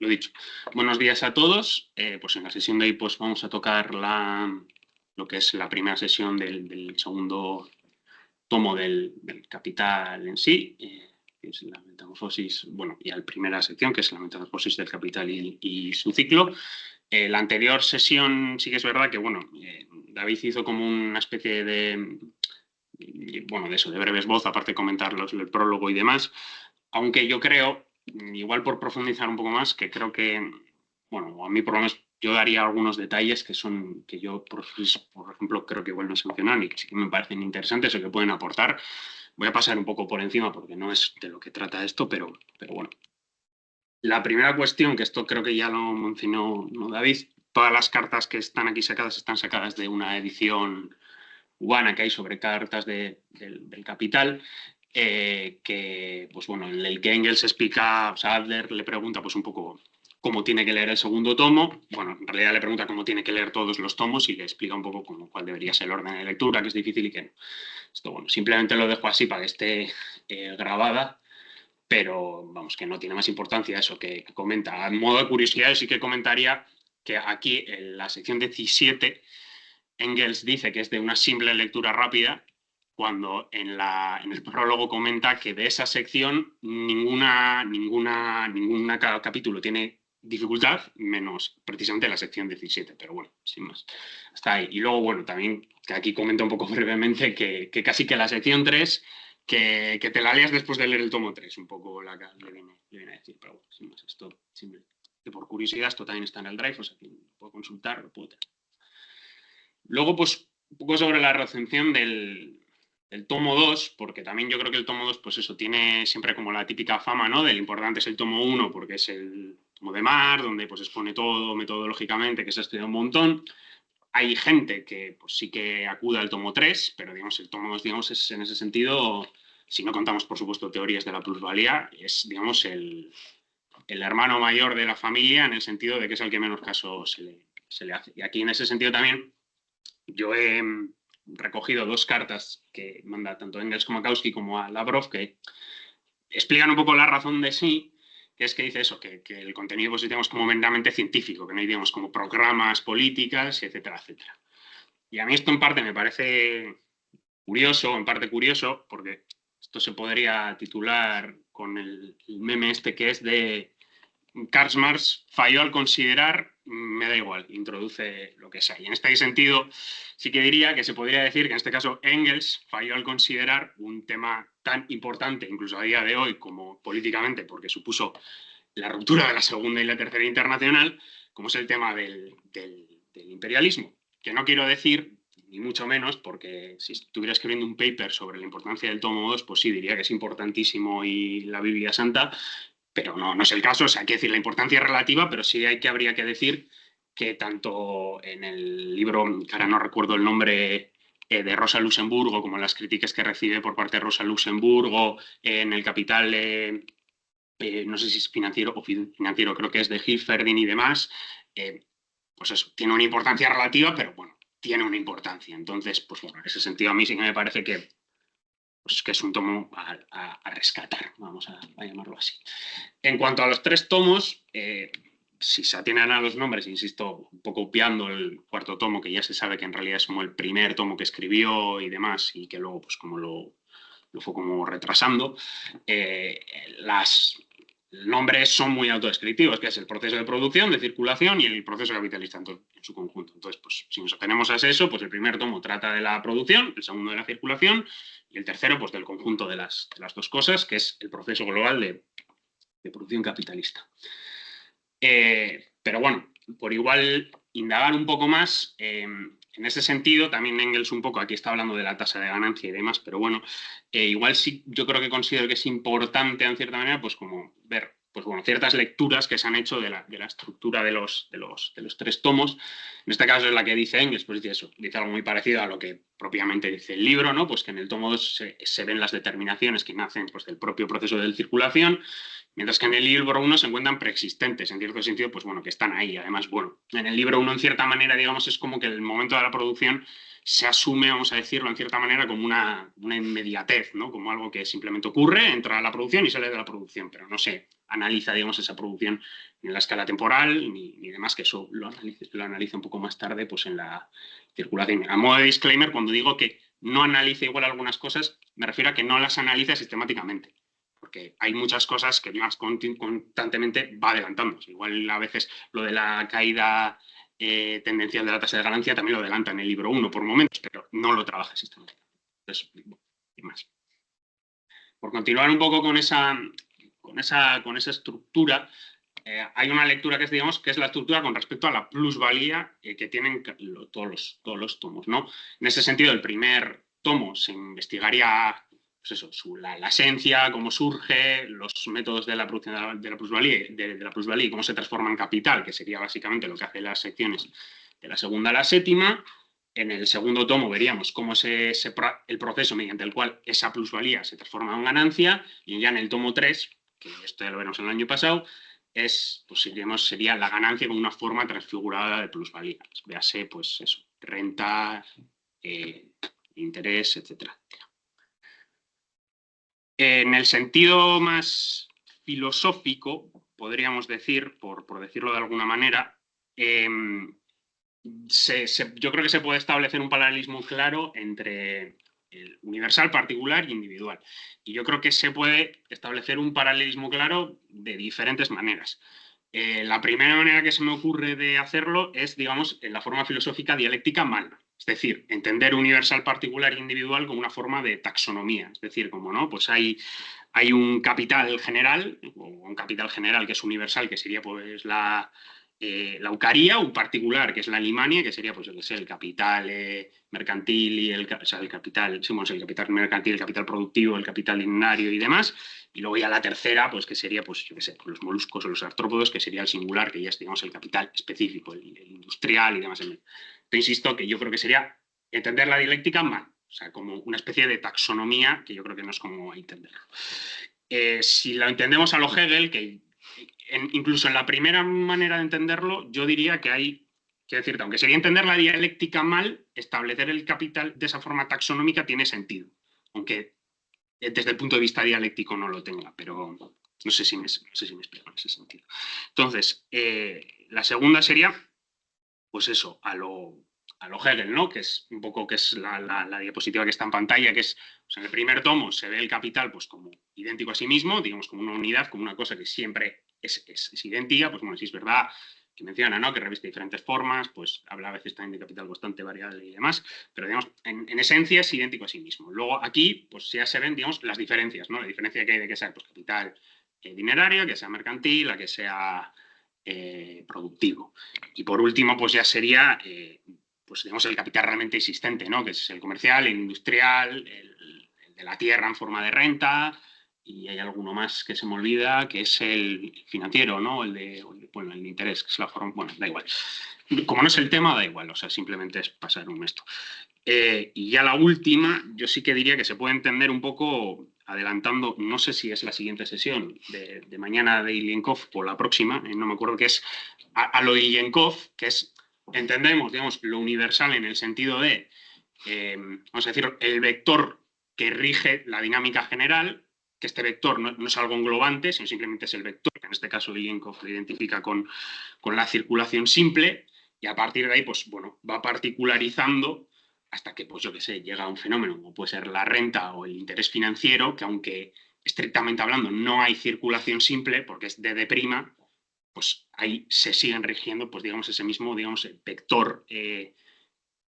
lo dicho. Buenos días a todos. Pues en la sesión de hoy pues vamos a tocar lo que es la primera sesión del segundo tomo del Capital en sí, que es la metamorfosis, bueno, y la primera sección, que es la metamorfosis del Capital y su ciclo. La anterior sesión sí que es verdad que, bueno, David hizo como una especie de, bueno, de eso, de breves voz, aparte de comentar el prólogo y demás, aunque yo creo, igual por profundizar un poco más, que creo que, bueno, a mí por lo menos yo daría algunos detalles que son, que yo, por ejemplo, creo que igual no se mencionan y que sí que me parecen interesantes o que pueden aportar. Voy a pasar un poco por encima porque no es de lo que trata esto, pero bueno. La primera cuestión, que esto creo que ya lo mencionó David, todas las cartas que están aquí sacadas están sacadas de una edición cubana que hay sobre cartas del Capital, que, pues bueno, en el que Engels explica, o sea, Adler le pregunta pues un poco cómo tiene que leer el segundo tomo. Bueno, en realidad le pregunta cómo tiene que leer todos los tomos y le explica un poco cuál debería ser el orden de lectura, que es difícil y que no. Esto, bueno, simplemente lo dejo así para que esté grabada, pero vamos, que no tiene más importancia eso que comenta. A modo de curiosidad, sí que comentaría que aquí en la sección 17 Engels dice que es de una simple lectura rápida, cuando en el prólogo comenta que de esa sección ninguna cada capítulo tiene dificultad, menos precisamente la sección 17, pero bueno, sin más. Hasta ahí. Y luego, bueno, también que aquí comenta un poco brevemente que casi que la sección 3, que te la leas después de leer el tomo 3, un poco la que le viene a decir, pero bueno, sin más, esto simplemente por curiosidad, esto también está en el Drive, o sea, quien puede consultar, lo puede tener. Luego, pues, un poco sobre la recensión del tomo 2, porque también yo creo que el tomo 2, pues eso, tiene siempre como la típica fama, ¿no? Del importante es el tomo 1, porque es el tomo de mar, donde pues expone todo metodológicamente, que se ha estudiado un montón. Hay gente que pues sí que acude al tomo 3, pero digamos, el tomo 2, digamos, es en ese sentido, si no contamos, por supuesto, teorías de la plusvalía, es, digamos, el hermano mayor de la familia, en el sentido de que es el que menos caso se le hace. Y aquí, en ese sentido, también yo he recogido dos cartas que manda tanto Engels como a Kautsky como a Lavrov, que explican un poco la razón de sí, que es que dice eso, que el contenido pues digamos como meramente científico, que no hay digamos como programas, políticas, etcétera, etcétera. Y a mí esto en parte me parece curioso, en parte curioso, porque esto se podría titular con el meme este que es de Karl Marx falló al considerar, me da igual, introduce lo que sea. Y en este sentido, sí que diría que se podría decir que en este caso Engels falló al considerar un tema tan importante, incluso a día de hoy, como políticamente, porque supuso la ruptura de la Segunda y la Tercera Internacional, como es el tema del imperialismo. Que no quiero decir, ni mucho menos, porque si estuviera escribiendo un paper sobre la importancia del tomo 2, pues sí, diría que es importantísimo y la Biblia Santa, pero no es el caso. O sea, hay que decir, la importancia es relativa, pero sí habría que decir que tanto en el libro, que ahora no recuerdo el nombre, de Rosa Luxemburgo, como en las críticas que recibe por parte de Rosa Luxemburgo, en el Capital, no sé si es financiero o financiero, creo que es de Hilferdin y demás, pues eso, tiene una importancia relativa, pero bueno, tiene una importancia. Entonces, pues bueno, en ese sentido a mí sí que me parece que pues que es un tomo a rescatar, vamos a llamarlo así. En cuanto a los tres tomos, si se atienen a los nombres, insisto, un poco obviando el cuarto tomo, que ya se sabe que en realidad es como el primer tomo que escribió y demás, y que luego pues como lo fue como retrasando, los nombres son muy autodescriptivos, que es el proceso de producción, de circulación y el proceso capitalista en su conjunto. Entonces, pues si nos atenemos a eso, pues el primer tomo trata de la producción, el segundo de la circulación y el tercero, pues del conjunto de las dos cosas, que es el proceso global de producción capitalista. Pero bueno, por igual indagar un poco más, en ese sentido, también Engels un poco, aquí está hablando de la tasa de ganancia y demás, pero bueno, igual sí yo creo que considero que es importante en cierta manera, pues como ver pues bueno, ciertas lecturas que se han hecho de la estructura de los tres tomos. En este caso es la que dice Engels, pues dice eso, dice algo muy parecido a lo que propiamente dice el libro, ¿no? Pues que en el tomo 2 se ven las determinaciones que nacen pues, del propio proceso de circulación, mientras que en el libro 1 se encuentran preexistentes, en cierto sentido, pues bueno, que están ahí. Además, bueno, en el libro 1, en cierta manera, digamos, es como que el momento de la producción se asume, vamos a decirlo, en cierta manera, como una inmediatez, ¿no? Como algo que simplemente ocurre, entra a la producción y sale de la producción, pero no se analiza, digamos, esa producción en la escala temporal, ni demás, que eso lo analice un poco más tarde pues en la circulación. A modo de disclaimer, cuando digo que no analiza igual algunas cosas, me refiero a que no las analiza sistemáticamente, porque hay muchas cosas que más constantemente va adelantando. Igual a veces lo de la caída tendencial de la tasa de ganancia también lo adelanta en el libro 1 por momentos, pero no lo trabaja sistemáticamente. Entonces, y más. Por continuar un poco con esa estructura, hay una lectura que es, digamos, que es la estructura con respecto a la plusvalía que tienen todos los tomos, ¿no? En ese sentido, el primer tomo se investigaría pues eso, la esencia, cómo surge, los métodos de la producción de la plusvalía y cómo se transforma en capital, que sería básicamente lo que hacen las secciones de la segunda a la séptima. En el segundo tomo veríamos cómo es el proceso mediante el cual esa plusvalía se transforma en ganancia, y ya en el tomo 3, que esto ya lo veremos el año pasado, pues sería la ganancia con una forma transfigurada de plusvalía. Véase, pues eso, renta, interés, etc. En el sentido más filosófico, podríamos decir, por decirlo de alguna manera, yo creo que se puede establecer un paralelismo claro entre el universal, particular y individual. Y yo creo que se puede establecer un paralelismo claro de diferentes maneras. La primera manera que se me ocurre de hacerlo es, digamos, en la forma filosófica dialéctica Malna. Es decir, entender universal, particular e individual como una forma de taxonomía. Es decir, como no, pues hay un capital general, o un capital general que es universal, que sería pues la eucaría, un particular, que es la limania, que sería, pues, yo qué sé, el capital mercantil y el capital, sí, bueno, el capital mercantil, el capital productivo, el capital lineario y demás. Y luego ya la tercera, pues, que sería, pues, yo qué sé, los moluscos o los artrópodos, que sería el singular, que ya es, digamos, el capital específico, el industrial y demás. Te insisto que yo creo que sería entender la dialéctica mal, o sea, como una especie de taxonomía, que yo creo que no es como entenderlo. Si lo entendemos a lo Hegel, que incluso en la primera manera de entenderlo, yo diría que hay, quiero decirte, aunque sería entender la dialéctica mal, establecer el capital de esa forma taxonómica tiene sentido, aunque desde el punto de vista dialéctico no lo tenga, pero no sé si me explico en ese sentido. Entonces, la segunda sería, pues eso, a lo Hegel, ¿no? Que es un poco que es la diapositiva que está en pantalla, que es, pues en el primer tomo se ve el capital pues como idéntico a sí mismo, digamos como una unidad, como una cosa que siempre es idéntica, pues bueno, si es verdad que menciona, ¿no? Que reviste diferentes formas, pues habla a veces también de capital constante, variable y demás, pero digamos, en esencia es idéntico a sí mismo. Luego aquí, pues ya se ven, digamos, las diferencias, ¿no? La diferencia que hay de que sea pues, capital dinerario, que sea mercantil, a que sea productivo. Y por último, pues ya sería, pues digamos, el capital realmente existente, ¿no? Que es el comercial, el industrial, el de la tierra en forma de renta, y hay alguno más que se me olvida, que es el financiero, ¿no? Bueno, el interés, que es la forma, bueno, da igual. Como no es el tema, da igual, o sea, simplemente es pasar un esto. Y ya la última, yo sí que diría que se puede entender un poco adelantando, no sé si es la siguiente sesión de mañana de Ilienkov o la próxima, no me acuerdo, que es a lo de Ilienkov, que es, entendemos, digamos, lo universal en el sentido de, vamos a decir, el vector que rige la dinámica general, que este vector no es algo englobante, sino simplemente es el vector, que en este caso Ilienkov lo identifica con la circulación simple, y a partir de ahí, pues bueno, va particularizando hasta que, pues yo qué sé, llega a un fenómeno como puede ser la renta o el interés financiero, que aunque estrictamente hablando no hay circulación simple, porque es D', pues ahí se siguen rigiendo, pues digamos, ese mismo, digamos, vector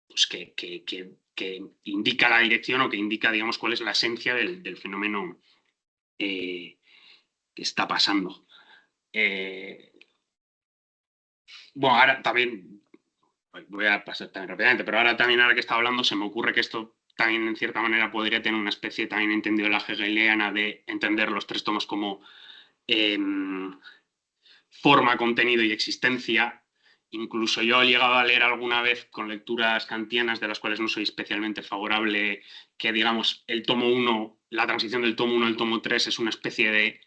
pues que indica la dirección o que indica, digamos, cuál es la esencia del fenómeno que está pasando. Bueno, ahora también voy a pasar también rápidamente, pero ahora que está hablando se me ocurre que esto también en cierta manera podría tener una especie también entendido la hegeliana de entender los tres tomos como forma, contenido y existencia. Incluso yo he llegado a leer alguna vez con lecturas kantianas de las cuales no soy especialmente favorable, que digamos el tomo 1, la transición del tomo 1 al tomo 3 es una especie de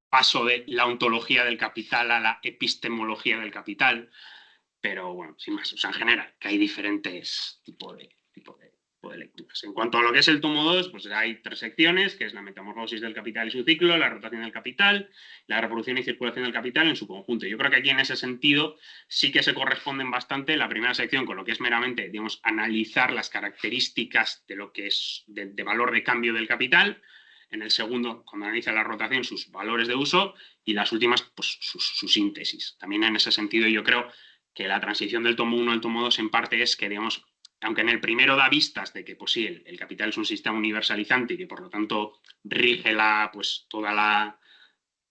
paso de la ontología del capital a la epistemología del capital. Pero bueno, sin más, o sea, en general, que hay diferentes tipos de tipo de lecturas. En cuanto a lo que es el tomo 2, pues hay 3 secciones, que es la metamorfosis del capital y su ciclo, la rotación del capital, la reproducción y circulación del capital en su conjunto. Yo creo que aquí en ese sentido sí que se corresponden bastante la primera sección con lo que es meramente, digamos, analizar las características de lo que es de valor de cambio del capital. En el segundo, cuando analiza la rotación, sus valores de uso, y las últimas, pues su síntesis. También en ese sentido yo creo que la transición del tomo 1 al tomo 2 en parte es que, digamos, aunque en el primero da vistas de que, pues sí, el capital es un sistema universalizante y que por lo tanto rige pues toda la,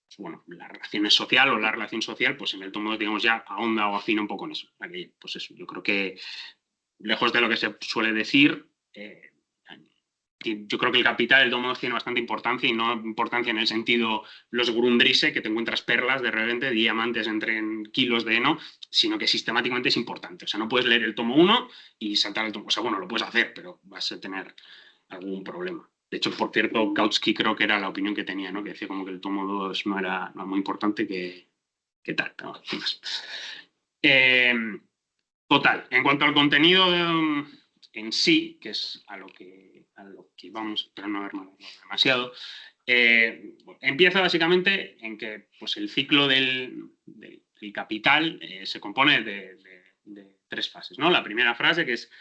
pues, bueno, la relación social o la relación social, pues en el tomo 2, digamos, ya ahonda o afina un poco en eso. Aquí, pues eso, yo creo que lejos de lo que se suele decir, yo creo que el capital, el tomo 2 tiene bastante importancia, y no importancia en el sentido los Grundrisse, que te encuentras perlas de repente, diamantes en kilos de heno, sino que sistemáticamente es importante. O sea, no puedes leer el tomo 1 y saltar el tomo. O sea, bueno, lo puedes hacer, pero vas a tener algún problema. De hecho, por cierto, Kautsky creo que era la opinión que tenía, ¿no? Que decía como que el tomo 2 no era muy importante, que tal. No, total, en cuanto al contenido en sí, que es a lo que vamos, espero no haberme demasiado, empieza básicamente en que pues, el ciclo del capital se compone de 3 fases, ¿no? La primera fase, que es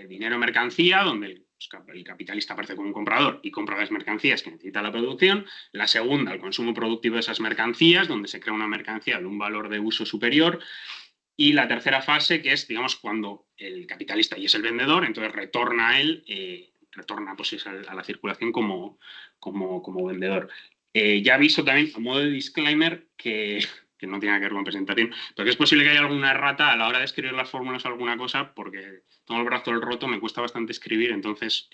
dinero-mercancía, donde el capitalista aparece como un comprador y compra las mercancías que necesita la producción. La segunda, el consumo productivo de esas mercancías, donde se crea una mercancía de un valor de uso superior. Y la tercera fase, que es, digamos, cuando el capitalista y es el vendedor, entonces retorna a él, retorna pues, a la circulación como vendedor. Ya aviso también, a modo de disclaimer, que no tiene que ver con presentación, pero que es posible que haya alguna errata a la hora de escribir las fórmulas o alguna cosa, porque tengo el brazo roto, me cuesta bastante escribir, entonces,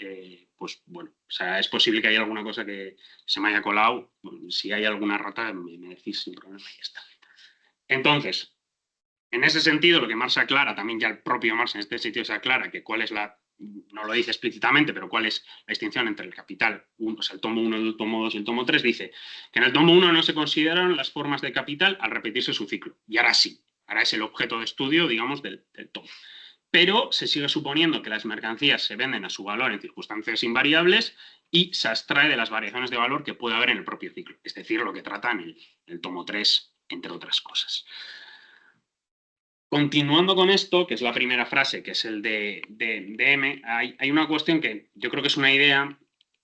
pues bueno, o sea, es posible que haya alguna cosa que se me haya colado. Bueno, si hay alguna errata, me decís sin problema y ya está. Entonces, en ese sentido, lo que Marx aclara, también ya el propio Marx en este sitio se aclara que cuál es no lo dice explícitamente, pero cuál es la distinción entre el capital, o sea, el tomo 1, el tomo 2 y el tomo 3, dice que en el tomo 1 no se consideran las formas de capital al repetirse su ciclo. Y ahora sí, ahora es el objeto de estudio, digamos, del tomo. Pero se sigue suponiendo que las mercancías se venden a su valor en circunstancias invariables y se abstrae de las variaciones de valor que puede haber en el propio ciclo. Es decir, lo que trata en el tomo 3, entre otras cosas. Continuando con esto, que es la primera frase, que es el de M, hay una cuestión que yo creo que es una idea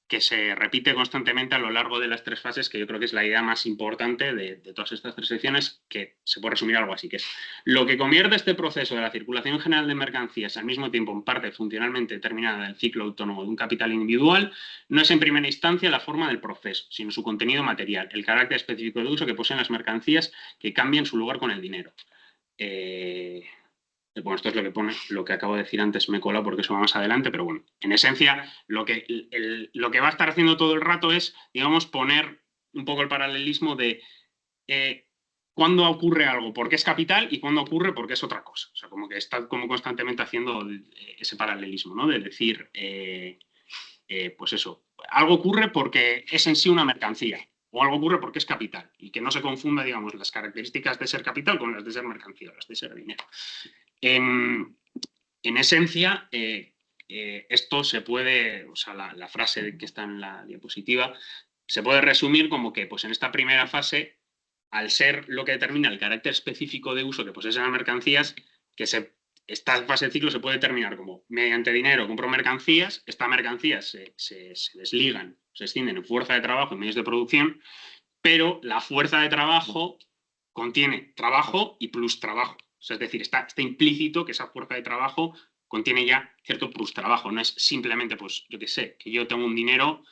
que se repite constantemente a lo largo de las 3 fases, que yo creo que es la idea más importante de todas estas 3 secciones, que se puede resumir algo así, que es lo que convierte este proceso de la circulación general de mercancías al mismo tiempo en parte funcionalmente determinada del ciclo autónomo de un capital individual, no es en primera instancia la forma del proceso, sino su contenido material, el carácter específico de uso que poseen las mercancías que cambian su lugar con el dinero. Bueno, esto es lo que pone, lo que acabo de decir antes me cola porque eso va más adelante, pero bueno, en esencia lo que va a estar haciendo todo el rato es, digamos, poner un poco el paralelismo de cuándo ocurre algo porque es capital y cuándo ocurre porque es otra cosa. O sea, como que está como constantemente haciendo ese paralelismo, ¿no? De decir, pues eso, algo ocurre porque es en sí una mercancía, o algo ocurre porque es capital, y que no se confunda, digamos, las características de ser capital con las de ser mercancía, las de ser dinero. En esencia, esto se puede, o sea, la frase que está en la diapositiva, se puede resumir como que, pues en esta primera fase, al ser lo que determina el carácter específico de uso que poseen las mercancías, esta fase del ciclo se puede determinar como mediante dinero compro mercancías, estas mercancías se desligan, se extienden en fuerza de trabajo, en medios de producción, pero la fuerza de trabajo contiene trabajo y plus trabajo. O sea, es decir, está implícito que esa fuerza de trabajo contiene ya cierto plus trabajo. No es simplemente, pues, yo qué sé, que yo tengo un dinero,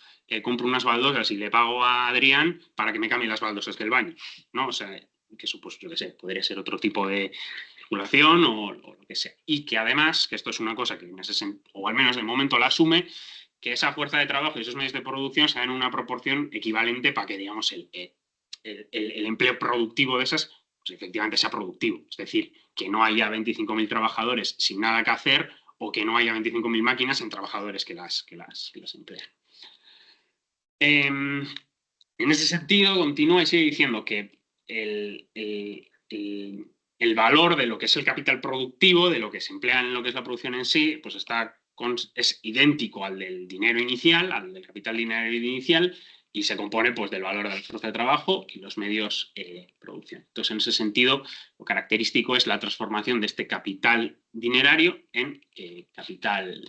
compro unas baldosas y le pago a Adrián para que me cambie las baldosas del baño, ¿no? O sea, que eso, pues, yo qué sé, podría ser otro tipo de circulación o lo que sea. Y que además, que esto es una cosa que en ese o al menos de momento la asume, que esa fuerza de trabajo y esos medios de producción se dan en una proporción equivalente para que, digamos, el empleo productivo de esas, pues efectivamente sea productivo. Es decir, que no haya 25.000 trabajadores sin nada que hacer o que no haya 25.000 máquinas sin trabajadores que las emplean. En ese sentido, continúa y sigue diciendo que el valor de lo que es el capital productivo, de lo que se emplea en lo que es la producción en sí, pues está es idéntico al del dinero inicial, al del capital dinerario inicial, y se compone pues, del valor de la fuerza de trabajo y los medios de producción. Entonces, en ese sentido, lo característico es la transformación de este capital dinerario en capital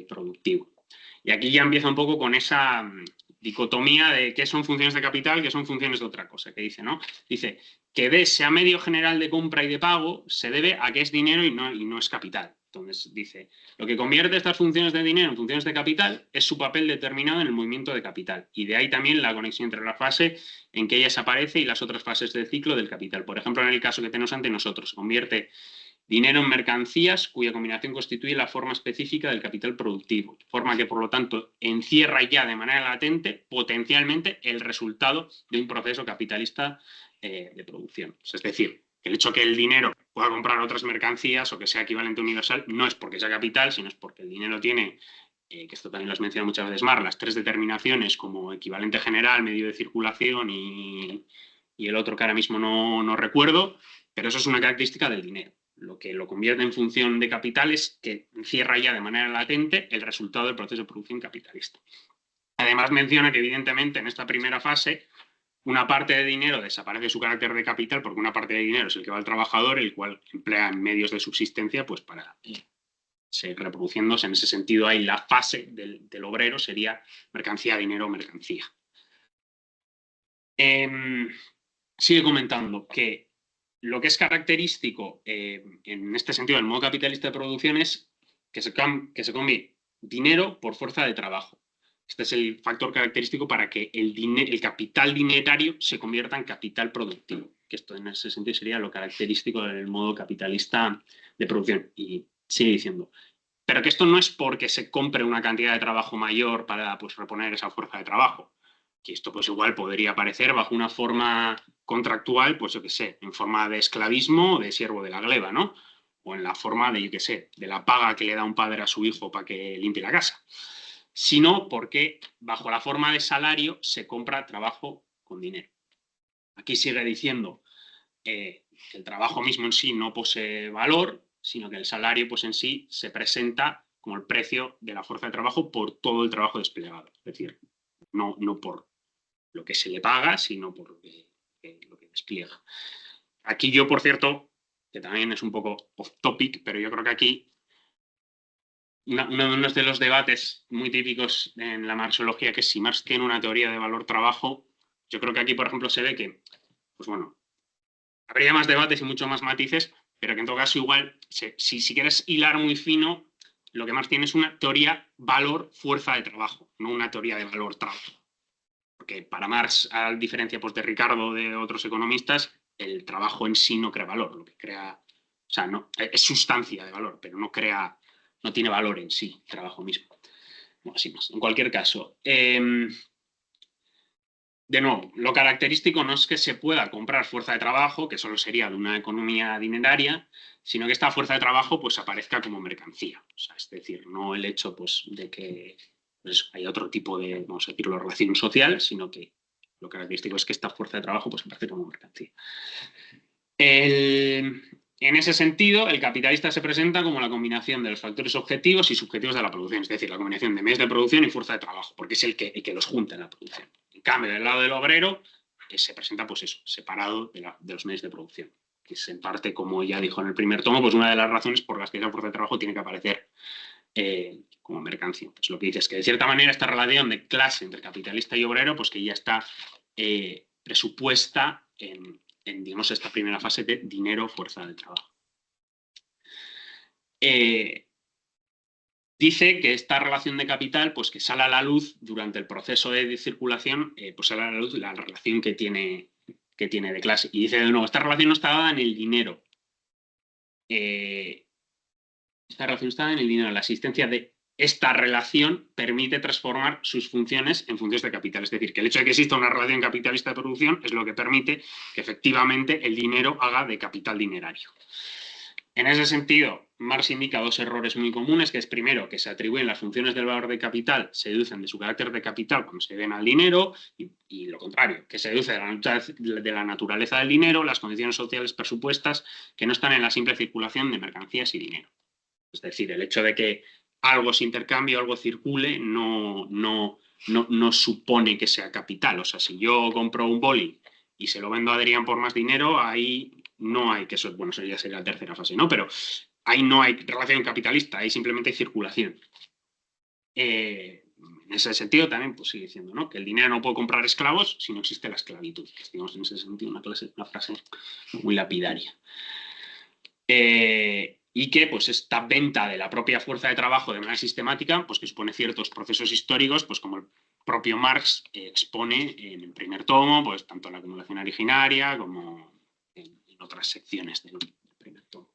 productivo. Y aquí ya empieza un poco con esa dicotomía de qué son funciones de capital, qué son funciones de otra cosa, que dice, ¿no? Dice que D sea medio general de compra y de pago se debe a que es dinero y no es capital. Entonces dice, lo que convierte estas funciones de dinero en funciones de capital es su papel determinado en el movimiento de capital. Y de ahí también la conexión entre la fase en que ellas aparece y las otras fases del ciclo del capital. Por ejemplo, en el caso que tenemos ante nosotros, convierte dinero en mercancías cuya combinación constituye la forma específica del capital productivo, forma que por lo tanto encierra ya de manera latente potencialmente el resultado de un proceso capitalista de producción. Es decir, el hecho que el dinero pueda comprar otras mercancías o que sea equivalente universal no es porque sea capital, sino es porque el dinero tiene, que esto también lo has mencionado muchas veces más, las tres determinaciones como equivalente general, medio de circulación y el otro que ahora mismo no recuerdo, pero eso es una característica del dinero. Lo que lo convierte en función de capital es que encierra ya de manera latente el resultado del proceso de producción capitalista. Además menciona que evidentemente en esta primera fase una parte de dinero desaparece su carácter de capital porque una parte de dinero es el que va al trabajador, el cual emplea en medios de subsistencia pues para seguir reproduciéndose. En ese sentido, ahí la fase del obrero sería mercancía, dinero, mercancía. Sigue comentando que lo que es característico en este sentido del modo capitalista de producción es que se cambie dinero por fuerza de trabajo. Este es el factor característico para que el capital dinerario se convierta en capital productivo, que esto en ese sentido sería lo característico del modo capitalista de producción. Y sigue diciendo, pero que esto no es porque se compre una cantidad de trabajo mayor para pues, reponer esa fuerza de trabajo, que esto pues igual podría aparecer bajo una forma contractual, pues yo qué sé, en forma de esclavismo o de siervo de la gleba, ¿no? O en la forma de, yo qué sé, de la paga que le da un padre a su hijo para que limpie la casa. Sino porque bajo la forma de salario se compra trabajo con dinero. Aquí sigue diciendo que el trabajo mismo en sí no posee valor, sino que el salario pues en sí se presenta como el precio de la fuerza de trabajo por todo el trabajo desplegado. Es decir, no por lo que se le paga, sino por lo que despliega. Aquí yo, por cierto, que también es un poco off topic, pero yo creo que aquí uno de los debates muy típicos en la marxología, que es si Marx tiene una teoría de valor-trabajo, yo creo que aquí, por ejemplo, se ve que, pues bueno, habría más debates y mucho más matices, pero que en todo caso igual, si quieres hilar muy fino, lo que Marx tiene es una teoría valor-fuerza de trabajo, no una teoría de valor-trabajo. Porque para Marx, a diferencia pues, de Ricardo, de otros economistas, el trabajo en sí no crea valor. Lo que crea, o sea, no, es sustancia de valor, pero no tiene valor en sí, el trabajo mismo. Bueno, así más. En cualquier caso, de nuevo, lo característico no es que se pueda comprar fuerza de trabajo, que solo sería de una economía dineraria, sino que esta fuerza de trabajo pues aparezca como mercancía. O sea, es decir, no el hecho pues, de que pues, hay otro tipo de, vamos a decirlo, relación social, sino que lo característico es que esta fuerza de trabajo pues, aparece como mercancía. En ese sentido, el capitalista se presenta como la combinación de los factores objetivos y subjetivos de la producción, es decir, la combinación de medios de producción y fuerza de trabajo, porque es el que los junta en la producción. En cambio, del lado del obrero, se presenta pues eso, separado de los medios de producción, que es en parte, como ya dijo en el primer tomo, pues una de las razones por las que esa fuerza de trabajo tiene que aparecer como mercancía. Pues lo que dice es que de cierta manera esta relación de clase entre capitalista y obrero, pues que ya está presupuesta en digamos, esta primera fase de dinero, fuerza de trabajo. Dice que esta relación de capital, pues que sale a la luz durante el proceso de circulación, pues sale a la luz la relación que tiene de clase. Y dice de nuevo, esta relación no está dada en el dinero. Esta relación está dada en el dinero. La existencia de esta relación permite transformar sus funciones en funciones de capital. Es decir, que el hecho de que exista una relación capitalista de producción es lo que permite que efectivamente el dinero haga de capital dinerario. En ese sentido, Marx indica dos errores muy comunes, que es primero, que se atribuyen las funciones del valor de capital, se deducen de su carácter de capital cuando se ven al dinero, y lo contrario, que se deduce de la naturaleza del dinero, las condiciones sociales presupuestas, que no están en la simple circulación de mercancías y dinero. Es decir, el hecho de que algo se intercambie, algo circule, no supone que sea capital. O sea, si yo compro un boli y se lo vendo a Adrián por más dinero, ahí no hay, que eso, bueno, eso ya sería la tercera fase, ¿no? Pero ahí no hay relación capitalista, ahí simplemente hay circulación. En ese sentido también pues sigue diciendo, ¿no?, que el dinero no puede comprar esclavos si no existe la esclavitud. Digamos, en ese sentido una frase muy lapidaria. Y que pues esta venta de la propia fuerza de trabajo de manera sistemática, pues que supone ciertos procesos históricos, pues como el propio Marx expone en el primer tomo, pues tanto en la acumulación originaria como en otras secciones del primer tomo.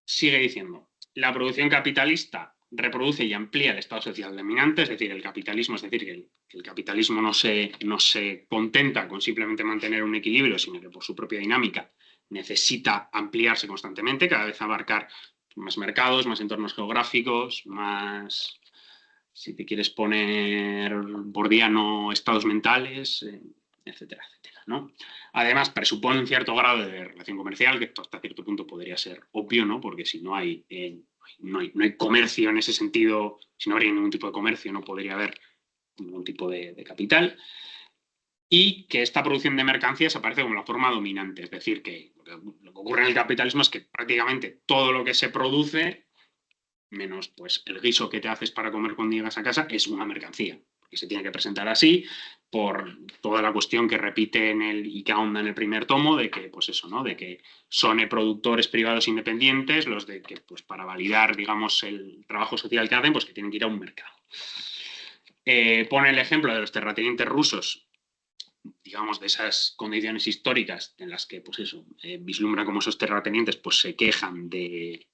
Sigue diciendo, la producción capitalista reproduce y amplía el estado social dominante, es decir, el capitalismo, es decir, que el capitalismo no se contenta con simplemente mantener un equilibrio, sino que por su propia dinámica necesita ampliarse constantemente, cada vez abarcar más mercados, más entornos geográficos, más, si te quieres poner bordiano, estados mentales, etcétera, etcétera, ¿no? Además, presupone un cierto grado de relación comercial, que hasta cierto punto podría ser obvio, ¿no? Porque si no hay comercio en ese sentido, si no habría ningún tipo de comercio, no podría haber ningún tipo de capital. Y que esta producción de mercancías aparece como la forma dominante. Es decir, que lo que ocurre en el capitalismo es que prácticamente todo lo que se produce, menos pues el guiso que te haces para comer cuando llegas a casa, es una mercancía. Porque se tiene que presentar así, por toda la cuestión que repite y que ahonda en el primer tomo, de que, pues eso, ¿no?, de que son productores privados independientes los de que, pues para validar, digamos, el trabajo social que hacen, pues que tienen que ir a un mercado. Pone el ejemplo de los terratenientes rusos, digamos, de esas condiciones históricas en las que, pues eso, vislumbra como esos terratenientes pues se quejan de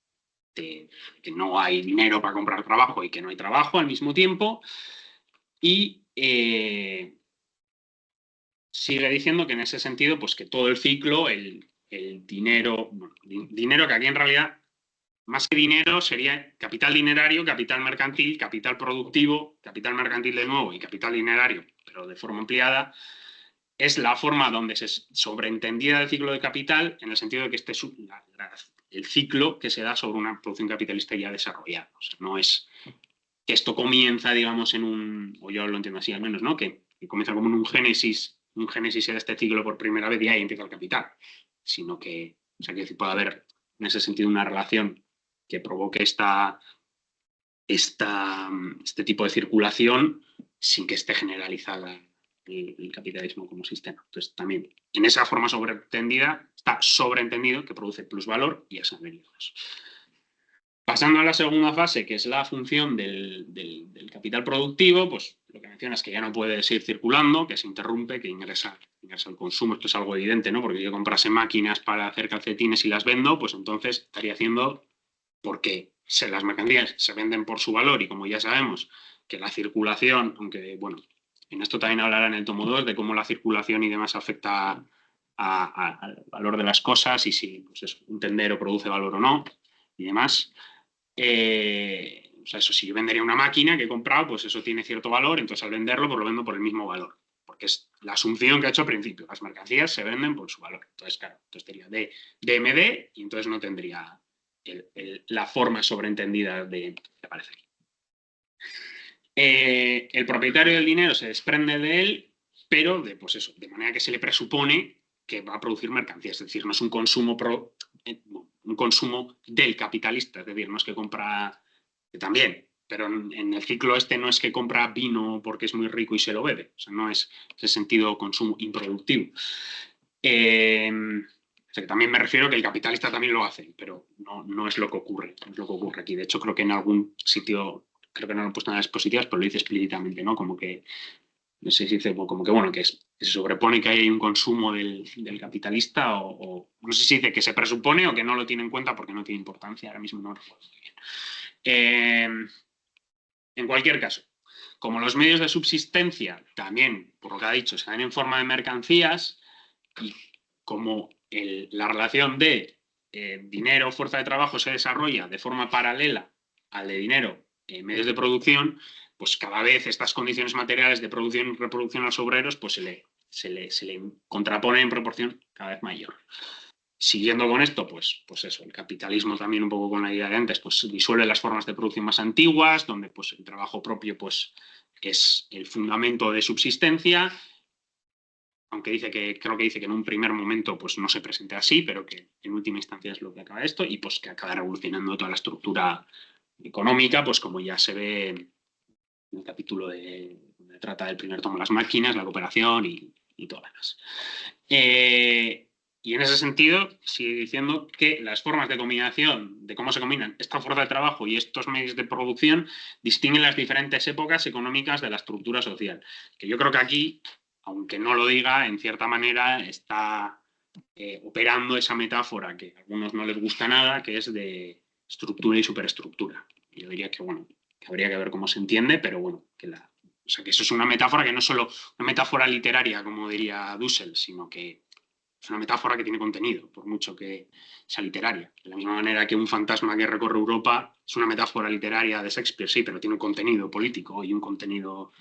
que no hay dinero para comprar trabajo y que no hay trabajo al mismo tiempo. Y sigue diciendo que en ese sentido, pues que todo el ciclo, el dinero, bueno, dinero que aquí en realidad, más que dinero, sería capital dinerario, capital mercantil, capital productivo, capital mercantil de nuevo y capital dinerario, pero de forma ampliada, es la forma donde se sobreentendía el ciclo de capital, en el sentido de que este es el ciclo que se da sobre una producción capitalista ya desarrollada. O sea, no es que esto comienza, digamos, en un, o yo lo entiendo así al menos, ¿no?, que comienza como en un génesis de este ciclo por primera vez y ahí empieza el capital, sino que, o sea, que puede haber en ese sentido una relación que provoque este tipo de circulación sin que esté generalizada el capitalismo como sistema. Entonces, también en esa forma sobreentendida está sobreentendido que produce plusvalor y asalariados. Pasando a la segunda fase, que es la función del capital productivo, pues lo que mencionas es que ya no puede seguir circulando, que se interrumpe, que ingresa el consumo. Esto es algo evidente, ¿no? Porque yo comprase máquinas para hacer calcetines y las vendo, pues entonces estaría haciendo, porque las mercancías se venden por su valor y como ya sabemos que la circulación, aunque bueno, en esto también hablará en el tomo 2 de cómo la circulación y demás afecta al valor de las cosas y si pues eso, un tendero produce valor o no y demás. O sea, eso, si yo vendería una máquina que he comprado, pues eso tiene cierto valor, entonces al venderlo, pues lo vendo por el mismo valor. Porque es la asunción que ha hecho al principio. Las mercancías se venden por su valor. Entonces, claro, entonces sería DMD y entonces no tendría la forma sobreentendida que aparece aquí. El propietario del dinero se desprende de él, pero pues eso, de manera que se le presupone que va a producir mercancías. Es decir, no es un consumo del capitalista, es decir, no es que compra, que también, pero en el ciclo este no es que compra vino porque es muy rico y se lo bebe, o sea, no es ese sentido consumo improductivo. O sea, que también me refiero que el capitalista también lo hace, pero no es lo que ocurre, no es lo que ocurre aquí. De hecho, creo que en algún sitio, creo que no lo he puesto en las dispositivas, pero lo dice explícitamente, ¿no? Como que, no sé si dice, como que bueno, que se sobrepone que hay un consumo del capitalista o no sé si dice que se presupone o que no lo tiene en cuenta porque no tiene importancia, ahora mismo no lo recuerdo muy bien. En cualquier caso, como los medios de subsistencia también, por lo que ha dicho, se dan en forma de mercancías y como la relación de dinero, fuerza de trabajo se desarrolla de forma paralela al de dinero, medios de producción, pues cada vez estas condiciones materiales de producción y reproducción a los obreros pues se le contraponen en proporción cada vez mayor. Siguiendo con esto, pues eso, el capitalismo también un poco con la idea de antes, pues disuelve las formas de producción más antiguas, donde pues el trabajo propio pues es el fundamento de subsistencia, aunque creo que dice que en un primer momento pues no se presente así, pero que en última instancia es lo que acaba esto, y pues que acaba revolucionando toda la estructura económica, pues como ya se ve en el capítulo donde trata del primer tomo las máquinas, la cooperación y todo lo demás. Y en ese sentido, sigue diciendo que las formas de combinación, de cómo se combinan esta fuerza de trabajo y estos medios de producción, distinguen las diferentes épocas económicas de la estructura social. Que yo creo que aquí, aunque no lo diga, en cierta manera está operando esa metáfora que a algunos no les gusta nada, que es de estructura y superestructura. Yo diría que, bueno, que habría que ver cómo se entiende, pero bueno, o sea, que eso es una metáfora que no es solo una metáfora literaria, como diría Dussel, sino que es una metáfora que tiene contenido, por mucho que sea literaria. De la misma manera que un fantasma que recorre Europa es una metáfora literaria de Shakespeare, sí, pero tiene un contenido político y un contenido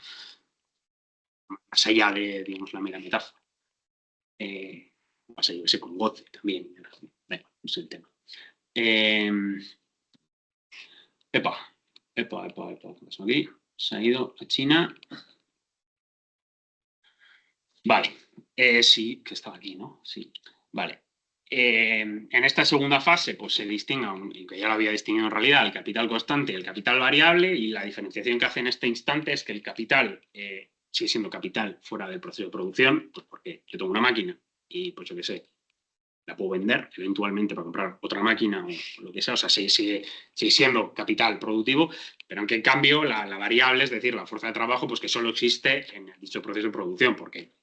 más allá de, digamos, la mera metáfora. Más allá, yo sé, con Goethe también. Bueno, no es el tema. Epa, ¿qué pasó aquí? Se ha ido a China. Vale, sí, que estaba aquí, ¿no? Sí, vale. En esta segunda fase, pues se distingue, que ya lo había distinguido en realidad, el capital constante y el capital variable, y la diferenciación que hace en este instante es que el capital sigue siendo capital fuera del proceso de producción, pues porque yo tengo una máquina y, pues yo qué sé, la puedo vender eventualmente para comprar otra máquina o lo que sea, o sea, sigue siendo capital productivo, pero aunque en cambio la variable, es decir, la fuerza de trabajo, pues que solo existe en dicho proceso de producción, porque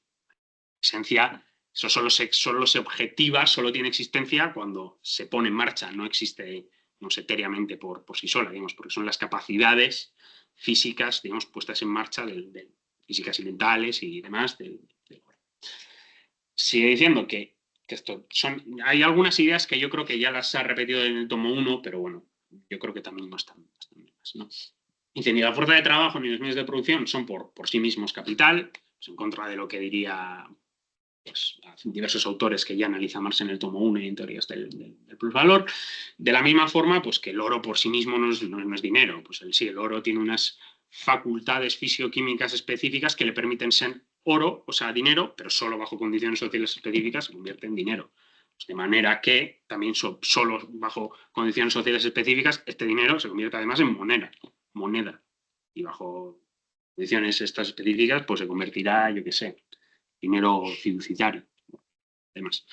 esencia, eso solo se objetiva, solo tiene existencia cuando se pone en marcha, no existe, no sé, etériamente por sí sola, digamos, porque son las capacidades físicas, digamos, puestas en marcha, físicas y mentales y demás. Sigue diciendo que hay algunas ideas que yo creo que ya las ha repetido en el tomo 1, pero bueno, yo creo que también no están más, ¿no? Dice, ni la fuerza de trabajo ni los medios de producción son por sí mismos capital, pues en contra de lo que diría pues, diversos autores que ya analiza Marx en el tomo 1 y en teorías del plusvalor. De la misma forma, pues que el oro por sí mismo no es dinero. Pues el oro tiene unas facultades fisioquímicas específicas que le permiten ser oro, o sea, dinero, pero solo bajo condiciones sociales específicas se convierte en dinero. Pues de manera que también solo bajo condiciones sociales específicas este dinero se convierte además en moneda. Y bajo condiciones estas específicas, pues se convertirá, yo qué sé, dinero fiduciario. Además,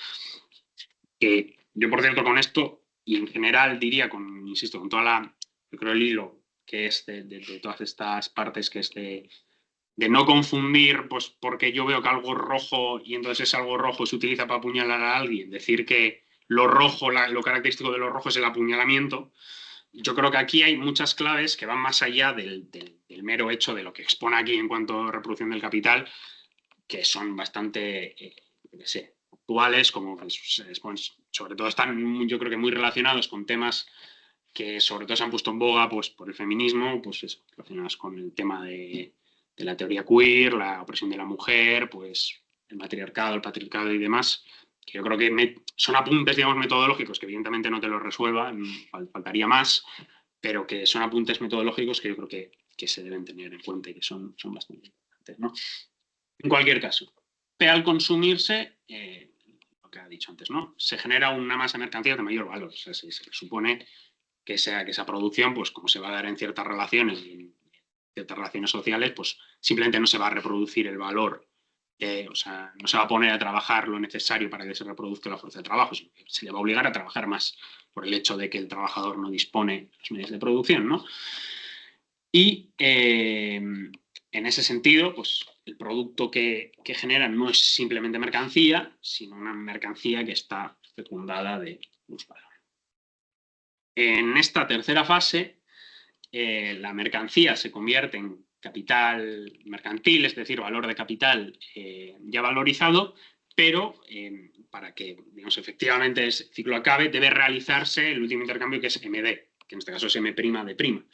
que yo, por cierto, con esto, y en general diría, insisto, con yo creo el hilo que es de todas estas partes, que es de no confundir, pues porque yo veo que algo es rojo y entonces ese algo rojo se utiliza para apuñalar a alguien, decir que lo rojo, lo característico de lo rojo es el apuñalamiento. Yo creo que aquí hay muchas claves que van más allá del mero hecho de lo que expone aquí en cuanto a reproducción del capital, que son bastante, yo qué sé, actuales, como sobre todo están, yo creo que muy relacionados con temas que sobre todo se han puesto en boga pues, por el feminismo, pues eso, relacionados con el tema de la teoría queer, la opresión de la mujer, pues el matriarcado, el patriarcado y demás, que yo creo que son apuntes, digamos, metodológicos que evidentemente no te los resuelvan, faltaría más, pero que son apuntes metodológicos que yo creo que se deben tener en cuenta y que son bastante importantes, ¿no? En cualquier caso, al consumirse, lo que ha dicho antes, ¿no? Se genera una masa de mercancías de mayor valor. O sea, se supone que esa producción, pues como se va a dar en ciertas relaciones y en ciertas relaciones sociales, pues simplemente no se va a reproducir el valor. O sea, no se va a poner a trabajar lo necesario para que se reproduzca la fuerza de trabajo, sino que se le va a obligar a trabajar más por el hecho de que el trabajador no dispone de los medios de producción, ¿no? Y en ese sentido, pues el producto que generan no es simplemente mercancía, sino una mercancía que está fecundada de plusvalor. En esta tercera fase, la mercancía se convierte en capital mercantil, es decir, valor de capital ya valorizado, pero para que digamos, efectivamente ese ciclo acabe, debe realizarse el último intercambio, que es MD, que en este caso es M' de prima.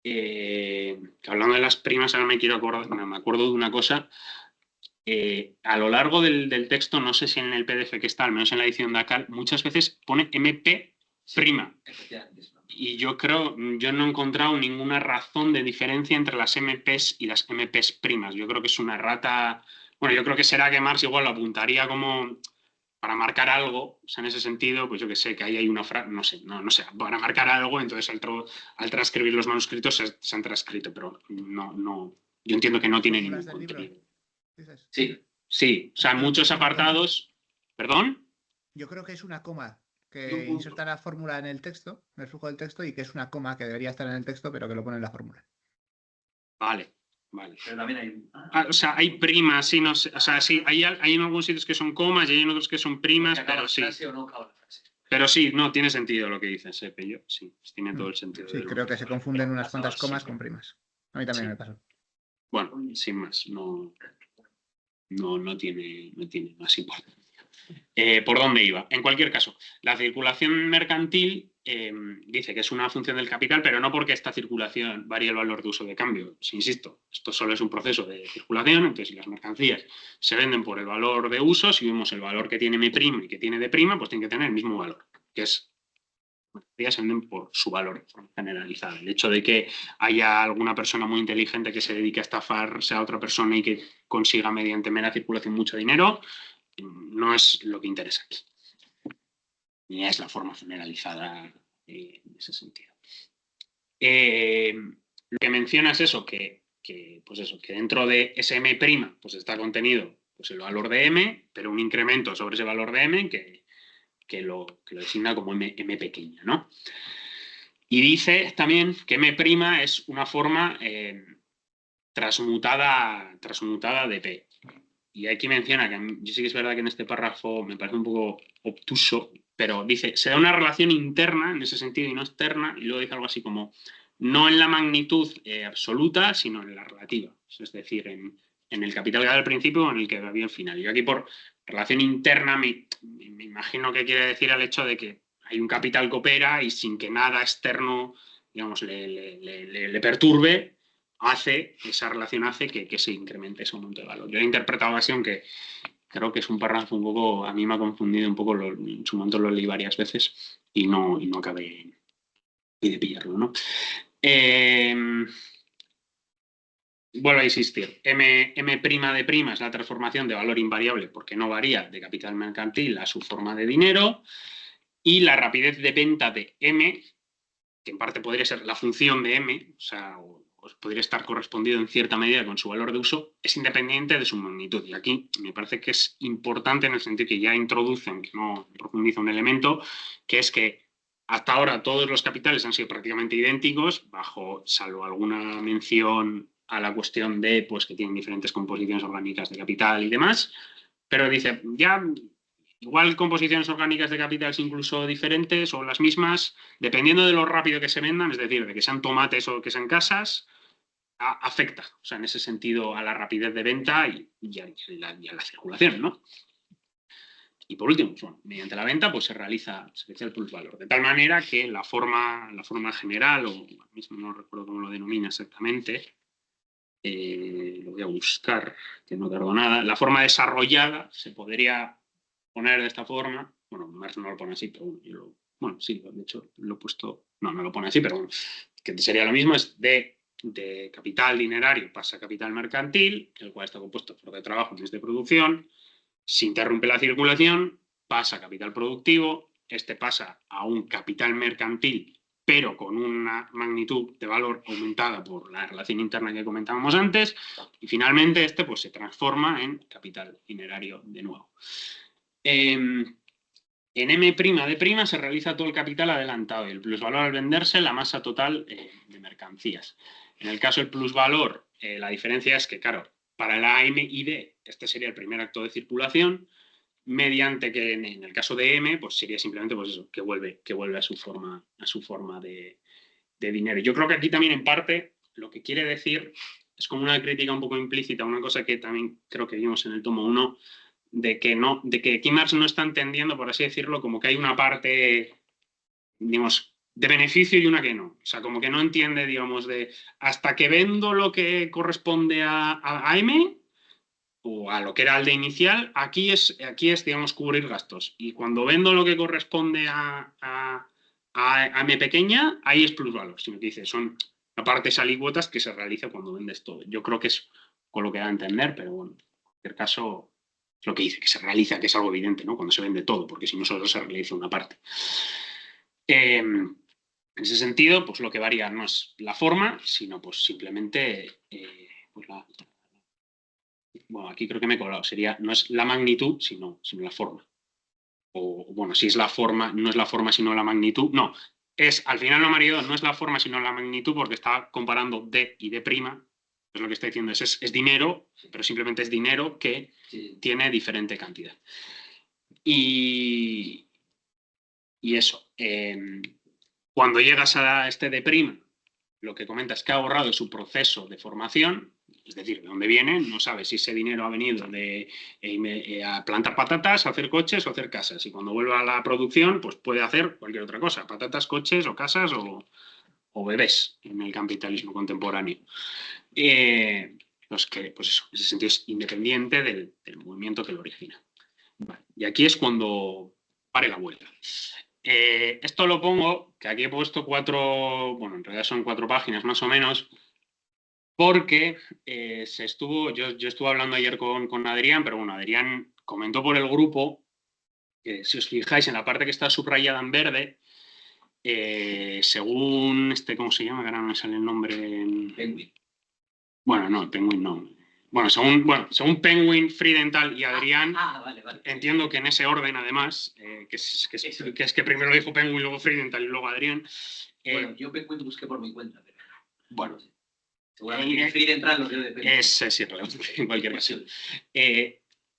Que hablando de las primas, ahora me acuerdo de una cosa, a lo largo del texto, no sé si en el PDF que está, al menos en la edición de ACAL, muchas veces pone MP'. Y yo no he encontrado ninguna razón de diferencia entre las MPs y las MPs primas. Yo creo que es una errata. Bueno, yo creo que será que Marx igual lo apuntaría como para marcar algo, o sea, en ese sentido, pues yo que sé, que ahí hay una frase, no sé, para marcar algo, entonces al transcribir los manuscritos se han transcrito, pero no, yo entiendo que no tiene ningún contenido. Sí, o sea, muchos apartados. ¿Perdón? Yo creo que es una coma que inserta la fórmula en el texto, en el flujo del texto, y que es una coma que debería estar en el texto, pero que lo pone en la fórmula. Vale. Pero también hay... o sea, hay primas, sí, no sé. O sea, sí, hay en algunos sitios que son comas y hay en otros que son primas, pero sí. O no acaba la frase. Pero sí, no, tiene sentido lo que dices, Pello. Sí, tiene todo el sentido. Sí, creo que se confunden unas cuantas comas con primas. A mí también me pasó. Bueno, sin más, no tiene más importancia. ¿Por dónde iba? En cualquier caso, la circulación mercantil dice que es una función del capital, pero no porque esta circulación varíe el valor de uso de cambio. Insisto, esto solo es un proceso de circulación, entonces si las mercancías se venden por el valor de uso, si vemos el valor que tiene M' y que tiene D', pues tiene que tener el mismo valor, que es se venden por su valor generalizado. El hecho de que haya alguna persona muy inteligente que se dedique a estafarse a otra persona y que consiga mediante mera circulación mucho dinero, no es lo que interesa aquí. Ni es la forma generalizada en ese sentido. Lo que menciona es eso, que dentro de ese M' pues está contenido pues el valor de M, pero un incremento sobre ese valor de M que lo designa como M pequeña, ¿no? Y dice también que M' es una forma transmutada de P. Y aquí menciona que yo sí que es verdad que en este párrafo me parece un poco obtuso, pero dice, se da una relación interna en ese sentido y no externa, y luego dice algo así como, no en la magnitud absoluta, sino en la relativa. Es decir, en el capital que da al principio o en el que da al final. Yo aquí por relación interna me imagino que quiere decir el hecho de que hay un capital que opera y sin que nada externo, digamos, le perturbe, esa relación hace que se incremente ese aumento de valor. Yo he interpretado así, aunque creo que es un párrafo un poco, a mí me ha confundido un poco, en su momento lo leí varias veces y no acabé de pillarlo, ¿no? Vuelvo a insistir, M' de' es la transformación de valor invariable porque no varía de capital mercantil a su forma de dinero, y la rapidez de venta de M, que en parte podría ser la función de M, o sea, podría estar correspondido en cierta medida con su valor de uso, es independiente de su magnitud. Y aquí me parece que es importante en el sentido que ya introducen, que no profundiza un elemento, que es que hasta ahora todos los capitales han sido prácticamente idénticos, salvo alguna mención a la cuestión de pues, que tienen diferentes composiciones orgánicas de capital y demás, pero dice, ya igual composiciones orgánicas de capitales incluso diferentes o las mismas, dependiendo de lo rápido que se vendan, es decir, de que sean tomates o que sean casas, afecta, o sea, en ese sentido, a la rapidez de venta y a la circulación, ¿no? Y por último, pues, bueno, mediante la venta pues se realiza el plusvalor, de tal manera que la forma general, o mismo no recuerdo cómo lo denomina exactamente, lo voy a buscar, que no tardo nada, la forma desarrollada se podría poner de esta forma, bueno, Marx no lo pone así, pero bueno, sí, de hecho lo he puesto, no lo pone así, pero bueno, que sería lo mismo, es de capital dinerario pasa a capital mercantil, el cual está compuesto por de trabajo y de producción, se interrumpe la circulación, pasa a capital productivo, este pasa a un capital mercantil, pero con una magnitud de valor aumentada por la relación interna que comentábamos antes, y finalmente este pues, se transforma en capital dinerario de nuevo. En M' de' se realiza todo el capital adelantado y el plusvalor al venderse la masa total de mercancías. En el caso del plusvalor, la diferencia es que, claro, para la M y D, este sería el primer acto de circulación, mediante que en el caso de M, pues sería simplemente pues eso, que vuelve a su forma de dinero. Yo creo que aquí también, en parte, lo que quiere decir es como una crítica un poco implícita, una cosa que también creo que vimos en el tomo 1, de que aquí Marx no está entendiendo, por así decirlo, como que hay una parte, digamos, de beneficio y una que no. O sea, como que no entiende, digamos, de hasta que vendo lo que corresponde a M, o a lo que era el de inicial, aquí es, digamos, cubrir gastos. Y cuando vendo lo que corresponde a M pequeña, ahí es plusvalor. Si me dices, son apartes alícuotas que se realiza cuando vendes todo. Yo creo que es con lo que da a entender, pero bueno, en cualquier caso, es lo que dice, que se realiza, que es algo evidente, ¿no? Cuando se vende todo, porque si no solo se realiza una parte. En ese sentido, pues lo que varía no es la forma, sino pues simplemente pues bueno, aquí creo que me he colado, sería, no es la magnitud, sino la forma. O bueno, si es la forma, no es la forma, sino la magnitud. No, al final no, marido, no es la forma, sino la magnitud, porque está comparando D y D'. Es lo que está diciendo, es dinero, pero simplemente es dinero que tiene diferente cantidad. Y eso, cuando llegas a este D', lo que comenta es que ha ahorrado su proceso de formación, es decir, de dónde viene, no sabe si ese dinero ha venido de a plantar patatas, a hacer coches o a hacer casas. Y cuando vuelva a la producción, pues puede hacer cualquier otra cosa, patatas, coches o casas o bebés en el capitalismo contemporáneo. Pues eso, en ese sentido es independiente del movimiento que lo origina. Vale. Y aquí es cuando pare la vuelta. Esto lo pongo, que aquí he puesto 4, bueno, en realidad son 4 páginas más o menos, porque yo estuve hablando ayer con Adrián, pero bueno, Adrián comentó por el grupo que si os fijáis en la parte que está subrayada en verde, según ¿cómo se llama? Que ahora no me sale el nombre. Penguin. Bueno, no, el Penguin no. Bueno, según Penguin, Friedenthal y Adrián, vale. Entiendo que en ese orden, además, que es que primero dijo Penguin, luego Friedenthal y luego Adrián. Bueno, yo Penguin busqué por mi cuenta, pero bueno, seguramente Friedenthal lo que de Penguin. Es irrelevante en cualquier caso.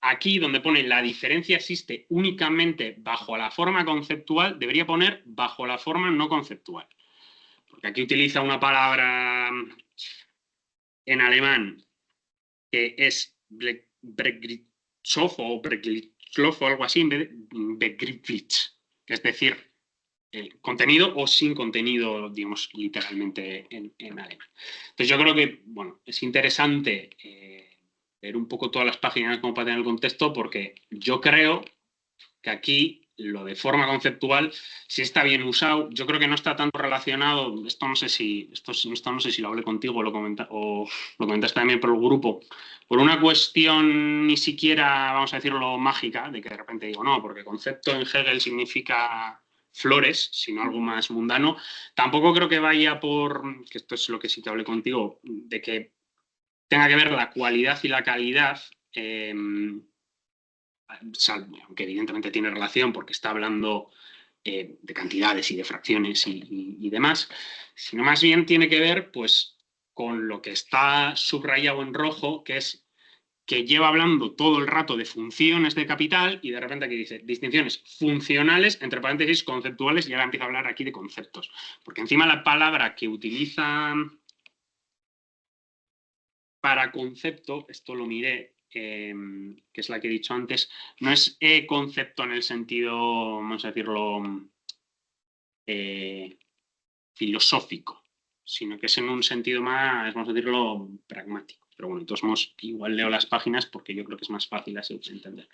Aquí, donde pone la diferencia existe únicamente bajo la forma conceptual, debería poner bajo la forma no conceptual. Porque aquí utiliza una palabra en alemán que es Begriffshof o Begriffshof o algo así, en vez de Begrifflich, que es decir, el contenido o sin contenido, digamos, literalmente en alemán. Entonces yo creo que, bueno, es interesante ver un poco todas las páginas como para tener el contexto, porque yo creo que aquí lo de forma conceptual, si está bien usado, yo creo que no está tanto relacionado, esto no sé si lo hablé contigo o lo comentaste también por el grupo, por una cuestión ni siquiera, vamos a decirlo, mágica, de que de repente digo, no, porque concepto en Hegel significa flores, sino algo más mundano. Tampoco creo que vaya por, que esto es lo que sí que hablé contigo, de que tenga que ver la cualidad y la calidad, aunque evidentemente tiene relación porque está hablando de cantidades y de fracciones y demás, sino más bien tiene que ver pues con lo que está subrayado en rojo, que es que lleva hablando todo el rato de funciones de capital y de repente aquí dice distinciones funcionales, entre paréntesis, conceptuales, y ahora empieza a hablar aquí de conceptos. Porque encima la palabra que utiliza para concepto, esto lo miré, que es la que he dicho antes, no es concepto en el sentido, vamos a decirlo, filosófico, sino que es en un sentido más, vamos a decirlo, pragmático. Pero bueno, entonces igual leo las páginas porque yo creo que es más fácil así de entender.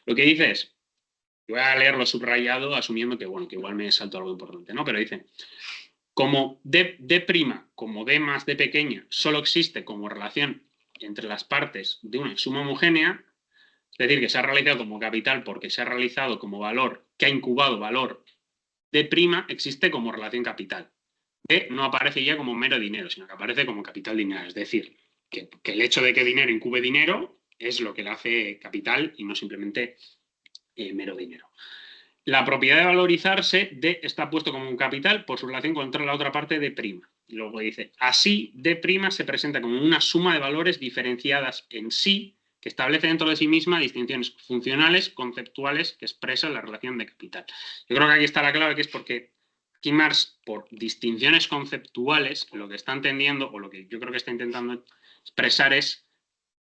Lo que dice es, voy a leerlo subrayado asumiendo que, bueno, que igual me salto algo importante, ¿no? Pero dice, como D', como D más D pequeña, solo existe como relación entre las partes de una suma homogénea, es decir, que se ha realizado como capital porque se ha realizado como valor, que ha incubado valor D', existe como relación capital. D no aparece ya como mero dinero, sino que aparece como capital dinero. Es decir, que el hecho de que dinero incube dinero es lo que le hace capital y no simplemente mero dinero. La propiedad de valorizarse, D está puesto como un capital por su relación contra la otra parte de prima. Y luego dice, así D' se presenta como una suma de valores diferenciadas en sí, que establece dentro de sí misma distinciones funcionales, conceptuales, que expresan la relación de capital. Yo creo que aquí está la clave, que es porque aquí Marx, por distinciones conceptuales, lo que está entendiendo, o lo que yo creo que está intentando expresar es,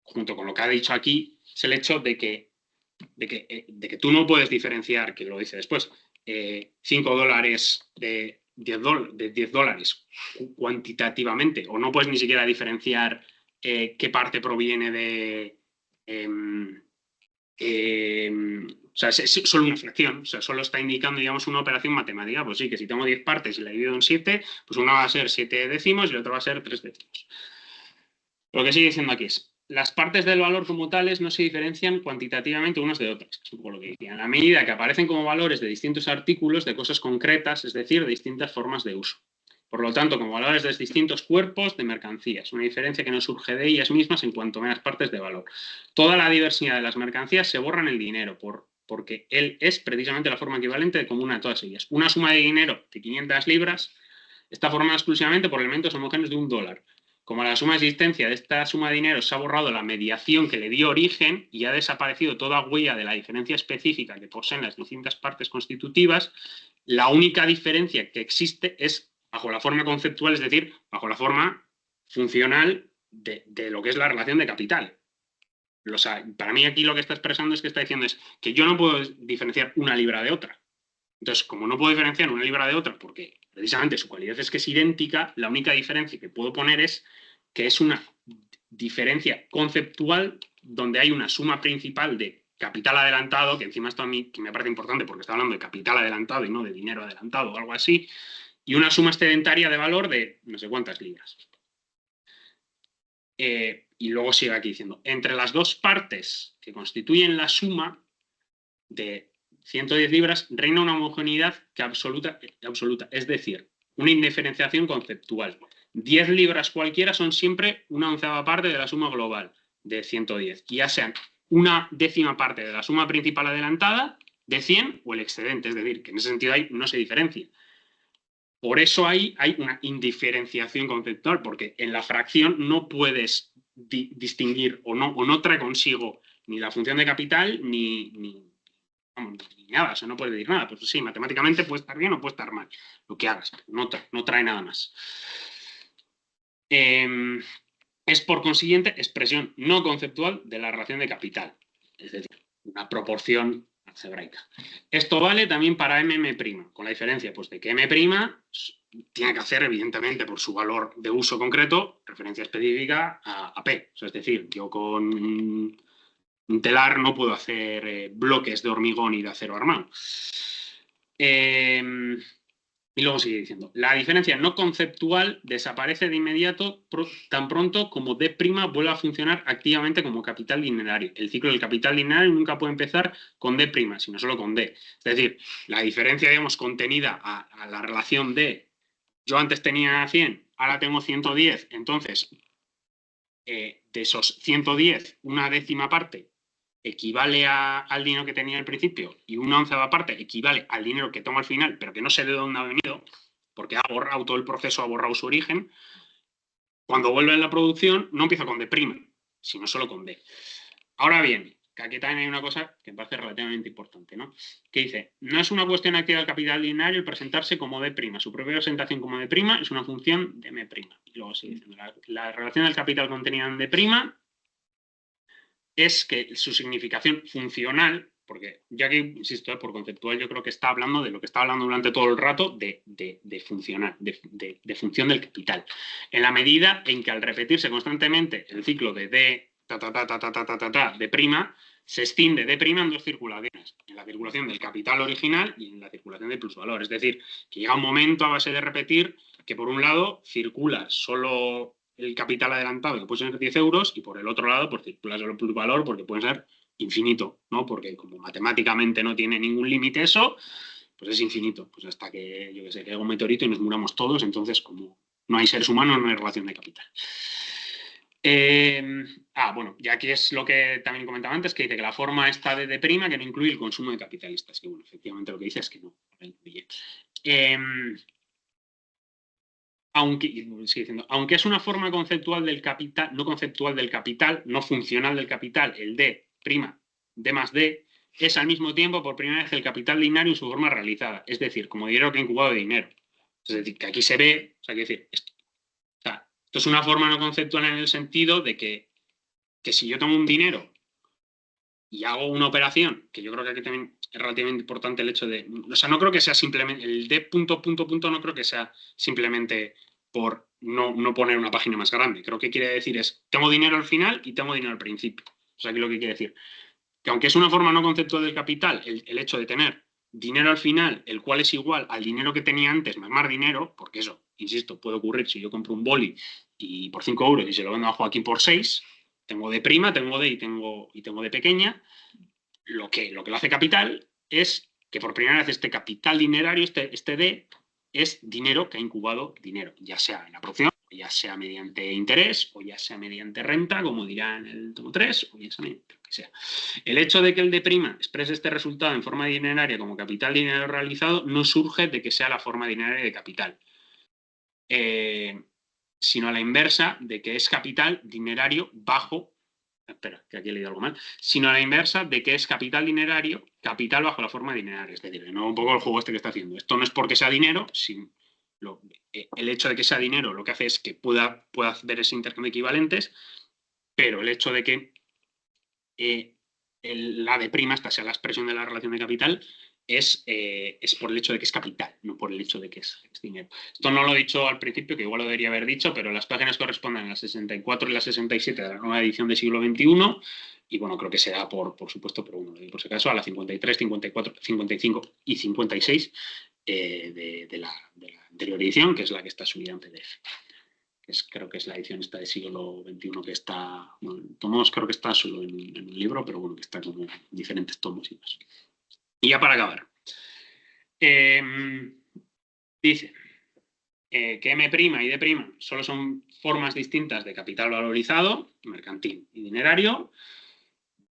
junto con lo que ha dicho aquí, es el hecho de que tú no puedes diferenciar, que lo dice después, $5 de $10 cuantitativamente, o no puedes ni siquiera diferenciar qué parte proviene o sea, es solo una fracción, o sea, solo está indicando, digamos, una operación matemática. Pues sí, que si tengo 10 partes y la divido en 7, pues una va a ser 7 décimos y la otra va a ser 3 décimos. Lo que sigue diciendo aquí es, las partes del valor como tales no se diferencian cuantitativamente unas de otras, es un poco lo que decía, a la medida que aparecen como valores de distintos artículos de cosas concretas, es decir, de distintas formas de uso. Por lo tanto, como valores de distintos cuerpos de mercancías, una diferencia que no surge de ellas mismas en cuanto a las partes de valor. Toda la diversidad de las mercancías se borra en el dinero, porque él es precisamente la forma equivalente de común a todas ellas. Una suma de dinero de 500 libras está formada exclusivamente por elementos homogéneos de $1. Como la suma de existencia de esta suma de dinero se ha borrado la mediación que le dio origen y ha desaparecido toda huella de la diferencia específica que poseen las distintas partes constitutivas, la única diferencia que existe es bajo la forma conceptual, es decir, bajo la forma funcional de lo que es la relación de capital. O sea, para mí aquí lo que está expresando es que está diciendo es que yo no puedo diferenciar una libra de otra. Entonces, como no puedo diferenciar una libra de otra porque precisamente su cualidad es que es idéntica, la única diferencia que puedo poner es que es una diferencia conceptual donde hay una suma principal de capital adelantado, que encima esto a mí que me parece importante porque está hablando de capital adelantado y no de dinero adelantado o algo así, y una suma excedentaria de valor de no sé cuántas libras. Y luego sigue aquí diciendo, entre las dos partes que constituyen la suma de 110 libras reina una homogeneidad que absoluta, es decir, una indiferenciación conceptual. 10 libras cualquiera son siempre una onceava parte de la suma global de 110, y ya sean una décima parte de la suma principal adelantada de 100 o el excedente, es decir, que en ese sentido ahí no se diferencia. Por eso hay una indiferenciación conceptual, porque en la fracción no puedes distinguir o no trae consigo ni la función de capital ni nada, o sea, no puedes decir nada. Pues sí, matemáticamente puede estar bien o puede estar mal, lo que hagas, no trae nada más. Es por consiguiente expresión no conceptual de la relación de capital, es decir, una proporción algebraica. Esto vale también para MM', con la diferencia pues, de que M' tiene que hacer, evidentemente, por su valor de uso concreto, referencia específica a P. O sea, es decir, yo con un telar no puedo hacer bloques de hormigón y de acero armado. Y luego sigue diciendo, la diferencia no conceptual desaparece de inmediato tan pronto como D' vuelve a funcionar activamente como capital dinerario. El ciclo del capital dinerario nunca puede empezar con D', sino solo con D. Es decir, la diferencia, digamos, contenida a la relación de yo antes tenía 100, ahora tengo 110, entonces de esos 110, una décima parte equivale al dinero que tenía al principio y una onceava parte equivale al dinero que tomo al final, pero que no sé de dónde ha venido, porque ha borrado todo el proceso, ha borrado su origen. Cuando vuelve en la producción, no empieza con D', sino solo con D. Ahora bien, que aquí también hay una cosa que me parece relativamente importante, ¿no? Que dice, no es una cuestión activa del capital lineario el presentarse como D'. Su propia presentación como D' es una función de M'. Y luego sigue diciendo, la relación del capital contenida en D' es que su significación funcional, porque ya que, insisto, por conceptual yo creo que está hablando de lo que está hablando durante todo el rato de funcionar, de función del capital. En la medida en que al repetirse constantemente el ciclo de D, D', se extiende D' en dos circulaciones, en la circulación del capital original y en la circulación del plusvalor. Es decir, que llega un momento a base de repetir que por un lado circula solo el capital adelantado, que puede ser 10 euros, y por el otro lado, pues circula solo el plusvalor, porque puede ser infinito, ¿no? Porque como matemáticamente no tiene ningún límite eso, pues es infinito. Pues hasta que, yo qué sé, caiga un meteorito y nos muramos todos, entonces como no hay seres humanos, no hay relación de capital. Bueno, ya aquí es lo que también comentaba antes, que dice que la forma está de D', que no incluye el consumo de capitalistas, que bueno, efectivamente lo que dice es que no incluye. Aunque es una forma conceptual del capital, no conceptual del capital, no funcional del capital, el D', D más D, es al mismo tiempo por primera vez el capital lineario en su forma realizada, es decir, como dinero que ha incubado de dinero. Es decir, que aquí se ve, o sea, quiero decir, esto es una forma no conceptual en el sentido de que si yo tengo un dinero y hago una operación, que yo creo que aquí también es relativamente importante el hecho de, o sea, no creo que sea simplemente, el D punto, no creo que sea simplemente por no poner una página más grande. Creo que quiere decir es, tengo dinero al final y tengo dinero al principio. O sea, aquí lo que quiere decir, que aunque es una forma no conceptual del capital, el hecho de tener dinero al final, el cual es igual al dinero que tenía antes, más dinero, porque eso, insisto, puede ocurrir si yo compro un boli y por 5 euros y se lo vendo a Joaquín por 6, tengo de prima, tengo de y tengo de pequeña, lo que lo hace capital es que por primera vez este capital dinerario, este D, es dinero que ha incubado dinero, ya sea en la producción, o ya sea mediante interés, o ya sea mediante renta, como dirá en el tomo 3, o ya sea mediante lo que sea. El hecho de que el D' exprese este resultado en forma dineraria como capital dinero realizado no surge de que sea la forma dineraria de capital, sino a la inversa de que es capital dinerario bajo, espera, que aquí he leído algo mal, sino a la inversa de que es capital dinerario, capital bajo la forma dineraria. Es decir, no un poco el juego este que está haciendo. Esto no es porque sea dinero, sino el hecho de que sea dinero lo que hace es que pueda hacer ese intercambio de equivalentes, pero el hecho de que la de prima, esta sea la expresión de la relación de capital, es por el hecho de que es capital, no por el hecho de que es dinero. Esto no lo he dicho al principio, que igual lo debería haber dicho, pero las páginas corresponden a las 64 y las 67 de la nueva edición de siglo XXI, y bueno, creo que será por supuesto, pero bueno, lo digo por si acaso, a la 53, 54, 55 y 56 de la anterior edición, que es la que está subida en PDF. Creo que es la edición esta de siglo XXI que está, bueno, tomos creo que está solo en un libro, pero bueno, que está como en diferentes tomos y más. Y ya para acabar. Dice que M' y D' solo son formas distintas de capital valorizado, mercantil y dinerario,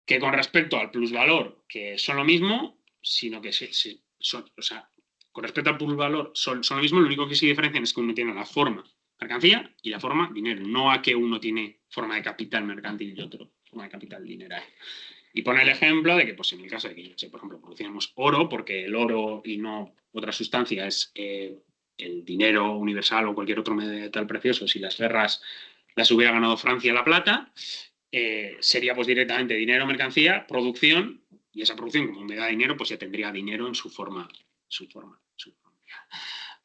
que con respecto al plusvalor, que son lo mismo, sino que son, o sea, con respecto al plusvalor son lo mismo, lo único que sí diferencian es que uno tiene la forma mercancía y la forma dinero, no a que uno tiene forma de capital mercantil y otro forma de capital dinerario. Y pone el ejemplo de que, pues en el caso de que, por ejemplo, producíamos oro, porque el oro y no otra sustancia es el dinero universal o cualquier otro metal precioso, si las ferras las hubiera ganado Francia la plata, sería pues directamente dinero, mercancía, producción, y esa producción, como me da dinero, pues ya tendría dinero en su forma.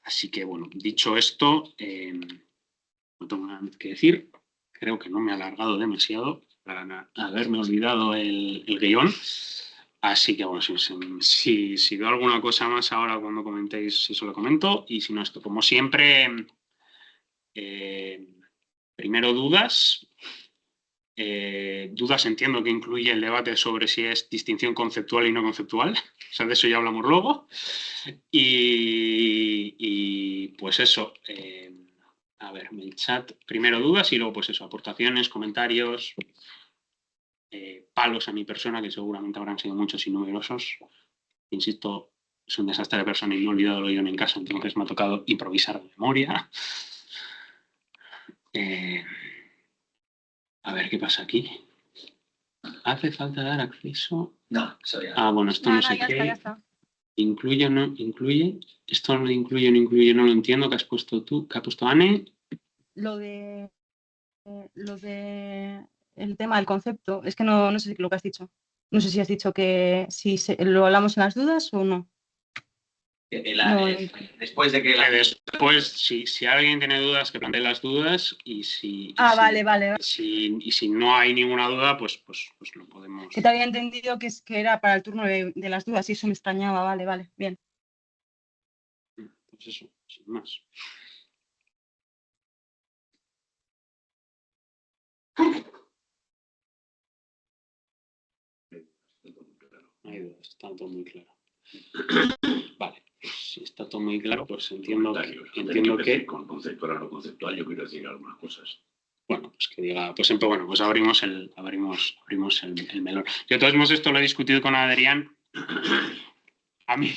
Así que, bueno, dicho esto, no tengo nada más que decir. Creo que no me he alargado demasiado para haberme olvidado el guión. Así que, bueno, si veo alguna cosa más ahora cuando comentéis, eso lo comento. Y si no, esto, como siempre, primero dudas. Dudas entiendo que incluye el debate sobre si es distinción conceptual y no conceptual. O sea, de eso ya hablamos luego. Y pues eso. A ver, en el chat, primero dudas y luego pues eso, aportaciones, comentarios, palos a mi persona, que seguramente habrán sido muchos y numerosos. Insisto, es un desastre de persona y me he olvidado lo guión en casa, entonces me ha tocado improvisar de memoria. A ver qué pasa aquí. ¿Hace falta dar acceso? No, eso ya. Ah, bueno, esto no sé ya qué. está, ya está. ¿Incluye o no incluye? Esto no incluye o no incluye, no lo entiendo. ¿Qué has puesto tú? ¿Qué ha puesto Anne? Lo de el tema del concepto, es que no sé lo que has dicho. No sé si has dicho que si lo hablamos en las dudas o no. Después de que Después, si alguien tiene dudas, que plantee las dudas y si vale. si no hay ninguna duda, pues lo podemos. Que te había entendido que era para el turno de las dudas y eso me extrañaba, vale, bien. Pues eso, sin más. No hay dudas, está todo muy claro. Vale, pues si está todo muy claro, pues entiendo que con conceptual o no conceptual, yo quiero decir algunas cosas. Bueno, pues que diga, pues abrimos el melón. Yo todos modos esto lo he discutido con Adrián. A mí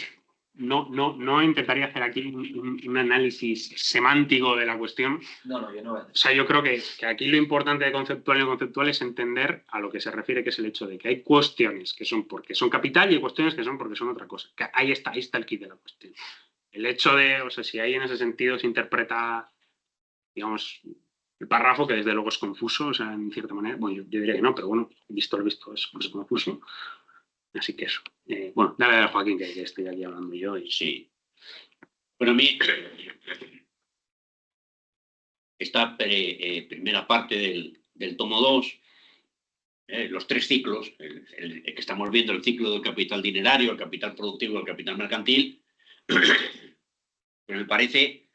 no intentaría hacer aquí un análisis semántico de la cuestión. No, yo no voy a hacer. O sea, yo creo que aquí lo importante de conceptual y no conceptual es entender a lo que se refiere, que es el hecho de que hay cuestiones que son porque son capital y hay cuestiones que son porque son otra cosa. Que ahí está el kit de la cuestión. El hecho de, o sea, si ahí en ese sentido se interpreta, digamos, el párrafo, que desde luego es confuso, o sea, en cierta manera, bueno, yo diría que no, pero bueno, visto lo visto es confuso. Así que eso. Bueno, dale a Joaquín, que estoy aquí hablando yo. Y sí. Bueno, a mí, esta primera parte del tomo 2 los tres ciclos, el que estamos viendo, el ciclo del capital dinerario, el capital productivo y el capital mercantil, pero me parece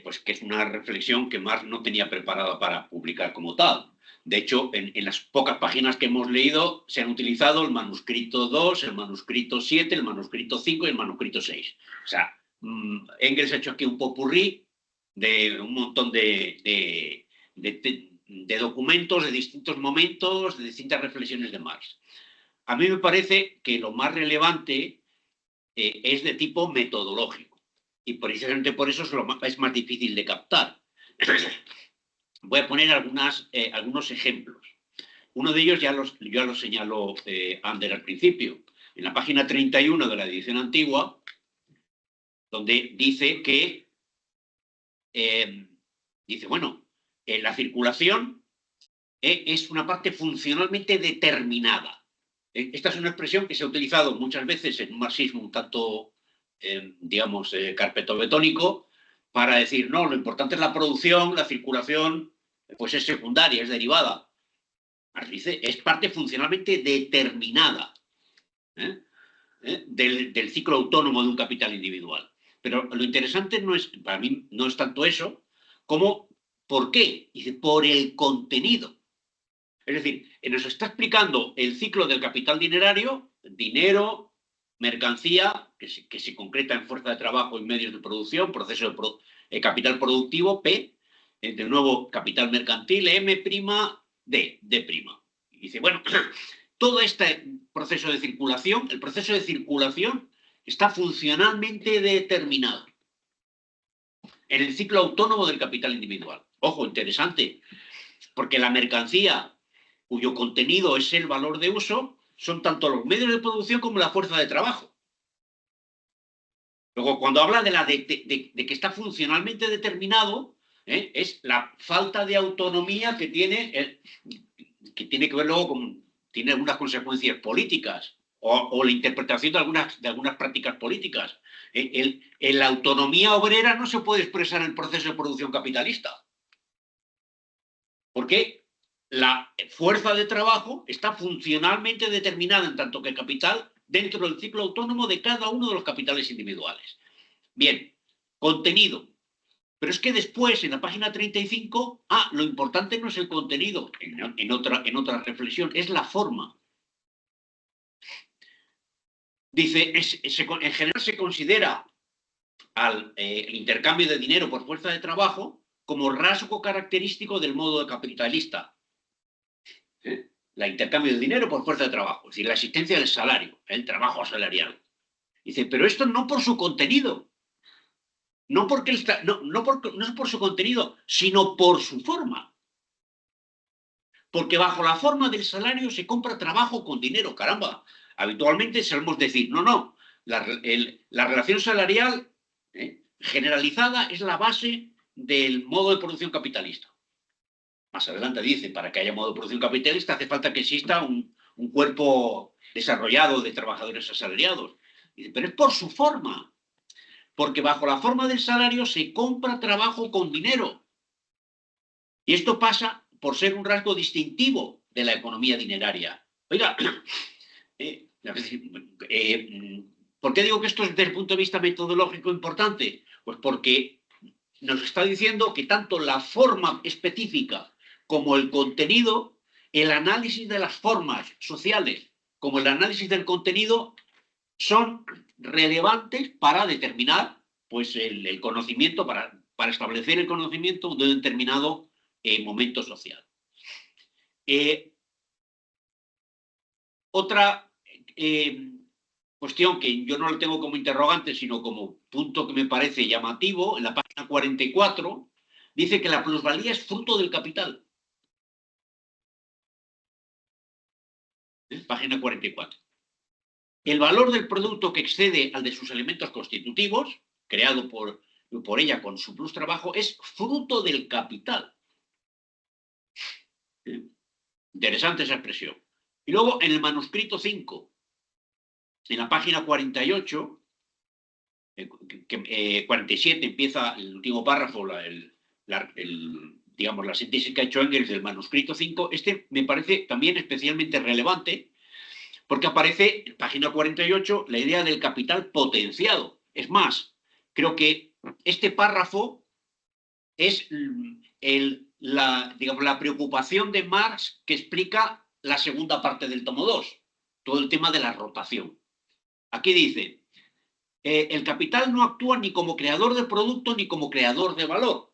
pues que es una reflexión que Marx no tenía preparada para publicar como tal. De hecho, en las pocas páginas que hemos leído se han utilizado el manuscrito 2, el manuscrito 7, el manuscrito 5 y el manuscrito 6. O sea, Engels ha hecho aquí un popurrí de un montón de documentos, de distintos momentos, de distintas reflexiones de Marx. A mí me parece que lo más relevante es de tipo metodológico y precisamente por eso es más difícil de captar. Voy a poner algunos ejemplos. Uno de ellos ya lo señaló Ander al principio, en la página 31 de la edición antigua, donde dice que la circulación es una parte funcionalmente determinada. Esta es una expresión que se ha utilizado muchas veces en un marxismo un tanto, carpetobetónico, para decir, no, lo importante es la producción, la circulación, pues es secundaria, es derivada. Marx dice, es parte funcionalmente determinada del ciclo autónomo de un capital individual. Pero lo interesante para mí no es tanto eso, como ¿por qué? Dice, por el contenido. Es decir, nos está explicando el ciclo del capital dinerario, dinero, mercancía, que se concreta en fuerza de trabajo y medios de producción, proceso de capital productivo, P, de nuevo capital mercantil, M', D'. Y dice, bueno, todo este proceso de circulación, el proceso de circulación está funcionalmente determinado en el ciclo autónomo del capital individual. Ojo, interesante, porque la mercancía cuyo contenido es el valor de uso, son tanto los medios de producción como la fuerza de trabajo. Luego, cuando habla de que está funcionalmente determinado, es la falta de autonomía que tiene que ver luego tiene algunas consecuencias políticas o la interpretación de algunas prácticas políticas. La autonomía obrera no se puede expresar en el proceso de producción capitalista. ¿Por qué? La fuerza de trabajo está funcionalmente determinada en tanto que capital dentro del ciclo autónomo de cada uno de los capitales individuales. Bien, contenido. Pero es que después, en la página 35, lo importante no es el contenido, en otra reflexión, es la forma. Dice, en general se considera el intercambio de dinero por fuerza de trabajo como rasgo característico del modo capitalista. El intercambio de dinero por fuerza de trabajo, es decir, la existencia del salario, el trabajo asalariado. Dice, pero esto no por su contenido, no es por su contenido, sino por su forma. Porque bajo la forma del salario se compra trabajo con dinero, caramba. Habitualmente solemos decir, no, la relación salarial generalizada es la base del modo de producción capitalista. Más adelante dice, para que haya modo de producción capitalista hace falta que exista un cuerpo desarrollado de trabajadores asalariados. Dice, pero es por su forma, porque bajo la forma del salario se compra trabajo con dinero. Y esto pasa por ser un rasgo distintivo de la economía dineraria. Oiga, ¿por qué digo que esto es desde el punto de vista metodológico importante? Pues porque nos está diciendo que tanto la forma específica como el contenido, el análisis de las formas sociales como el análisis del contenido son relevantes para determinar pues, el conocimiento, para establecer el conocimiento de un determinado momento social. Otra cuestión que yo no lo tengo como interrogante, sino como punto que me parece llamativo, en la página 44, dice que la plusvalía es fruto del capital. Página 44. El valor del producto que excede al de sus elementos constitutivos, creado por ella con su plus trabajo, es fruto del capital. Interesante esa expresión. Y luego en el manuscrito 5, en la página 48, 47 empieza el último párrafo, digamos, la síntesis que ha hecho Engels del manuscrito 5, este me parece también especialmente relevante, porque aparece en página 48 la idea del capital potenciado. Es más, creo que este párrafo es digamos, la preocupación de Marx que explica la segunda parte del tomo 2, todo el tema de la rotación. Aquí dice, el capital no actúa ni como creador de producto ni como creador de valor.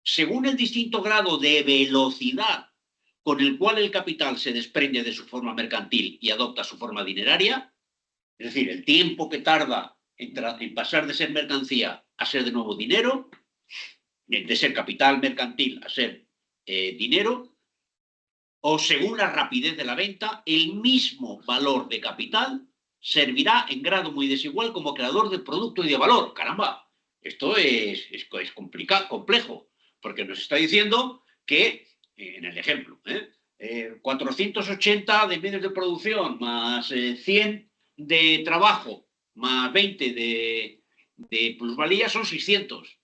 Según el distinto grado de velocidad con el cual el capital se desprende de su forma mercantil y adopta su forma dineraria, es decir, el tiempo que tarda en pasar de ser mercancía a ser de nuevo dinero, de ser capital mercantil a ser dinero, o según la rapidez de la venta, el mismo valor de capital servirá en grado muy desigual como creador de producto y de valor. Caramba, esto es complicado, complejo, porque nos está diciendo que, en el ejemplo, 480 de medios de producción más 100 de trabajo más 20 de plusvalía son 600.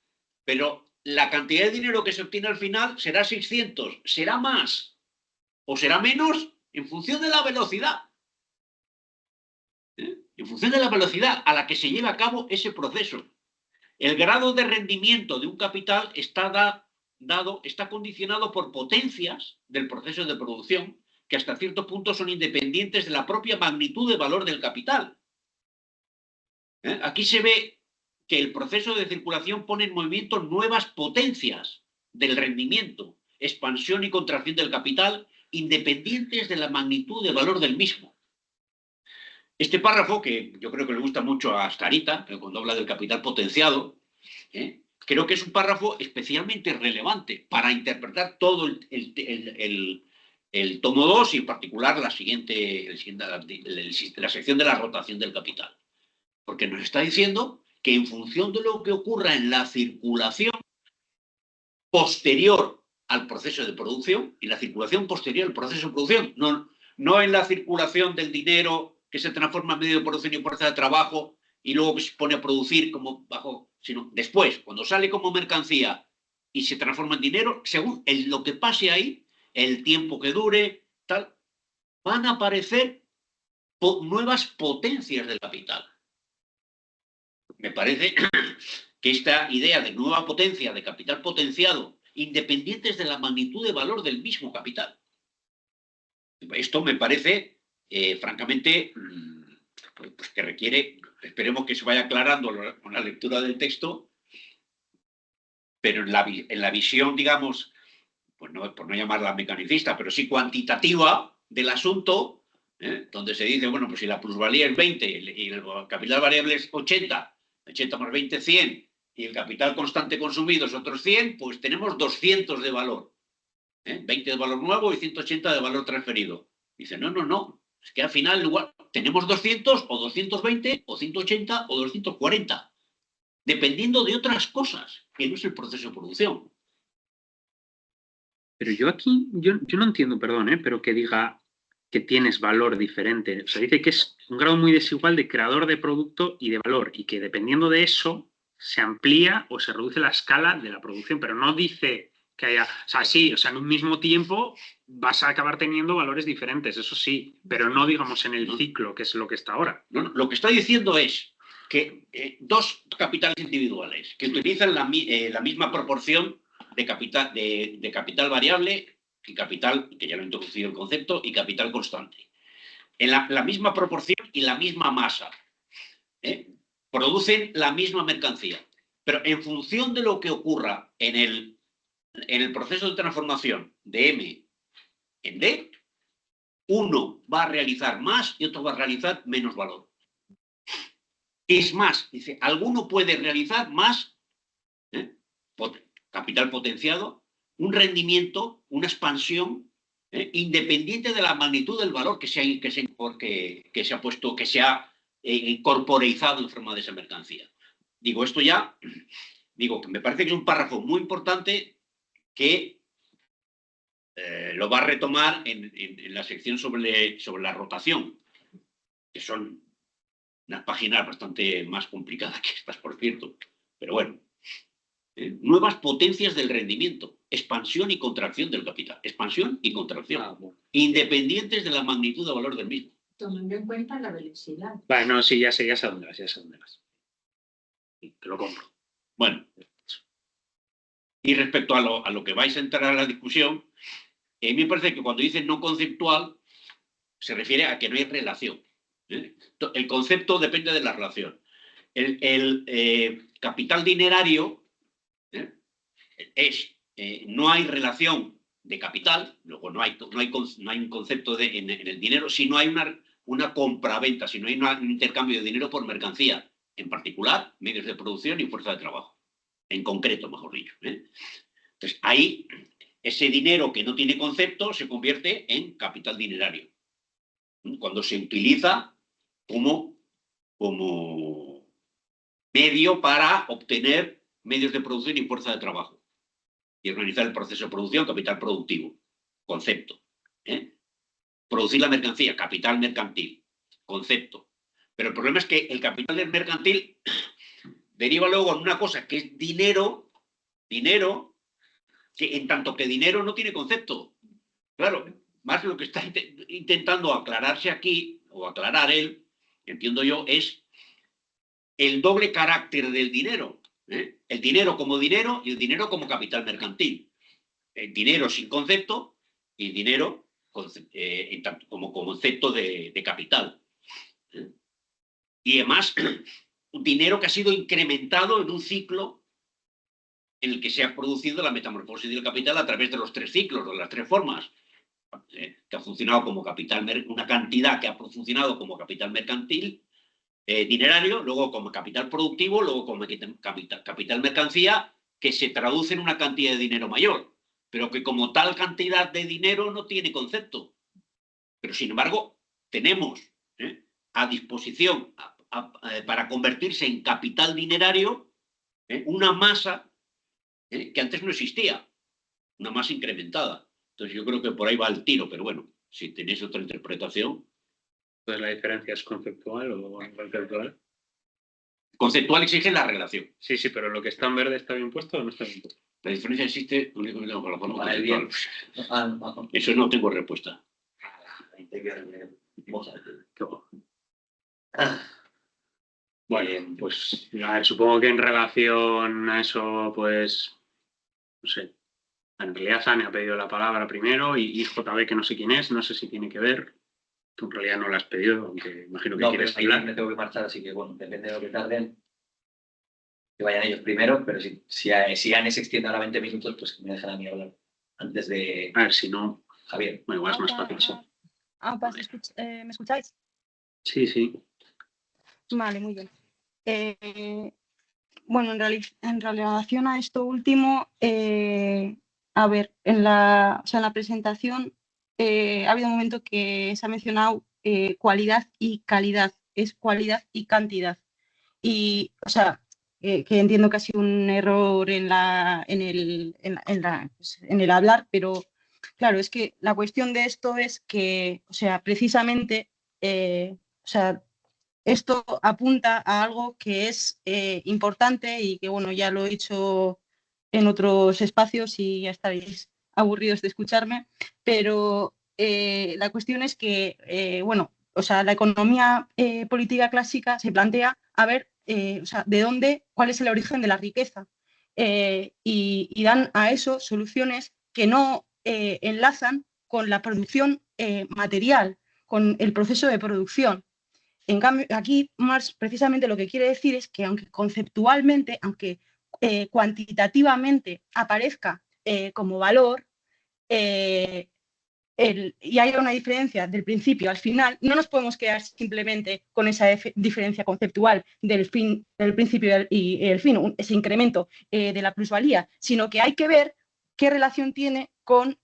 Pero la cantidad de dinero que se obtiene al final será 600. ¿Será más o será menos? En función de la velocidad. En función de la velocidad a la que se lleva a cabo ese proceso. El grado de rendimiento de un capital está condicionado por potencias del proceso de producción que hasta cierto punto son independientes de la propia magnitud de valor del capital. Aquí se ve que el proceso de circulación pone en movimiento nuevas potencias del rendimiento, expansión y contracción del capital, independientes de la magnitud de valor del mismo. Este párrafo, que yo creo que le gusta mucho a Starita, cuando habla del capital potenciado, creo que es un párrafo especialmente relevante para interpretar todo el tomo 2 y en particular la sección de la rotación del capital. Porque nos está diciendo que en función de lo que ocurra en la circulación posterior al proceso de producción, y la circulación posterior al proceso de producción, no en la circulación del dinero que se transforma en medio de producción y fuerza de trabajo y luego se pone a producir como bajo, sino después, cuando sale como mercancía y se transforma en dinero, según lo que pase ahí, el tiempo que dure, tal, van a aparecer nuevas potencias del capital. Me parece que esta idea de nueva potencia, de capital potenciado, independientes de la magnitud de valor del mismo capital. Esto me parece, francamente, pues que requiere, esperemos que se vaya aclarando con la lectura del texto, pero en la visión, digamos, pues no, por no llamarla mecanicista, pero sí cuantitativa del asunto, donde se dice, bueno, pues si la plusvalía es 20 y el capital variable es 80 más 20, 100, y el capital constante consumido es otros 100, pues tenemos 200 de valor. 20 de valor nuevo y 180 de valor transferido. Dice, no, es que al final igual tenemos 200 o 220 o 180 o 240, dependiendo de otras cosas, que no es el proceso de producción. Pero yo aquí, yo no entiendo, perdón, pero que diga que tienes valor diferente. O sea, dice que es un grado muy desigual de creador de producto y de valor, y que dependiendo de eso se amplía o se reduce la escala de la producción, pero no dice que haya... O sea, sí, o sea, en un mismo tiempo vas a acabar teniendo valores diferentes, eso sí, pero no digamos en el ciclo, que es lo que está ahora. No, lo que está diciendo es que dos capitales individuales que utilizan la misma proporción de capital variable y capital, que ya lo he introducido el concepto, y capital constante. En la misma proporción y la misma masa. Producen la misma mercancía. Pero en función de lo que ocurra en el proceso de transformación de M en D, uno va a realizar más y otro va a realizar menos valor. Es más, dice, alguno puede realizar más capital potenciado, un rendimiento, una expansión, independiente de la magnitud del valor que se ha puesto, que se ha corporeizado en forma de esa mercancía. Digo, esto ya, digo que me parece que es un párrafo muy importante que lo va a retomar en la sección sobre la rotación, que son unas páginas bastante más complicadas que estas, por cierto. Pero bueno, nuevas potencias del rendimiento. expansión y contracción del capital. Expansión y contracción. Ah, bueno. Independientes de la magnitud de valor del mismo. Tomando en cuenta la velocidad. Vale, no, sí, ya sé a dónde vas, ya sé a dónde vas. Te lo compro. Bueno. Y respecto a lo que vais a entrar a la discusión, a mí me parece que cuando dicen no conceptual, se refiere a que no hay relación. El concepto depende de la relación. El capital dinerario no hay relación de capital, luego no hay un concepto en el dinero si no hay una compraventa, si no hay un intercambio de dinero por mercancía, en particular medios de producción y fuerza de trabajo, en concreto, mejor dicho. Entonces, ahí ese dinero que no tiene concepto se convierte en capital dinerario, cuando se utiliza como medio para obtener medios de producción y fuerza de trabajo y organizar el proceso de producción, capital productivo, concepto. Producir la mercancía, capital mercantil, concepto. Pero el problema es que el capital mercantil deriva luego en una cosa que es dinero, que en tanto que dinero no tiene concepto. Claro, más lo que está intentando aclararse aquí, o aclarar él, entiendo yo, es el doble carácter del dinero. El dinero como dinero y el dinero como capital mercantil. El dinero sin concepto y el dinero como concepto de capital. Y además, un dinero que ha sido incrementado en un ciclo en el que se ha producido la metamorfosis del capital a través de los tres ciclos, de las tres formas. Que ha funcionado como capital, una cantidad que ha funcionado como capital mercantil, dinerario, luego como capital productivo, luego como capital mercancía, que se traduce en una cantidad de dinero mayor, pero que como tal cantidad de dinero no tiene concepto. Pero sin embargo, tenemos a disposición para convertirse en capital dinerario una masa que antes no existía, una masa incrementada. Entonces yo creo que por ahí va el tiro, pero bueno, si tenéis otra interpretación. Entonces, ¿la diferencia es conceptual o no conceptual? Conceptual exige la relación. Sí, sí, pero lo que está en verde está bien puesto o no está bien puesto. La diferencia existe únicamente con la forma Para el conceptual. bien. Eso no tengo respuesta. Bueno, pues a ver, supongo que en relación a eso, pues, no sé. En realidad Zane ha pedido la palabra primero y JB, que no sé quién es, no sé si tiene que ver. Tú en realidad no la has pedido, aunque imagino que No, quieres pero hablar. me tengo que marchar, así que bueno, depende de lo que tarden. Que vayan ellos primero, pero si Anne se extiende ahora 20 minutos, pues que me dejen a mí hablar antes de A ver, si no, Javier. bueno, igual es más fácil. ¿Me escucháis? Sí, sí. Vale, muy bien. Bueno, en relación a esto último, a ver, en la presentación ha habido un momento que se ha mencionado cualidad y calidad, es cualidad y cantidad. Y, o sea, que entiendo que ha sido un error en el hablar, pero claro, es que la cuestión de esto es que, o sea, precisamente, o sea, esto apunta a algo que es importante y que, bueno, ya lo he dicho en otros espacios y ya estaréis aburridos de escucharme, pero la cuestión es que, bueno, o sea, la economía política clásica se plantea a ver, o sea, de dónde, cuál es el origen de la riqueza y dan a eso soluciones que no enlazan con la producción material, con el proceso de producción. En cambio, aquí Marx precisamente lo que quiere decir es que aunque conceptualmente, aunque cuantitativamente aparezca como valor y haya una diferencia del principio al final, no nos podemos quedar simplemente con esa diferencia conceptual del principio y el fin, ese incremento de la plusvalía, sino que hay que ver qué relación tiene con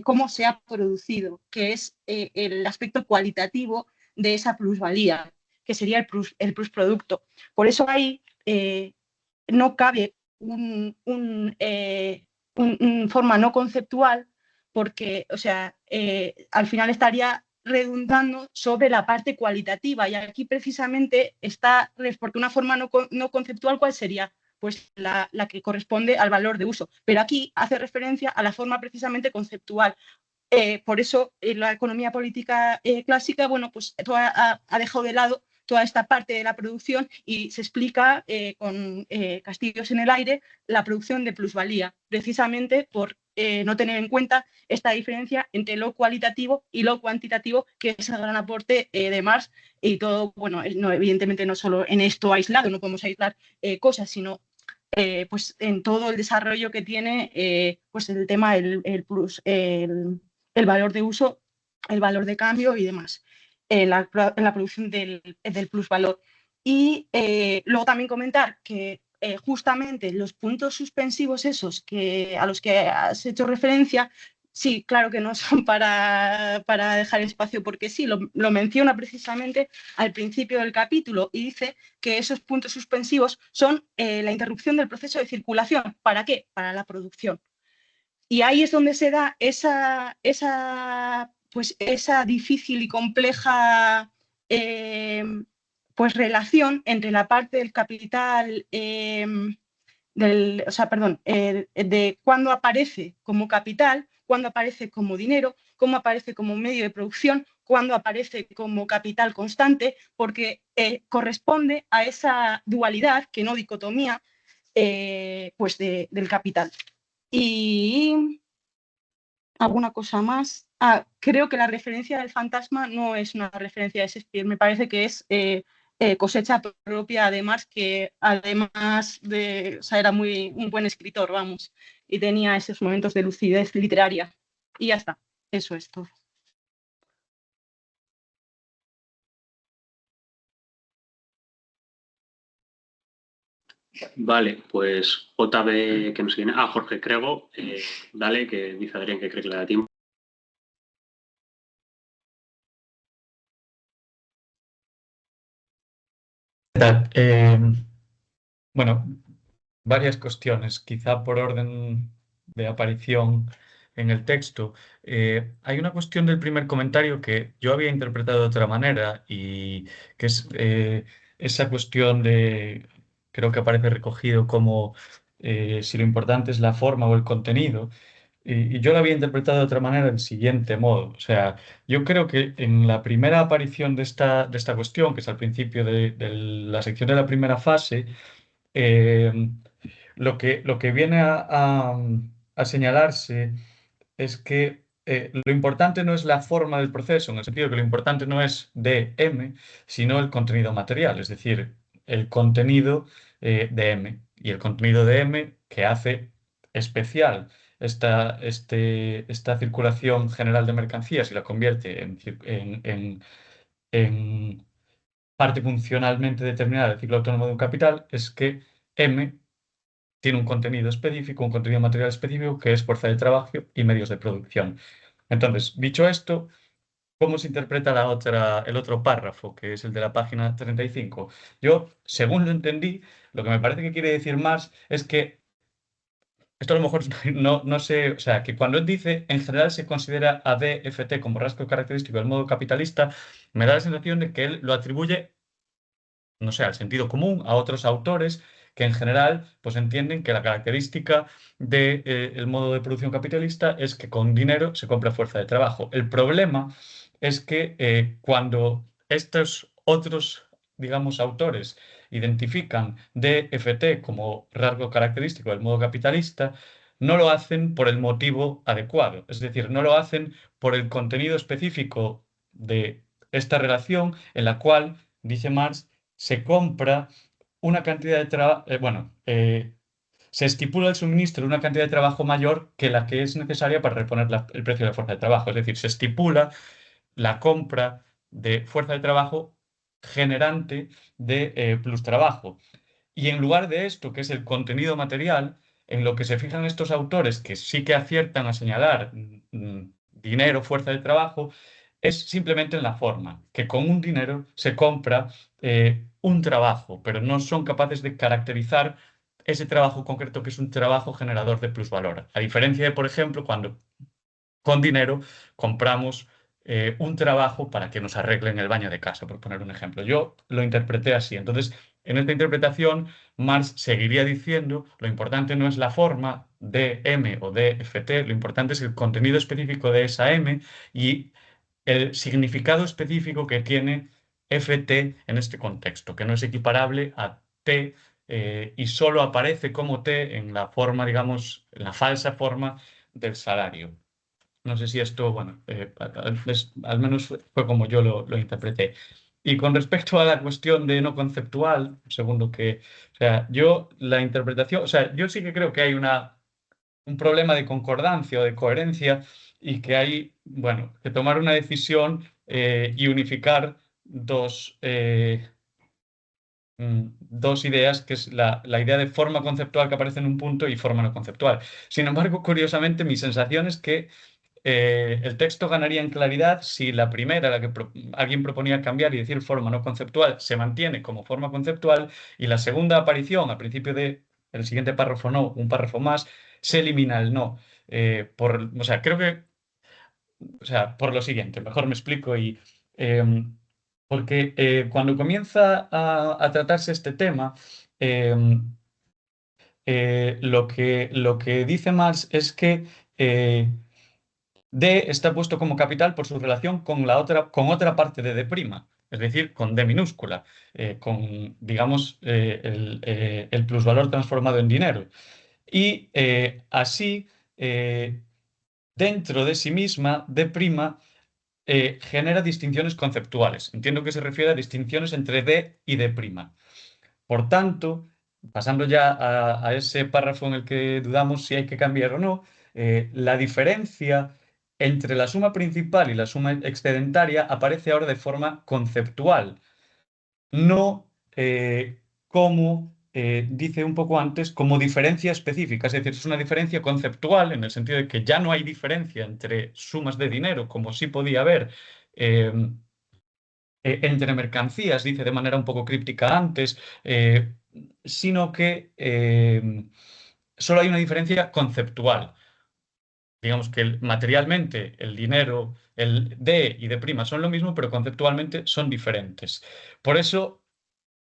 cómo se ha producido, que es el aspecto cualitativo de esa plusvalía, que sería el plusproducto. Por eso ahí no cabe una forma no conceptual, porque, o sea, al final estaría redundando sobre la parte cualitativa y aquí precisamente está, porque una forma no conceptual, ¿cuál sería? pues la que corresponde al valor de uso. Pero aquí hace referencia a la forma precisamente conceptual. Por eso la economía política clásica, bueno, pues ha dejado de lado toda esta parte de la producción y se explica con castillos en el aire la producción de plusvalía, precisamente por no tener en cuenta esta diferencia entre lo cualitativo y lo cuantitativo, que es el gran aporte de Marx y todo, bueno, no, evidentemente no solo en esto aislado, no podemos aislar cosas, sino pues en todo el desarrollo que tiene pues el tema, el valor de uso, el valor de cambio y demás, en la producción del plusvalor. Y luego también comentar que justamente los puntos suspensivos esos a los que has hecho referencia, sí, claro que no son para dejar espacio porque sí, lo menciona precisamente al principio del capítulo y dice que esos puntos suspensivos son la interrupción del proceso de circulación. ¿Para qué? Para la producción. Y ahí es donde se da esa difícil y compleja pues relación entre la parte del capital, de cuándo aparece como capital, cuándo aparece como dinero, cómo aparece como medio de producción, cuándo aparece como capital constante, porque corresponde a esa dualidad, que no dicotomía, pues del capital. Y alguna cosa más. Creo que la referencia del fantasma no es una referencia de Shakespeare, me parece que es cosecha propia de Marx, que además de, o sea, era un buen escritor, vamos, y tenía esos momentos de lucidez literaria. Y ya está, eso es todo. Vale, pues JB que nos viene. Jorge Crego, dale, que dice Adrián que cree que le da tiempo. Bueno, varias cuestiones, quizá por orden de aparición en el texto. Hay una cuestión del primer comentario que yo había interpretado de otra manera y que es esa cuestión de, creo que aparece recogido como si lo importante es la forma o el contenido. Y yo lo había interpretado de otra manera del siguiente modo. O sea, yo creo que en la primera aparición de esta cuestión, que es al principio de la sección de la primera fase, eh, lo que viene a señalarse es que lo importante no es la forma del proceso, en el sentido que lo importante no es DM, sino el contenido material, es decir, el contenido de M. Y el contenido de M que hace especial esta circulación general de mercancías y la convierte en parte funcionalmente determinada del ciclo autónomo de un capital, es que M tiene un contenido específico, un contenido material específico, que es fuerza de trabajo y medios de producción. Entonces, dicho esto, ¿cómo se interpreta el otro párrafo, que es el de la página 35? Yo, según lo entendí, lo que me parece que quiere decir más es que esto a lo mejor no sé, o sea, que cuando él dice en general se considera a DFT como rasgo característico del modo capitalista, me da la sensación de que él lo atribuye, no sé, al sentido común, a otros autores que en general pues entienden que la característica del modo de producción capitalista es que con dinero se compra fuerza de trabajo. El problema es que cuando estos otros, digamos, autores identifican DFT como rasgo característico del modo capitalista, no lo hacen por el motivo adecuado, es decir, no lo hacen por el contenido específico de esta relación en la cual, dice Marx, se compra una cantidad de trabajo, se estipula el suministro de una cantidad de trabajo mayor que la que es necesaria para reponer el precio de la fuerza de trabajo. Es decir, se estipula la compra de fuerza de trabajo generante de plus trabajo. Y en lugar de esto, que es el contenido material, en lo que se fijan estos autores, que sí que aciertan a señalar dinero, fuerza de trabajo, es simplemente en la forma, que con un dinero se compra un trabajo, pero no son capaces de caracterizar ese trabajo concreto que es un trabajo generador de plusvalor. A diferencia de, por ejemplo, cuando con dinero compramos un trabajo para que nos arreglen el baño de casa, por poner un ejemplo. Yo lo interpreté así. Entonces, En esta interpretación, Marx seguiría diciendo lo importante no es la forma de M o de FT, lo importante es el contenido específico de esa M y el significado específico que tiene FT en este contexto, que no es equiparable a T y solo aparece como T en la forma, digamos, en la falsa forma del salario. No sé si esto, bueno, al menos fue como yo lo interpreté. Y con respecto a la cuestión de no conceptual, según lo que, o sea, yo la interpretación, o sea, yo sí que creo que hay un problema de concordancia o de coherencia y que hay, bueno, que tomar una decisión y unificar dos ideas, que es la idea de forma conceptual que aparece en un punto y forma no conceptual. Sin embargo, curiosamente, mi sensación es que el texto ganaría en claridad si la primera, la que alguien proponía cambiar y decir forma no conceptual, se mantiene como forma conceptual y la segunda aparición, al principio del siguiente párrafo no, un párrafo más, se elimina el no. O sea, creo que, o sea, por lo siguiente, mejor me explico porque cuando comienza a tratarse este tema, lo que dice Marx es que D está puesto como capital por su relación con otra parte de D', es decir, con D minúscula, con, digamos, el plusvalor transformado en dinero. Y así, dentro de sí misma, D' genera distinciones conceptuales. Entiendo que se refiere a distinciones entre D y D'. Por tanto, pasando ya a ese párrafo en el que dudamos si hay que cambiar o no, la diferencia entre la suma principal y la suma excedentaria aparece ahora de forma conceptual, no como dice un poco antes, como diferencia específica. Es decir, es una diferencia conceptual en el sentido de que ya no hay diferencia entre sumas de dinero, como sí podía haber. Entre mercancías, dice de manera un poco críptica antes, sino que solo hay una diferencia conceptual. Digamos que materialmente el dinero, el D y D' son lo mismo, pero conceptualmente son diferentes. Por eso,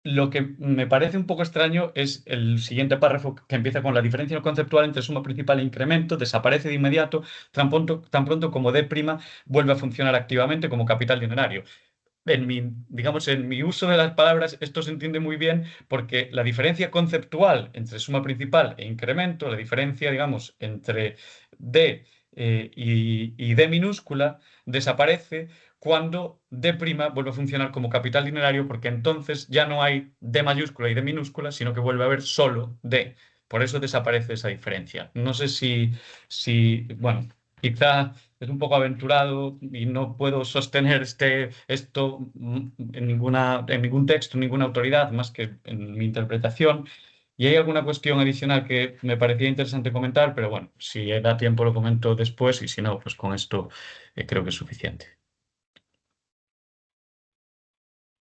lo que me parece un poco extraño es el siguiente párrafo que empieza con la diferencia conceptual entre suma principal e incremento, desaparece de inmediato tan pronto como D' vuelve a funcionar activamente como capital dinerario. Digamos, en mi uso de las palabras, esto se entiende muy bien porque la diferencia conceptual entre suma principal e incremento, la diferencia, digamos, entre D y D minúscula, desaparece cuando D' vuelve a funcionar como capital dinerario porque entonces ya no hay D mayúscula y D minúscula, sino que vuelve a haber solo D. Por eso desaparece esa diferencia. No sé bueno, quizá es un poco aventurado y no puedo sostener esto en ningún texto, en ninguna autoridad, más que en mi interpretación. Y hay alguna cuestión adicional que me parecía interesante comentar, pero bueno, si da tiempo lo comento después y si no, pues con esto creo que es suficiente.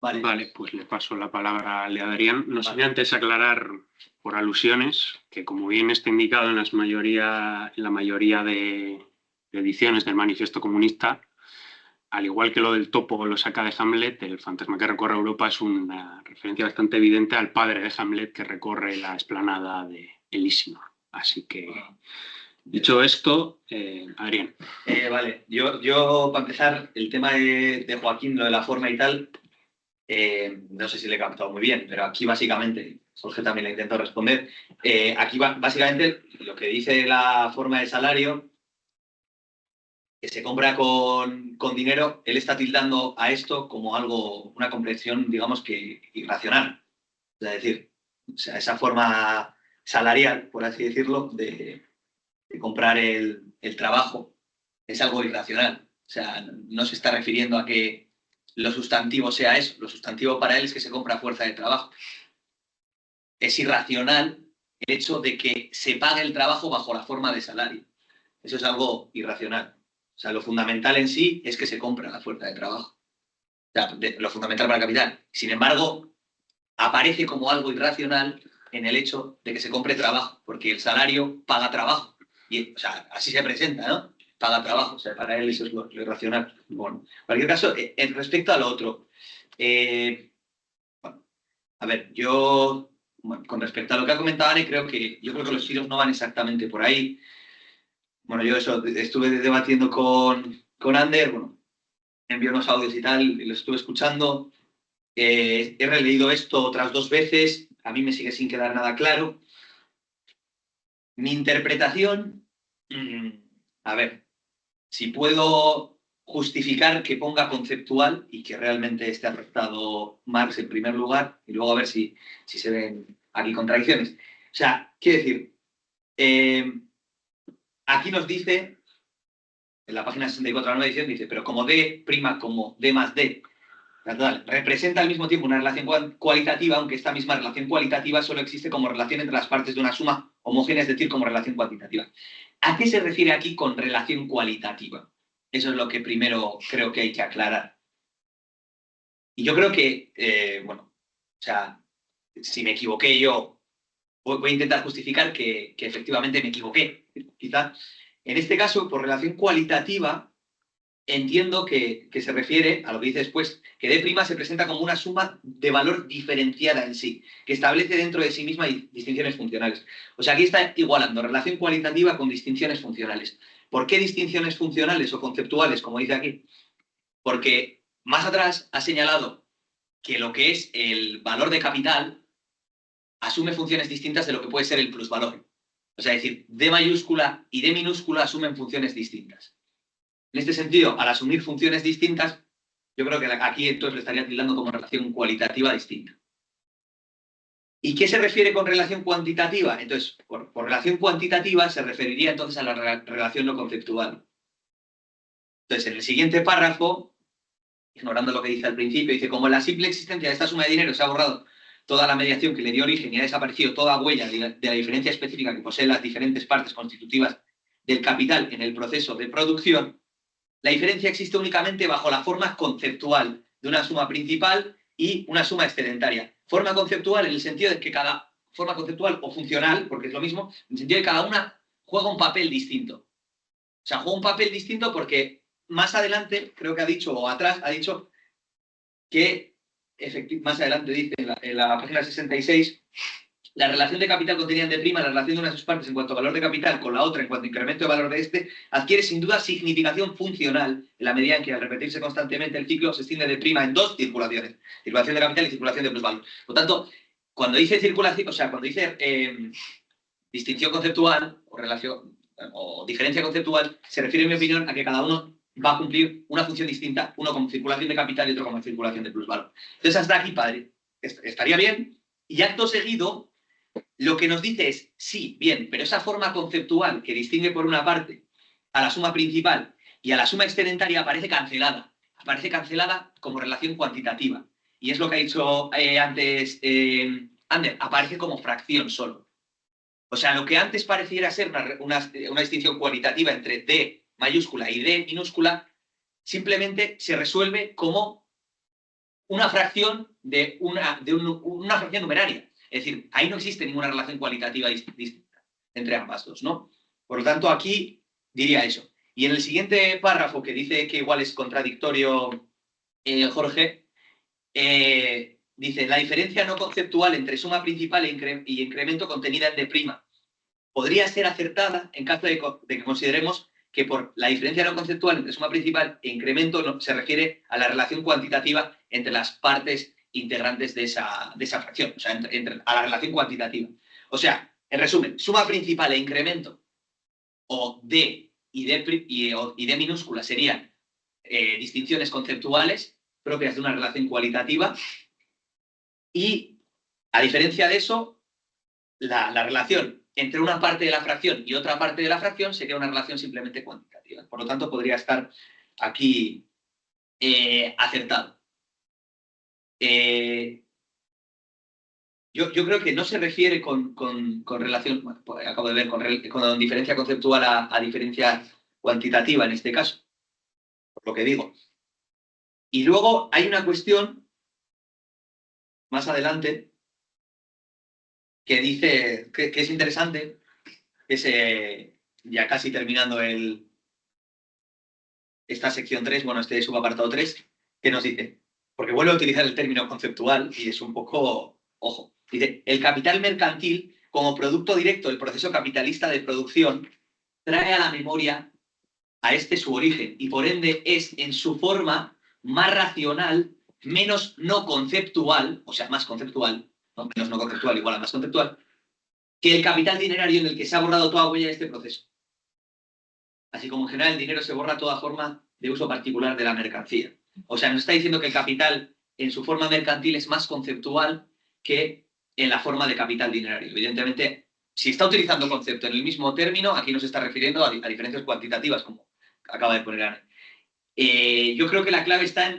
Vale, pues le paso la palabra a Adrián. No sé, antes aclarar por alusiones que, como bien está indicado en la mayoría de ediciones del Manifiesto Comunista, al igual que lo del topo lo saca de Hamlet, el fantasma que recorre Europa es una referencia bastante evidente al padre de Hamlet que recorre la explanada de Elísima. Así que, dicho esto, Adrián. Vale, yo para empezar, el tema de Joaquín, lo de la forma y tal, no sé si le he captado muy bien, pero aquí básicamente, Jorge también le intento responder, aquí básicamente lo que dice la forma de salario, que se compra con dinero, él está tildando a esto como algo, una comprensión, digamos que irracional. Es decir, o sea, esa forma salarial, por así decirlo, de comprar el trabajo, es algo irracional. O sea, no se está refiriendo a que lo sustantivo sea eso. Lo sustantivo para él es que se compra fuerza de trabajo. Es irracional el hecho de que se pague el trabajo bajo la forma de salario. Eso es algo irracional. O sea, lo fundamental en sí es que se compra la fuerza de trabajo. O sea, lo fundamental para el capital. Sin embargo, aparece como algo irracional en el hecho de que se compre trabajo, porque el salario paga trabajo. Y, o sea, así se presenta, ¿no? Paga trabajo. O sea, para él eso es lo irracional. Bueno, en cualquier caso, respecto a lo otro, bueno, A ver, yo, bueno, con respecto a lo que ha comentado Anne, yo creo que los tiros no van exactamente por ahí. Bueno, yo eso, estuve debatiendo con Ander, bueno, envió unos audios y tal, y los estuve escuchando. He releído esto otras 2 veces, a mí me sigue sin quedar nada claro. Mi interpretación, a ver, si puedo justificar que ponga conceptual y que realmente esté aceptado Marx en primer lugar, y luego a ver si se ven aquí contradicciones. O sea, quiero decir, aquí nos dice, en la página 64 de la nueva edición, dice, pero como D' como D más D, representa al mismo tiempo una relación cualitativa, aunque esta misma relación cualitativa solo existe como relación entre las partes de una suma homogénea, es decir, como relación cuantitativa. ¿A qué se refiere aquí con relación cualitativa? Eso es lo que primero creo que hay que aclarar. Y yo creo que, bueno, o sea, si me equivoqué yo, voy a intentar justificar que efectivamente me equivoqué. Quizá, en este caso, por relación cualitativa, entiendo que se refiere a lo que dice después, que D' se presenta como una suma de valor diferenciada en sí, que establece dentro de sí misma distinciones funcionales. O sea, aquí está igualando relación cualitativa con distinciones funcionales. ¿Por qué distinciones funcionales o conceptuales, como dice aquí? Porque más atrás ha señalado que lo que es el valor de capital asume funciones distintas de lo que puede ser el plusvalor. O sea, es decir, D mayúscula y D minúscula asumen funciones distintas. En este sentido, al asumir funciones distintas, yo creo que aquí entonces le estaría tildando como relación cualitativa distinta. ¿Y qué se refiere con relación cuantitativa? Entonces, por relación cuantitativa se referiría entonces a la relación no conceptual. Entonces, en el siguiente párrafo, ignorando lo que dice al principio, dice, como en la simple existencia de esta suma de dinero se ha borrado toda la mediación que le dio origen y ha desaparecido toda huella de la diferencia específica que poseen las diferentes partes constitutivas del capital en el proceso de producción, la diferencia existe únicamente bajo la forma conceptual de una suma principal y una suma excedentaria. Forma conceptual en el sentido de que cada forma conceptual o funcional, porque es lo mismo, en el sentido de que cada una juega un papel distinto. O sea, juega un papel distinto porque más adelante, creo que ha dicho, o atrás, ha dicho que, más adelante dice en la página 66, la relación de capital contenida en D', la relación de una de sus partes en cuanto a valor de capital con la otra en cuanto a incremento de valor de este, adquiere sin duda significación funcional en la medida en que al repetirse constantemente el ciclo se extiende D' en 2 circulaciones, circulación de capital y circulación de plusvalor. Por lo tanto, cuando dice circulación, o sea, cuando dice distinción conceptual o relación o diferencia conceptual, se refiere, en mi opinión, a que cada uno va a cumplir una función distinta, uno como circulación de capital y otro como circulación de plusvalor. Entonces, hasta aquí, padre, estaría bien. Y acto seguido, lo que nos dice es, sí, bien, pero esa forma conceptual que distingue por una parte a la suma principal y a la suma excedentaria aparece cancelada como relación cuantitativa. Y es lo que ha dicho antes Ander, aparece como fracción solo. O sea, lo que antes pareciera ser una distinción cualitativa entre D mayúscula y D minúscula, simplemente se resuelve como una fracción de una fracción numeraria. Es decir, ahí no existe ninguna relación cualitativa distinta entre ambas dos, ¿no? Por lo tanto, aquí diría eso. Y en el siguiente párrafo, que dice que igual es contradictorio Jorge, dice, la diferencia no conceptual entre suma principal y incremento contenida en D' podría ser acertada en caso de que consideremos que por la diferencia no conceptual entre suma principal e incremento se refiere a la relación cuantitativa entre las partes integrantes de esa fracción, o sea, a la relación cuantitativa. O sea, en resumen, suma principal e incremento, o D y D minúscula serían distinciones conceptuales propias de una relación cualitativa, y a diferencia de eso, la relación entre una parte de la fracción y otra parte de la fracción sería una relación simplemente cuantitativa. Por lo tanto, podría estar aquí acertado. Yo creo que no se refiere con relación, bueno, pues acabo de ver, con diferencia conceptual a diferencia cuantitativa en este caso, por lo que digo. Y luego hay una cuestión más adelante que dice que es interesante, que es ya casi terminando esta sección 3, bueno, este subapartado 3, que nos dice, porque vuelve a utilizar el término conceptual y es un poco ojo, dice, el capital mercantil, como producto directo del proceso capitalista de producción, trae a la memoria a este su origen y por ende es en su forma más racional, menos no conceptual, o sea, más conceptual, ¿no? Menos no conceptual igual a más conceptual, que el capital dinerario en el que se ha borrado toda huella de este proceso. Así como en general el dinero se borra toda forma de uso particular de la mercancía. O sea, nos está diciendo que el capital en su forma mercantil es más conceptual que en la forma de capital dinerario. Evidentemente, si está utilizando concepto en el mismo término, aquí nos está refiriendo a diferencias cuantitativas, como acaba de poner Ana. Yo creo que la clave está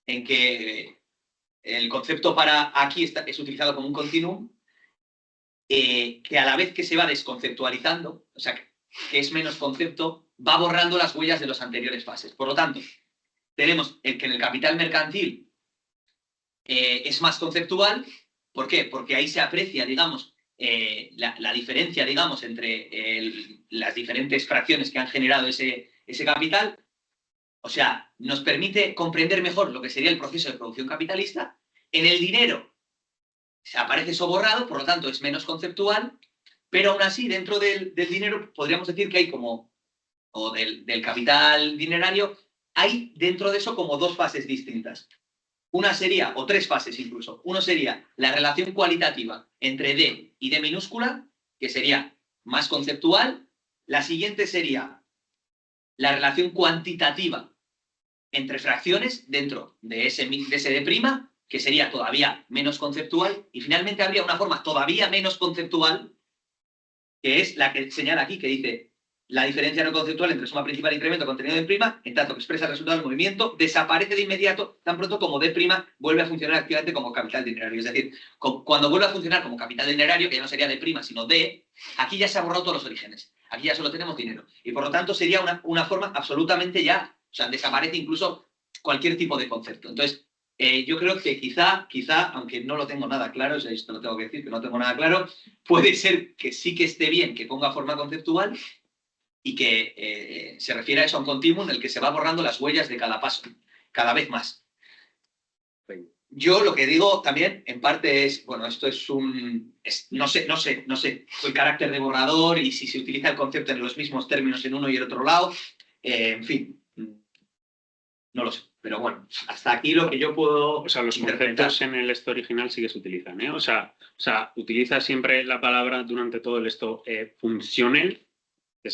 en que el concepto para aquí es utilizado como un continuum, que a la vez que se va desconceptualizando, o sea, que es menos concepto, va borrando las huellas de las anteriores fases. Por lo tanto, tenemos que en el capital mercantil es más conceptual. ¿Por qué? Porque ahí se aprecia, digamos, la diferencia, digamos, entre las diferentes fracciones que han generado ese capital. O sea, nos permite comprender mejor lo que sería el proceso de producción capitalista. En el dinero se aparece eso borrado, por lo tanto es menos conceptual, pero aún así dentro del dinero podríamos decir que hay como, o del capital dinerario, hay dentro de eso como dos fases distintas. Una sería, o tres fases incluso, uno sería la relación cualitativa entre D y D minúscula, que sería más conceptual. La siguiente sería la relación cuantitativa entre fracciones dentro de ese D', que sería todavía menos conceptual, y finalmente habría una forma todavía menos conceptual, que es la que señala aquí, que dice la diferencia no conceptual entre suma principal e incremento contenido de prima, en tanto que expresa el resultado del movimiento, desaparece de inmediato tan pronto como D' vuelve a funcionar activamente como capital dinerario. Es decir, cuando vuelve a funcionar como capital dinerario, que ya no sería D', sino D, aquí ya se ha borrado todos los orígenes. Aquí ya solo tenemos dinero. Y por lo tanto sería una forma absolutamente ya, o sea, desaparece incluso cualquier tipo de concepto. Entonces, yo creo que quizá, aunque no lo tengo nada claro, o sea, esto lo tengo que decir, que no tengo nada claro, puede ser que sí que esté bien que ponga forma conceptual y que se refiere a eso, a un continuum en el que se va borrando las huellas de cada paso, cada vez más. Yo lo que digo también, en parte, es, bueno, esto es no sé el carácter de borrador y si se utiliza el concepto en los mismos términos en uno y el otro lado, en fin, no lo sé. Pero bueno, hasta aquí lo que yo puedo. O sea, los interpretar. conceptos en el esto original sí que se utilizan, ¿eh? O sea, utiliza siempre la palabra durante todo el esto functional, que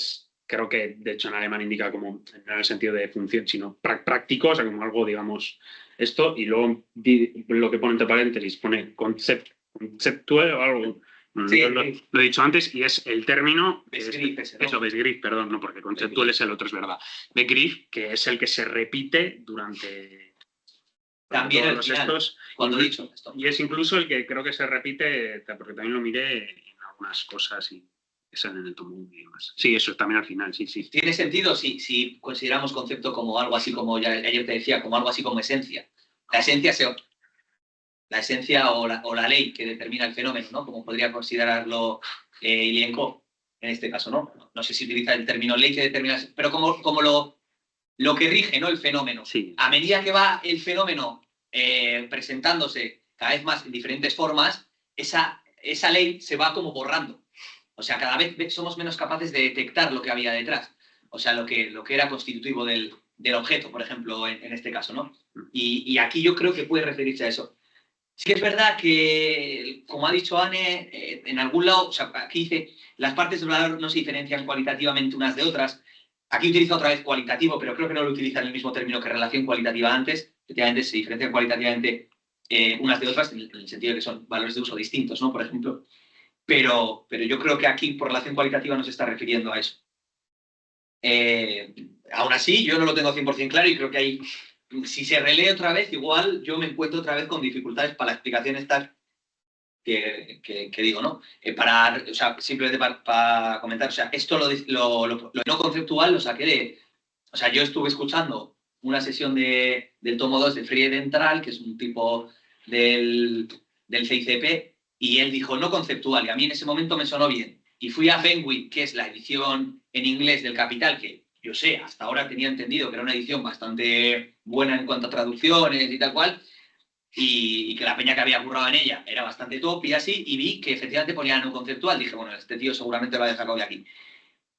creo que de hecho en alemán indica como, no en el sentido de función, sino práctico, o sea, como algo, digamos, esto, y luego lo que pone entre paréntesis pone conceptual o algo. Sí, lo he dicho antes, y es el término. Begriff ese, ¿no? Eso, Begriff, perdón, no, porque conceptual es el otro, es verdad. Begriff, que es el que se repite durante También todos al los final, estos. cuando he dicho esto. Y es incluso el que creo que se repite, porque también lo miré en algunas cosas y salen en el tomo 1 y demás. Sí, eso también al final, sí. Tiene sentido si consideramos concepto como algo así como, ya ayer te decía, como algo así como esencia. La esencia o la ley que determina el fenómeno, ¿no? Como podría considerarlo Ilienko, en este caso, ¿no? No sé si utiliza el término ley que determina, pero como lo que rige, ¿no? El fenómeno. Sí. A medida que va el fenómeno presentándose cada vez más en diferentes formas, esa ley se va como borrando. O sea, cada vez somos menos capaces de detectar lo que había detrás. O sea, lo que era constitutivo del objeto, por ejemplo, en este caso, ¿no? Y aquí yo creo que puede referirse a eso. Sí que es verdad que, como ha dicho Anne, en algún lado, o sea, aquí dice, las partes del valor no se diferencian cualitativamente unas de otras. Aquí utiliza otra vez cualitativo, pero creo que no lo utiliza en el mismo término que relación cualitativa antes. Efectivamente, se diferencian cualitativamente unas de otras, en el sentido de que son valores de uso distintos, ¿no? Por ejemplo. Pero yo creo que aquí, por relación cualitativa, no se está refiriendo a eso. Aún así, yo no lo tengo 100% claro y creo que hay. Si se relee otra vez, igual yo me encuentro otra vez con dificultades para la explicación esta que digo, ¿no? O sea, simplemente para comentar, o sea, esto lo no conceptual lo saqué de. O sea, yo estuve escuchando una sesión del tomo 2 de Friedentral, que es un tipo del CICP, y él dijo no conceptual, y a mí en ese momento me sonó bien. Y fui a Penguin, que es la edición en inglés del Capital, que yo sé, hasta ahora tenía entendido que era una edición bastante buena en cuanto a traducciones y tal cual, y que la peña que había currado en ella era bastante top y así, y vi que efectivamente ponía no conceptual. Dije, bueno, este tío seguramente lo haya sacado de aquí.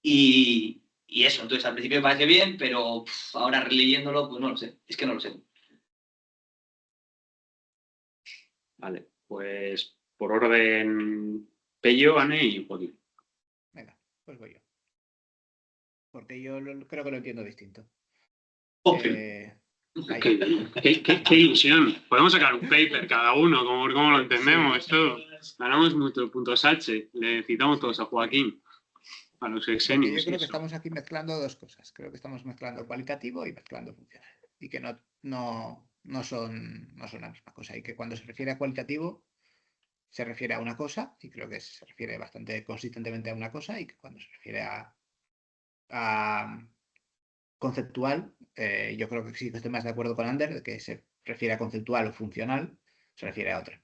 Y eso, entonces al principio me parece bien, pero ahora releyéndolo, pues no lo sé. Es que no lo sé. Vale, pues por orden, Pello, Ane y Joaquín. Venga, pues voy yo. Porque yo creo que lo entiendo distinto. Ahí. Qué ilusión. Podemos sacar un paper cada uno, como lo entendemos. Esto ganamos nuestros puntos H. Le citamos todos a Joaquín, a los Porque exenios. yo creo que estamos aquí mezclando dos cosas. Creo que estamos mezclando cualitativo y mezclando funcional. Y que no son la misma cosa. Y que cuando se refiere a cualitativo, se refiere a una cosa, y creo que se refiere bastante consistentemente a una cosa, y que cuando se refiere a conceptual, yo creo que sí que estoy más de acuerdo con Ander, de que se refiere a conceptual o funcional, se refiere a otra.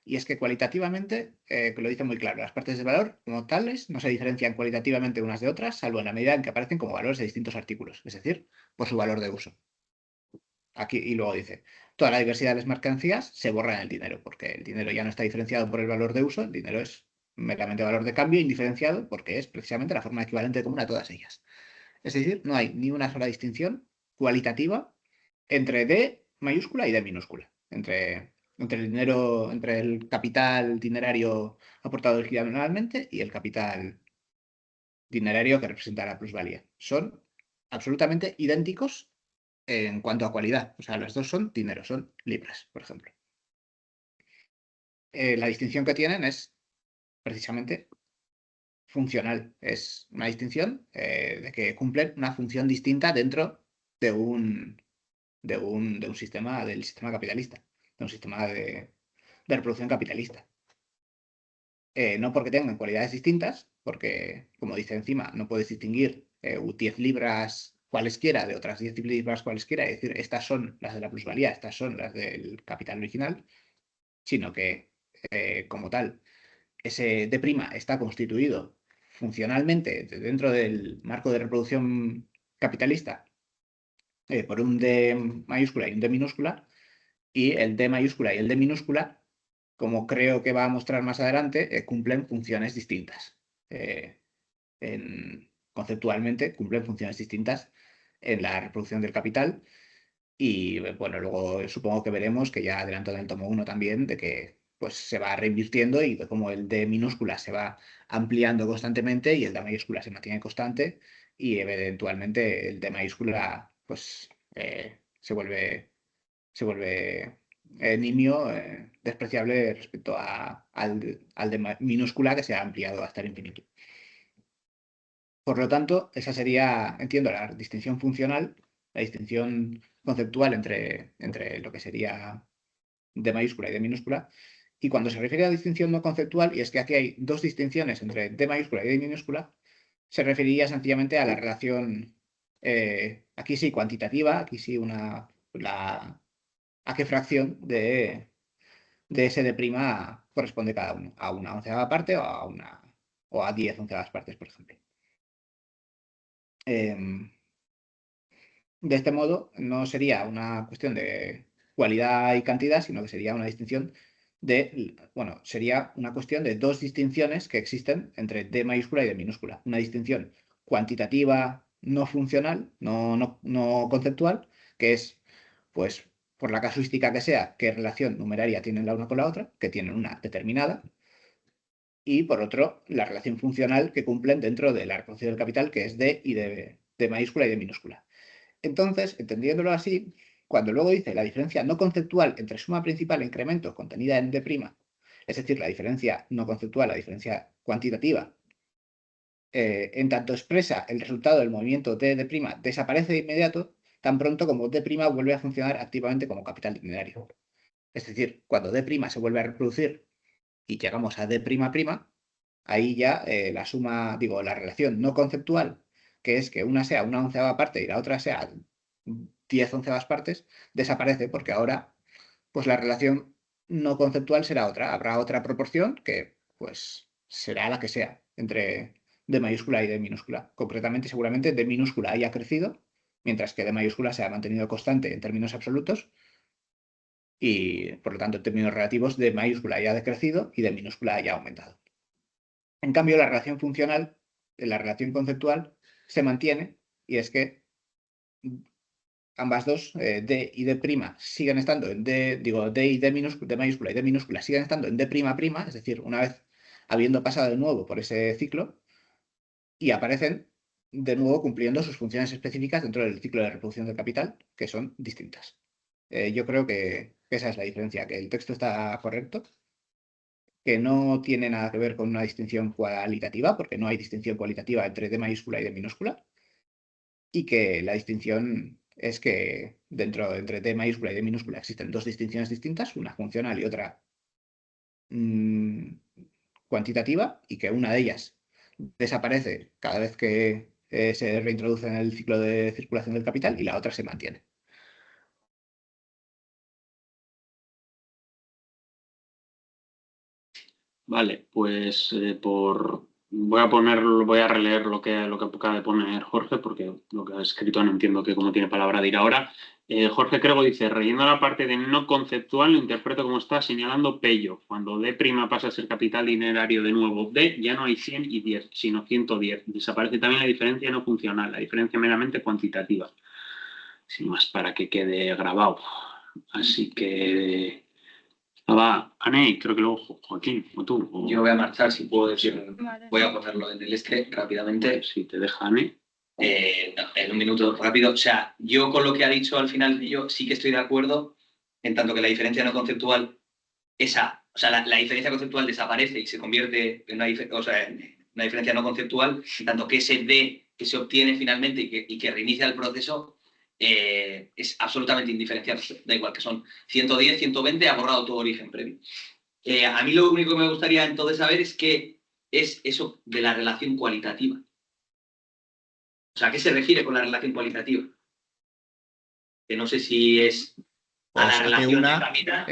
Y es que cualitativamente, que lo dice muy claro, las partes de valor como tales no se diferencian cualitativamente unas de otras, salvo en la medida en que aparecen como valores de distintos artículos, es decir, por su valor de uso. Aquí, y luego dice, toda la diversidad de las mercancías se borra en el dinero, porque el dinero ya no está diferenciado por el valor de uso, el dinero es meramente valor de cambio indiferenciado, porque es precisamente la forma equivalente común a todas ellas. Es decir, no hay ni una sola distinción cualitativa entre D mayúscula y D minúscula, entre el dinero, entre el capital dinerario aportado originalmente y el capital dinerario que representa la plusvalía. Son absolutamente idénticos en cuanto a cualidad. O sea, los dos son dinero, son libras, por ejemplo. La distinción que tienen es precisamente funcional. Es una distinción de que cumplen una función distinta dentro de un sistema, del sistema capitalista, de un sistema de reproducción capitalista. No porque tengan cualidades distintas, porque, como dice encima, no puedes distinguir 10 libras cualesquiera de otras 10 libras cualesquiera, es decir, estas son las de la plusvalía, estas son las del capital original, sino que, como tal, ese D' está constituido funcionalmente dentro del marco de reproducción capitalista por un D mayúscula y un D minúscula, y el D mayúscula y el D minúscula, como creo que va a mostrar más adelante, cumplen funciones distintas. Conceptualmente cumplen funciones distintas en la reproducción del capital. Y bueno, luego supongo que veremos, que ya adelanto en el tomo 1 también, de que pues se va reinvirtiendo y de cómo el D minúscula se va ampliando constantemente y el D mayúscula se mantiene constante, y eventualmente el D mayúscula pues se vuelve nimio, despreciable respecto al de minúscula, que se ha ampliado hasta el infinito. Por lo tanto, esa sería, entiendo, la distinción funcional, la distinción conceptual entre lo que sería D mayúscula y D minúscula. Y cuando se refiere a distinción no conceptual, y es que aquí hay dos distinciones entre D mayúscula y D minúscula, se referiría sencillamente a la relación, aquí sí cuantitativa, aquí sí a qué fracción de ese D' corresponde cada uno, a una onceava parte o a 10 onceavas partes, por ejemplo. De este modo, no sería una cuestión de cualidad y cantidad, sino que sería una distinción sería una cuestión de dos distinciones que existen entre D mayúscula y D minúscula. Una distinción cuantitativa, no funcional, no conceptual, que es, pues, por la casuística que sea, qué relación numeraria tienen la una con la otra, que tienen una determinada, y por otro, la relación funcional que cumplen dentro de la reproducción del capital, que es D y D mayúscula y D minúscula. Entonces, entendiéndolo así, cuando luego dice la diferencia no conceptual entre suma principal e incremento contenida en D', es decir, la diferencia no conceptual, la diferencia cuantitativa, en tanto expresa el resultado del movimiento de D', desaparece de inmediato tan pronto como D' vuelve a funcionar activamente como capital dinerario. Es decir, cuando D' se vuelve a reproducir y llegamos a D', ahí ya la relación no conceptual, que es que una sea una onceava parte y la otra sea 10 onceavas partes, desaparece, porque ahora pues la relación no conceptual será otra. Habrá otra proporción que pues será la que sea entre D mayúscula y D minúscula. Concretamente, seguramente D minúscula haya crecido, mientras que D mayúscula se ha mantenido constante en términos absolutos, y por lo tanto en términos relativos D mayúscula haya decrecido y D minúscula haya aumentado. En cambio, la relación funcional, la relación conceptual, se mantiene y es que ambas dos, D y D' siguen estando en D, digo, D y D mayúscula y D minúscula siguen estando en D', es decir, una vez habiendo pasado de nuevo por ese ciclo, y aparecen de nuevo cumpliendo sus funciones específicas dentro del ciclo de reproducción del capital, que son distintas. Yo creo que esa es la diferencia, que el texto está correcto, que no tiene nada que ver con una distinción cualitativa, porque no hay distinción cualitativa entre D mayúscula y D minúscula, y que la distinción es que entre D mayúscula y D minúscula existen dos distinciones distintas, una funcional y otra cuantitativa, y que una de ellas desaparece cada vez que se reintroduce en el ciclo de circulación del capital y la otra se mantiene. Vale, pues voy a releer lo que acaba de poner Jorge, porque lo que ha escrito no entiendo que cómo tiene palabra de ir ahora. Jorge Crego dice, relleno la parte de no conceptual, lo interpreto como está señalando Pello. Cuando D' pasa a ser capital dinerario de nuevo D, ya no hay 100 y 10, sino 110. Desaparece también la diferencia no funcional, la diferencia meramente cuantitativa. Sin más, para que quede grabado. Así que... va, Aney, creo que luego Joaquín, o tú. O... Yo voy a marchar, si puedo decir. Vale. Voy a ponerlo en el rápidamente. Si te deja Aney. No, en un minuto rápido. O sea, yo con lo que ha dicho al final, yo sí que estoy de acuerdo, en tanto que la diferencia no conceptual, la diferencia conceptual desaparece y se convierte en una diferencia no conceptual, en tanto que ese D que se obtiene finalmente y que reinicia el proceso es absolutamente indiferenciable. Da igual que son 110, 120, ha borrado todo origen previo. A mí lo único que me gustaría entonces saber es qué es eso de la relación cualitativa. O sea, ¿a qué se refiere con la relación cualitativa? Que no sé si es a la relación de capital.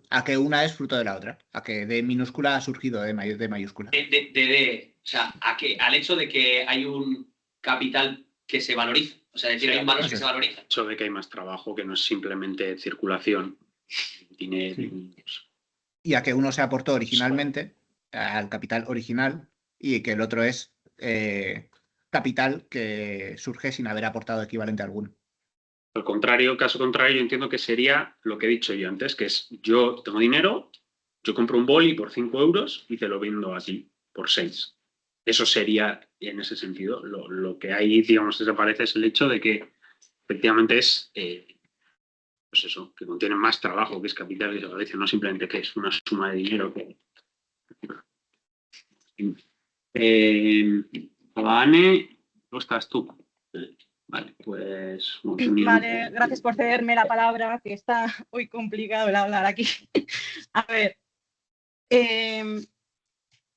A que una es fruto de la otra. A que D minúscula ha surgido de mayúscula. O sea, al hecho de que hay un capital que se valoriza. O sea, es decir, hay un valor que se valoriza. El hecho de que hay más trabajo, que no es simplemente circulación. Dinero. Sí. Y a que uno se aportó originalmente al capital original y que el otro es capital que surge sin haber aportado equivalente alguno. Al contrario, caso contrario, yo entiendo que sería lo que he dicho yo antes, que es yo tengo dinero, yo compro un boli por 5 euros y te lo vendo a ti por 6. Eso sería, en ese sentido, lo que ahí, digamos, desaparece es el hecho de que efectivamente es, pues eso, que contiene más trabajo, que es capital y se valoriza, no simplemente que es una suma de dinero que... Anne, ¿cómo estás tú? Vale, pues... Vale, gracias por cederme la palabra, que está hoy complicado el hablar aquí. A ver,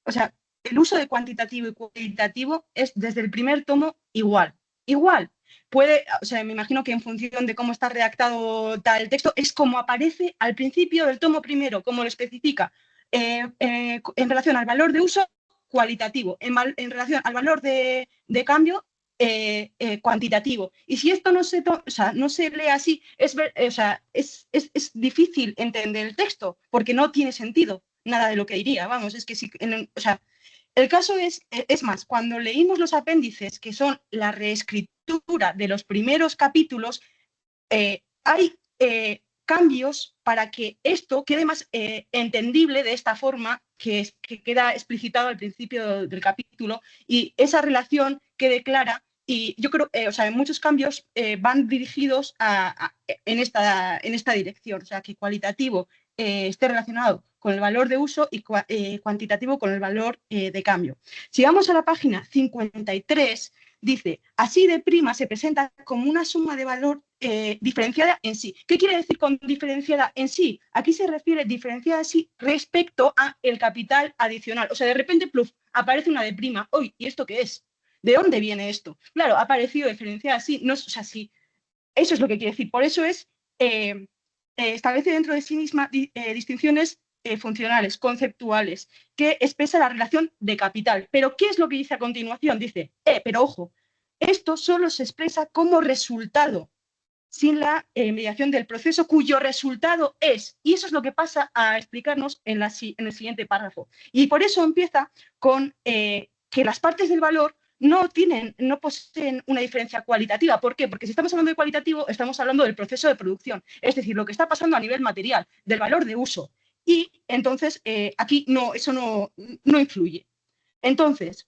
o sea, el uso de cuantitativo y cualitativo es desde el primer tomo igual. Puede, o sea, me imagino que en función de cómo está redactado tal texto, es como aparece al principio del tomo primero, como lo especifica, en relación al valor de uso cualitativo, en relación al valor de cambio cuantitativo. Y si esto no se lee así, es difícil entender el texto, porque no tiene sentido nada de lo que diría. Vamos, es que sí, el caso es más, cuando leímos los apéndices, que son la reescritura de los primeros capítulos, hay cambios para que esto quede más entendible de esta forma que queda explicitado al principio del capítulo, y esa relación quede clara. Y yo creo, muchos cambios van dirigidos en esta dirección, o sea, que cualitativo esté relacionado con el valor de uso y cuantitativo con el valor de cambio. Si vamos a la página 53, dice, así de prima se presenta como una suma de valor diferenciada en sí. ¿Qué quiere decir con diferenciada en sí? Aquí se refiere diferenciada en sí respecto a el capital adicional. O sea, de repente, pluf, aparece una de prima. Uy, ¿y esto qué es? ¿De dónde viene esto? Claro, ha aparecido diferenciada así. No, o sea, sí. Eso es lo que quiere decir. Por eso es establece dentro de sí misma distinciones funcionales, conceptuales, que expresa la relación de capital. Pero, ¿qué es lo que dice a continuación? Dice, pero ojo, esto solo se expresa como resultado. sin la mediación del proceso cuyo resultado es, y eso es lo que pasa a explicarnos en el siguiente párrafo. Y por eso empieza con que las partes del valor no poseen una diferencia cualitativa. ¿Por qué? Porque si estamos hablando de cualitativo, estamos hablando del proceso de producción, es decir, lo que está pasando a nivel material, del valor de uso. Y entonces aquí eso no influye. Entonces,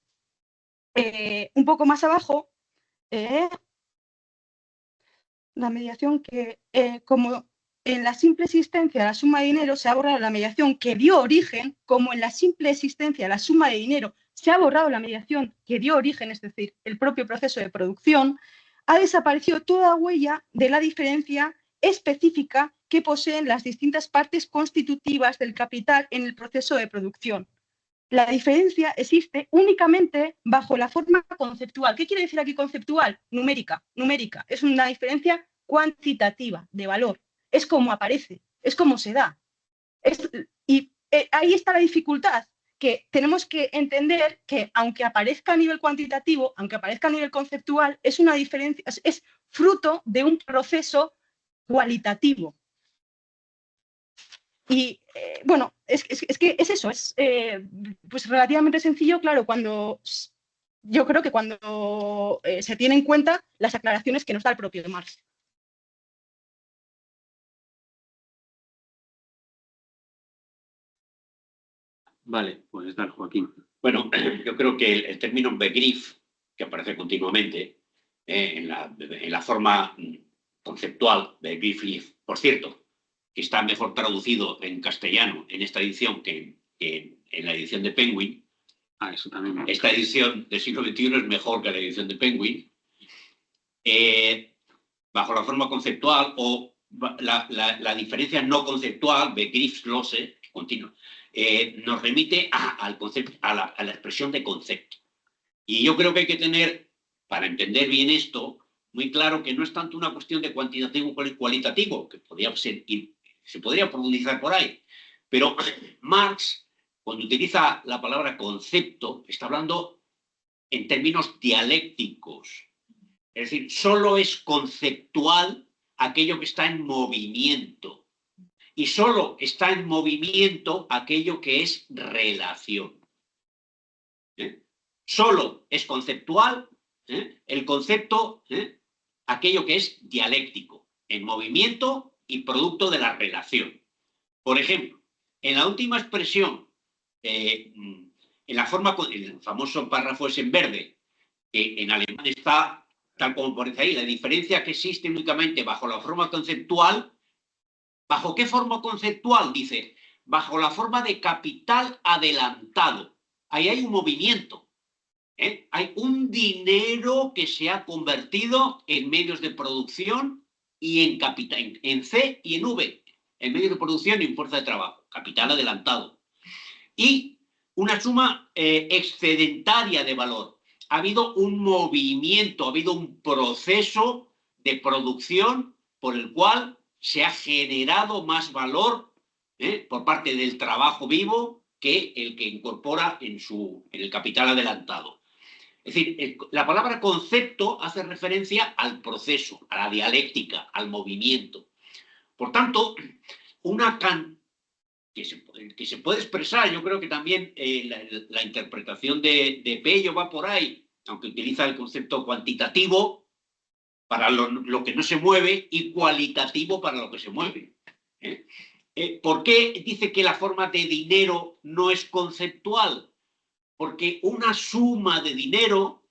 un poco más abajo, la mediación que, como en la simple existencia de la suma de dinero se ha borrado la mediación que dio origen, como en la simple existencia de la suma de dinero se ha borrado la mediación que dio origen, es decir, el propio proceso de producción, ha desaparecido toda huella de la diferencia específica que poseen las distintas partes constitutivas del capital en el proceso de producción. La diferencia existe únicamente bajo la forma conceptual. ¿Qué quiere decir aquí conceptual? Numérica. Numérica. Es una diferencia cuantitativa, de valor. Es como aparece, es como se da. Ahí está la dificultad, que tenemos que entender que aunque aparezca a nivel cuantitativo, aunque aparezca a nivel conceptual, es una diferencia, es fruto de un proceso cualitativo. Y bueno, es que es eso, es pues relativamente sencillo, claro, yo creo que cuando se tiene en cuenta las aclaraciones que nos da el propio Marx. Vale, pues dar Joaquín. Bueno, yo creo que el término Begriff, que aparece continuamente en la forma conceptual, Begriff, por cierto, que está mejor traducido en castellano en esta edición que en la edición de Penguin. Eso también. Esta edición del siglo XXI es mejor que la edición de Penguin. Bajo la forma conceptual o la diferencia no conceptual, Begriffslose, continua, nos remite al concepto, a la expresión de concepto. Y yo creo que hay que tener, para entender bien esto, muy claro que no es tanto una cuestión de cuantitativo o cualitativo, que podría ser, se podría profundizar por ahí, pero Marx, cuando utiliza la palabra concepto, está hablando en términos dialécticos. Es decir, solo es conceptual aquello que está en movimiento. Y solo está en movimiento aquello que es relación. Solo es conceptual el concepto, aquello que es dialéctico, en movimiento y producto de la relación. Por ejemplo, en la última expresión, en la forma, el famoso párrafo es en verde, que en alemán está, tal como aparece ahí, la diferencia que existe únicamente bajo la forma conceptual. ¿Bajo qué forma conceptual? Dice, bajo la forma de capital adelantado. Ahí hay un movimiento. Hay un dinero que se ha convertido en medios de producción y en capital, en C y en V, en medios de producción y en fuerza de trabajo, capital adelantado. Y una suma excedentaria de valor. Ha habido un movimiento, ha habido un proceso de producción por el cual se ha generado más valor por parte del trabajo vivo que el que incorpora en el capital adelantado. Es decir, la palabra concepto hace referencia al proceso, a la dialéctica, al movimiento. Por tanto, que se puede expresar, yo creo que también la interpretación de Pello va por ahí, aunque utiliza el concepto cuantitativo para lo que no se mueve y cualitativo para lo que se mueve. ¿Por qué dice que la forma de dinero no es conceptual? Porque una suma de dinero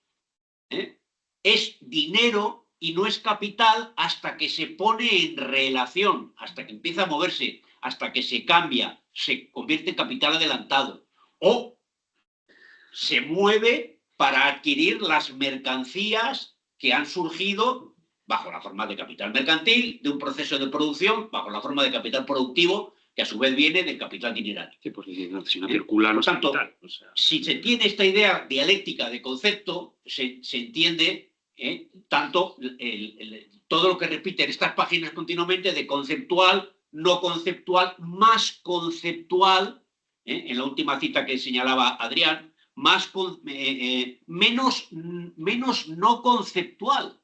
es dinero y no es capital hasta que se pone en relación, hasta que empieza a moverse, hasta que se cambia, se convierte en capital adelantado. O se mueve para adquirir las mercancías que han surgido bajo la forma de capital mercantil, de un proceso de producción, bajo la forma de capital productivo, que a su vez viene del capital dinerario. Sí, porque si no circula, no es capital. O sea, si se tiene esta idea dialéctica de concepto, se entiende tanto todo lo que repiten estas páginas continuamente de conceptual, no conceptual, más conceptual, en la última cita que señalaba Adrián, menos no conceptual.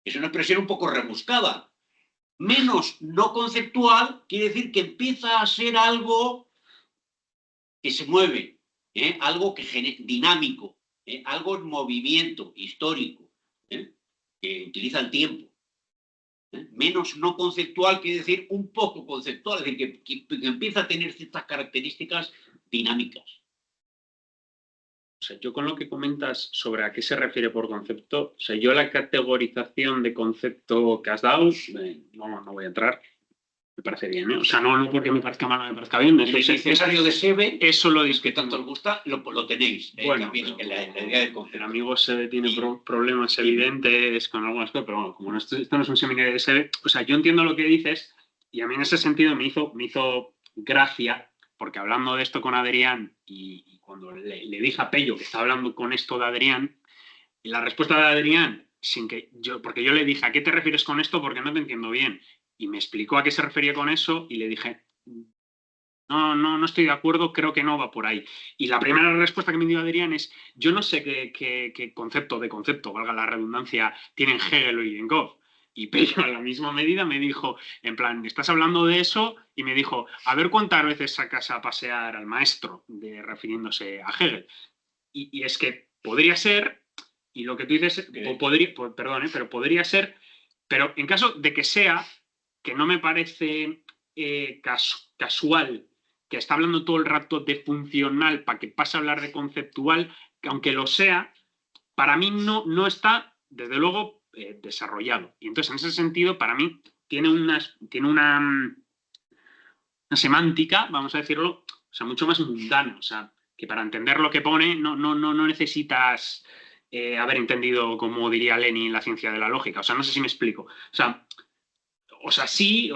Es una expresión un poco rebuscada, Menos no conceptual quiere decir que empieza a ser algo que se mueve, algo que dinámico, algo en movimiento histórico, que utiliza el tiempo. Menos no conceptual quiere decir un poco conceptual, es decir, que empieza a tener ciertas características dinámicas. O sea, yo con lo que comentas sobre a qué se refiere por concepto, o sea, yo la categorización de concepto que has dado, no voy a entrar. Me parece bien, ¿eh? O sea, no porque me parezca mal o me parezca bien. El diccionario de SEBE, eso lo que discutimos. tanto os gusta, lo tenéis. Bueno, también pero en la idea del concepto. El amigo SEBE tiene problemas evidentes con algunas cosas, pero bueno, como esto no es un seminario de SEBE, o sea, yo entiendo lo que dices y a mí en ese sentido me hizo gracia, porque hablando de esto con Adrián y cuando le dije a Pello que estaba hablando con esto de Adrián, y la respuesta de Adrián, porque yo le dije, ¿a qué te refieres con esto? Porque no te entiendo bien. Y me explicó a qué se refería con eso y le dije, no estoy de acuerdo, creo que no va por ahí. Y la primera respuesta que me dio Adrián es, yo no sé qué concepto, valga la redundancia, tienen Hegel y Enghoff. Y Pello a la misma medida me dijo, en plan, estás hablando de eso, y me dijo, a ver cuántas veces sacas a pasear al maestro, refiriéndose a Hegel. Y es que podría ser, y lo que tú dices, pero podría ser, pero en caso de que sea, que no me parece casual que está hablando todo el rato de funcional para que pase a hablar de conceptual, que aunque lo sea, para mí no está, desde luego, desarrollado. Y entonces, en ese sentido, para mí, tiene una semántica, vamos a decirlo, o sea, mucho más mundana. O sea, que para entender lo que pone no necesitas haber entendido, como diría Lenin, la ciencia de la lógica. O sea, no sé si me explico. O sea, sí,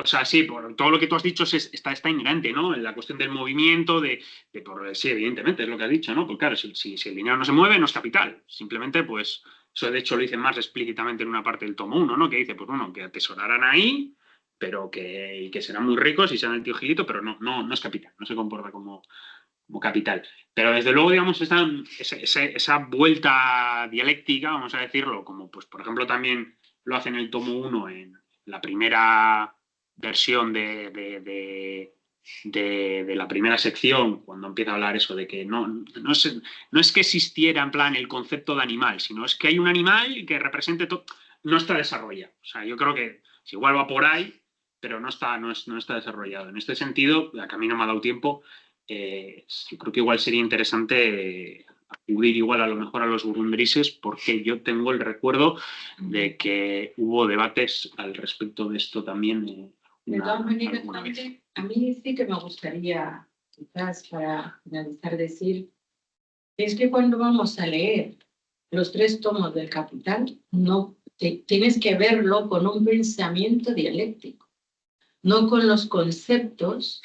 por todo lo que tú has dicho está inherente, ¿no? En la cuestión del movimiento, sí, evidentemente, es lo que has dicho, ¿no? Pues claro, si el dinero no se mueve, no es capital. Simplemente, pues, eso de hecho lo dicen más explícitamente en una parte del tomo 1, ¿no? Que dice, pues bueno, que atesorarán ahí, pero que serán muy ricos y serán el tío Gilito, pero no es capital, no se comporta como capital. Pero desde luego, digamos, esa vuelta dialéctica, vamos a decirlo, como pues, por ejemplo, también lo hace en el tomo 1 en la primera versión de la primera sección, cuando empieza a hablar eso de que no es que existiera en plan el concepto de animal, sino es que hay un animal que represente todo, no está desarrollado. O sea, yo creo que igual va por ahí, pero no está desarrollado. En este sentido, a mí no me ha dado tiempo. Yo creo que igual sería interesante acudir igual a lo mejor a los burundrises, porque yo tengo el recuerdo de que hubo debates al respecto de esto también. De todas maneras, a mí sí que me gustaría, quizás para finalizar, decir, es que cuando vamos a leer los 3 tomos del Capital, tienes que verlo con un pensamiento dialéctico, no con los conceptos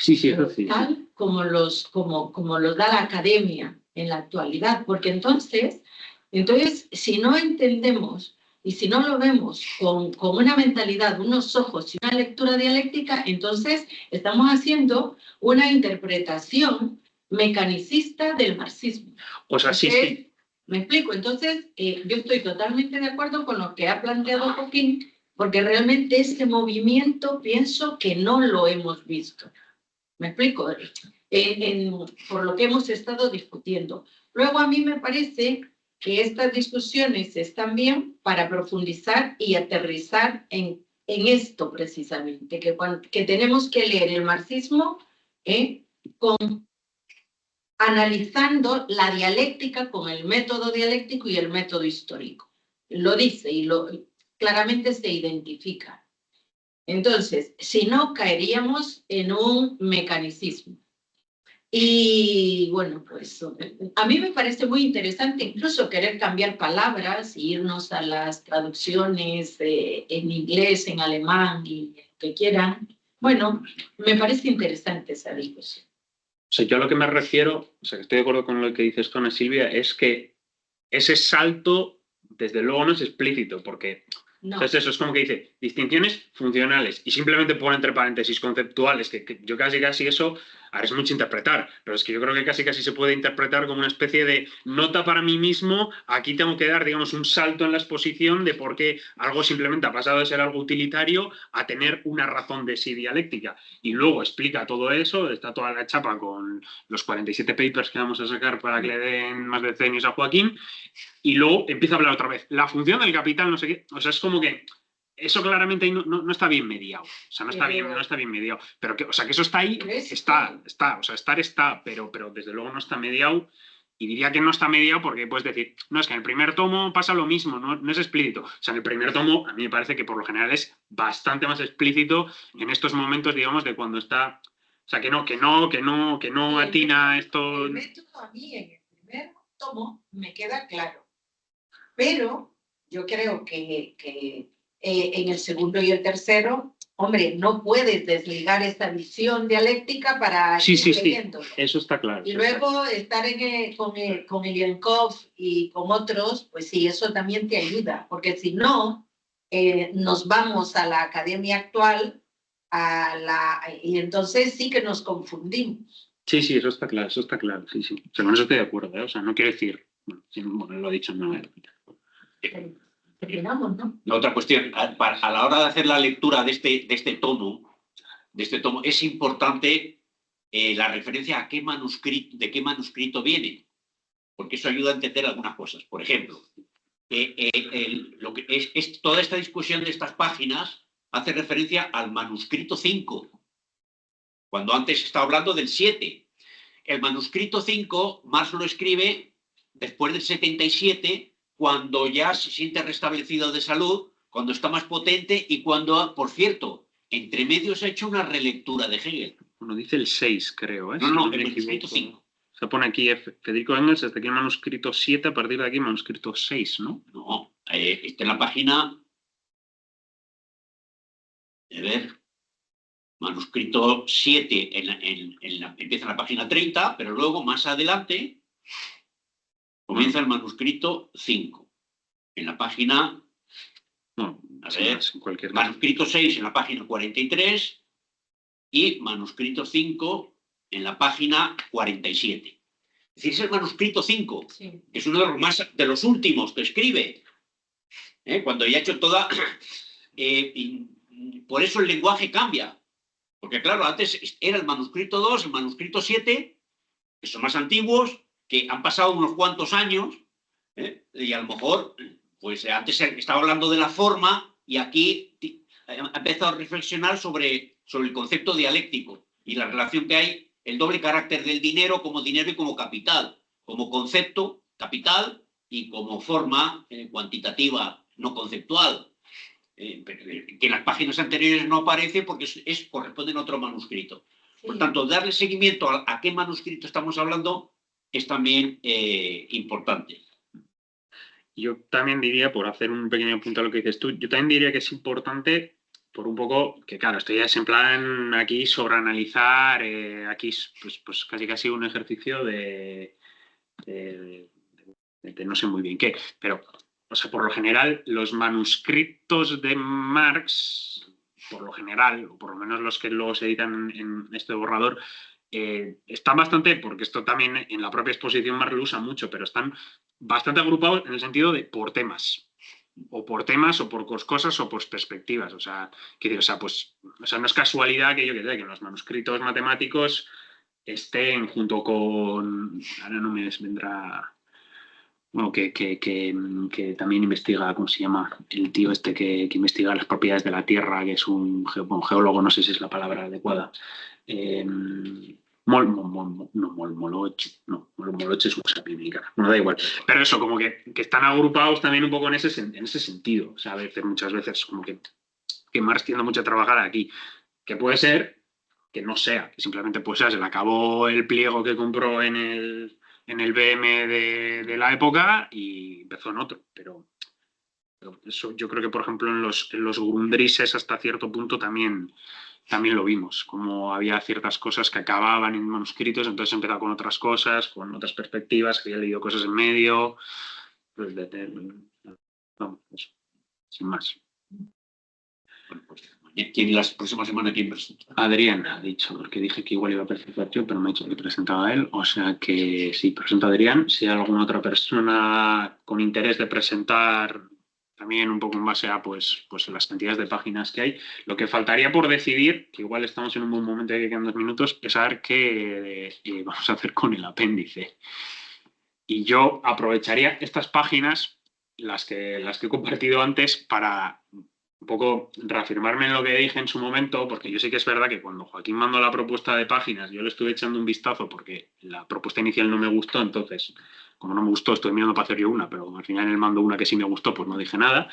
tal como los da la academia en la actualidad, porque entonces si no entendemos y si no lo vemos con una mentalidad, unos ojos y una lectura dialéctica, entonces estamos haciendo una interpretación mecanicista del marxismo. O sea, sí. ¿Me explico? Entonces, yo estoy totalmente de acuerdo con lo que ha planteado Joaquín, porque realmente este movimiento pienso que no lo hemos visto. ¿Me explico? Por lo que hemos estado discutiendo. Luego, a mí me parece que estas discusiones están bien para profundizar y aterrizar en esto precisamente, que tenemos que leer el marxismo analizando la dialéctica con el método dialéctico y el método histórico. Lo dice y claramente se identifica. Entonces, si no, caeríamos en un mecanicismo. Y bueno, pues a mí me parece muy interesante incluso querer cambiar palabras e irnos a las traducciones en inglés, en alemán y lo que quieran. Bueno, me parece interesante esa discusión. O sea, yo a lo que me refiero, o sea, que estoy de acuerdo con lo que dices tú, Ana Silvia, es que ese salto, desde luego, no es explícito, porque entonces eso es como que dice distinciones funcionales y simplemente pone entre paréntesis conceptuales, que yo casi eso Ahora es mucho interpretar, pero es que yo creo que casi se puede interpretar como una especie de nota para mí mismo. Aquí tengo que dar, digamos, un salto en la exposición de por qué algo simplemente ha pasado de ser algo utilitario a tener una razón de sí dialéctica. Y luego explica todo eso, está toda la chapa con los 47 papers que vamos a sacar para que le den más decenios a Joaquín, y luego empieza a hablar otra vez. La función del capital, no sé qué, o sea, es como que eso claramente no está bien mediado. O sea, no está bien mediado. Pero que, o sea, que eso está ahí, está. O sea, estar está, pero desde luego no está mediado. Y diría que no está mediado porque puedes decir, no, es que en el primer tomo pasa lo mismo, no es explícito. O sea, en el primer tomo a mí me parece que por lo general es bastante más explícito en estos momentos, digamos, de cuando está... O sea, que no atina esto... El método a mí en el primer tomo me queda claro. Pero yo creo que en el segundo y el tercero, hombre, no puedes desligar esta visión dialéctica para ir leyéndolo. Eso está claro. Y luego estar con Ilienkov y con otros, pues sí, eso también te ayuda, porque si no, nos vamos a la academia actual y entonces sí que nos confundimos. Sí, eso está claro, sí. O sea, con eso estoy de acuerdo, ¿eh? O sea, no quiero decir... Bueno, lo he dicho, no. Terminamos, ¿no? La otra cuestión, a la hora de hacer la lectura de este tomo, es importante la referencia a de qué manuscrito viene, porque eso ayuda a entender algunas cosas. Por ejemplo, lo que es toda esta discusión de estas páginas hace referencia al manuscrito 5, cuando antes estaba hablando del 7. El manuscrito 5, Marx lo escribe después del 77, cuando ya se siente restablecido de salud, cuando está más potente y cuando, por cierto, entre medios ha hecho una relectura de Hegel. Bueno, dice el 6, creo, ¿eh? No, el manuscrito 5. Se pone aquí Federico Engels, hasta aquí el manuscrito 7, a partir de aquí manuscrito 6, ¿no? No, está en la página... A ver... Manuscrito 7 empieza en la página 30, pero luego, más adelante, comienza el manuscrito 5. En la página... manuscrito 6 en la página 43 y manuscrito 5 en la página 47. Es decir, es el manuscrito 5, que es uno de los últimos que escribe. Cuando ya ha hecho toda... por eso el lenguaje cambia. Porque claro, antes era el manuscrito 2, el manuscrito 7, que son más antiguos, que han pasado unos cuantos años, y a lo mejor, pues antes estaba hablando de la forma, y aquí ha empezado a reflexionar sobre el concepto dialéctico y la relación que hay, el doble carácter del dinero y como capital, como concepto, capital, y como forma cuantitativa, no conceptual. Que en las páginas anteriores no aparece porque corresponde a otro manuscrito. Sí. Por tanto, darle seguimiento a qué manuscrito estamos hablando es también importante. Yo también diría, por hacer un pequeño apunte a lo que dices tú, yo también diría que es importante, por un poco, que claro, esto ya es en plan aquí sobreanalizar, aquí pues casi un ejercicio de no sé muy bien qué, pero... O sea, por lo general, los manuscritos de Marx, por lo general, o por lo menos los que luego se editan en este borrador, están bastante, porque esto también en la propia exposición Marx lo usa mucho, pero están bastante agrupados en el sentido de por temas. O por cosas, o por perspectivas. O sea, no es casualidad que que los manuscritos matemáticos estén junto con... Ahora no me vendrá... Bueno, que también investiga, ¿cómo se llama? El tío este que investiga las propiedades de la Tierra, que es un geólogo, no sé si es la palabra adecuada. Moloch es un bíblica. Bueno, da igual. Pero eso, como que están agrupados también un poco en ese sentido. O sea, muchas veces como que Marx tiene mucho a trabajar aquí. Que puede ser que no sea, que simplemente pues se le acabó el pliego que compró en el BM de la época y empezó en otro, pero eso yo creo que, por ejemplo, en los Grundrises hasta cierto punto también lo vimos, como había ciertas cosas que acababan en manuscritos, entonces empezaba con otras cosas, con otras perspectivas, había leído cosas en medio, pues vamos, eso, sin más. Bueno, pues ¿Quién la próxima semana quién presenta? Adrián ha dicho, porque dije que igual iba a presentar yo, pero me ha dicho que presentaba él. O sea que sí, presenta Adrián. Si hay alguna otra persona con interés de presentar, también un poco en base a pues las cantidades de páginas que hay. Lo que faltaría por decidir, que igual estamos en un buen momento y que quedan 2 minutos, es saber qué vamos a hacer con el apéndice. Y yo aprovecharía estas páginas, las que he compartido antes, para un poco reafirmarme en lo que dije en su momento, porque yo sí que es verdad que cuando Joaquín mandó la propuesta de páginas, yo le estuve echando un vistazo porque la propuesta inicial no me gustó, entonces, como no me gustó, estoy mirando para hacer yo una, pero al final él mandó una que sí me gustó, pues no dije nada.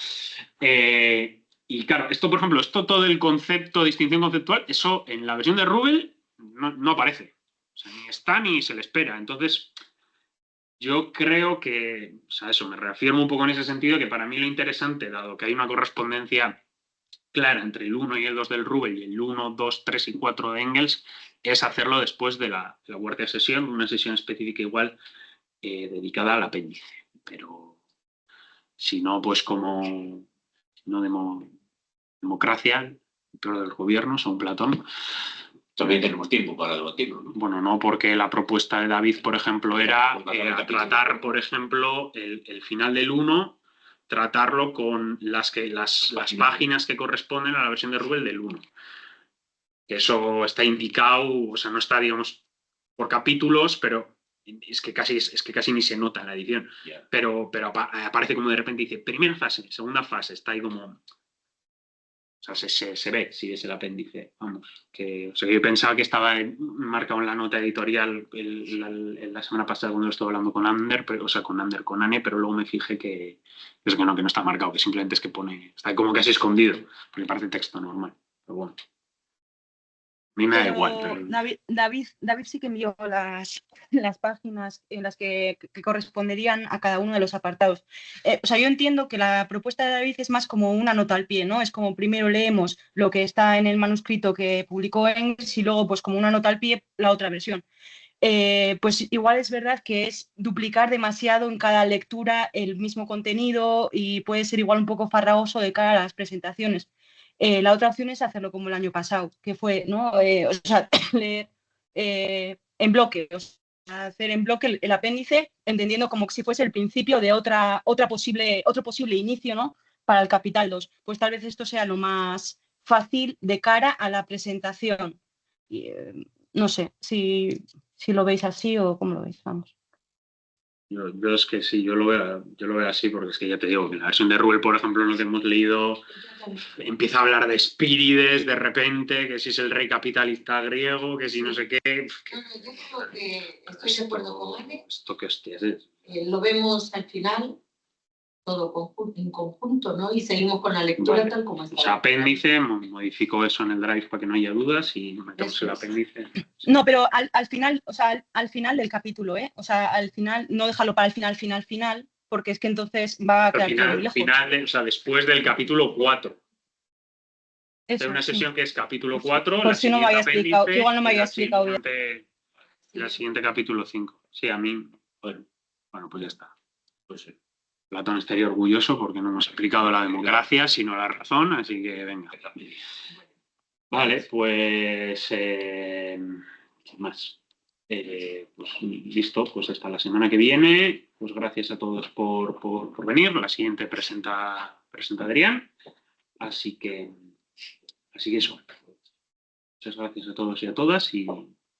Y claro, esto, por ejemplo, todo el concepto, distinción conceptual, eso en la versión de Rubel no aparece. O sea, ni está ni se le espera. Entonces, yo creo que, o sea, eso, me reafirmo un poco en ese sentido, que para mí lo interesante, dado que hay una correspondencia clara entre el 1 y el 2 del Rubel y el 1, 2, 3 y 4 de Engels, es hacerlo después de la guardia sesión, una sesión específica igual dedicada al apéndice. Pero si no, pues como no democracia, pero del gobierno, son Platón. También tenemos tiempo para debatirlo, ¿no? Bueno, no, porque la propuesta de David, por ejemplo, era tratar, por ejemplo, el final del 1, tratarlo con las páginas que corresponden a la versión de Rubel del 1. Eso está indicado, o sea, no está, digamos, por capítulos, pero es que casi ni se nota en la edición. Yeah. Pero aparece como de repente, dice, primera fase, segunda fase, está ahí como... O sea, se ve si es el apéndice, vamos. O sea, yo pensaba que estaba marcado en la nota editorial la semana pasada cuando lo estuve hablando con Ander, con Ane, pero luego me fijé que no está marcado, que simplemente es que está como casi escondido, porque parece texto normal. Pero bueno. A mí me da igual. Pero... David sí que envió las páginas en las que corresponderían a cada uno de los apartados. O sea, yo entiendo que la propuesta de David es más como una nota al pie, ¿no? Es como primero leemos lo que está en el manuscrito que publicó Engels y luego, pues como una nota al pie, la otra versión. Pues igual es verdad que es duplicar demasiado en cada lectura el mismo contenido y puede ser igual un poco farragoso de cara a las presentaciones. La otra opción es hacerlo como el año pasado, que fue, ¿no? O sea, leer en bloque, o sea, hacer en bloque el apéndice, entendiendo como si fuese el principio de otro posible inicio, ¿no? Para el Capital 2. Pues tal vez esto sea lo más fácil de cara a la presentación. Y, no sé si lo veis así o cómo lo veis, vamos. Yo es que sí, yo lo veo así, porque es que ya te digo que la versión de Rubel, por ejemplo, lo que hemos leído, empieza a hablar de Espírides de repente, que si es el rey capitalista griego, que si no sé qué. Yo creo que estoy de acuerdo con Ane. ¿Esto qué hostias es? Lo vemos al final, todo en conjunto, ¿no? Y seguimos con la lectura Vale. tal como está. O sea, apéndice, modifico eso en el Drive para que no haya dudas y metemos el apéndice. No, pero al final, o sea, al final del capítulo, ¿eh? O sea, al final, no déjalo para el final, porque es que entonces va a quedar todo muy lejos. O sea, después del capítulo 4. Eso, hay una sesión sí. que es capítulo 4, Por si no me había explicado, igual no me había explicado bien. La siguiente capítulo 5. Sí, a mí, bueno, pues ya está. Pues sí. Platón estaría orgulloso porque no hemos explicado la democracia, sino la razón, así que venga. Vale, pues ¿qué más? Pues listo, pues hasta la semana que viene. Pues gracias a todos por venir. La siguiente presenta Adrián. Así que eso. Muchas gracias a todos y a todas y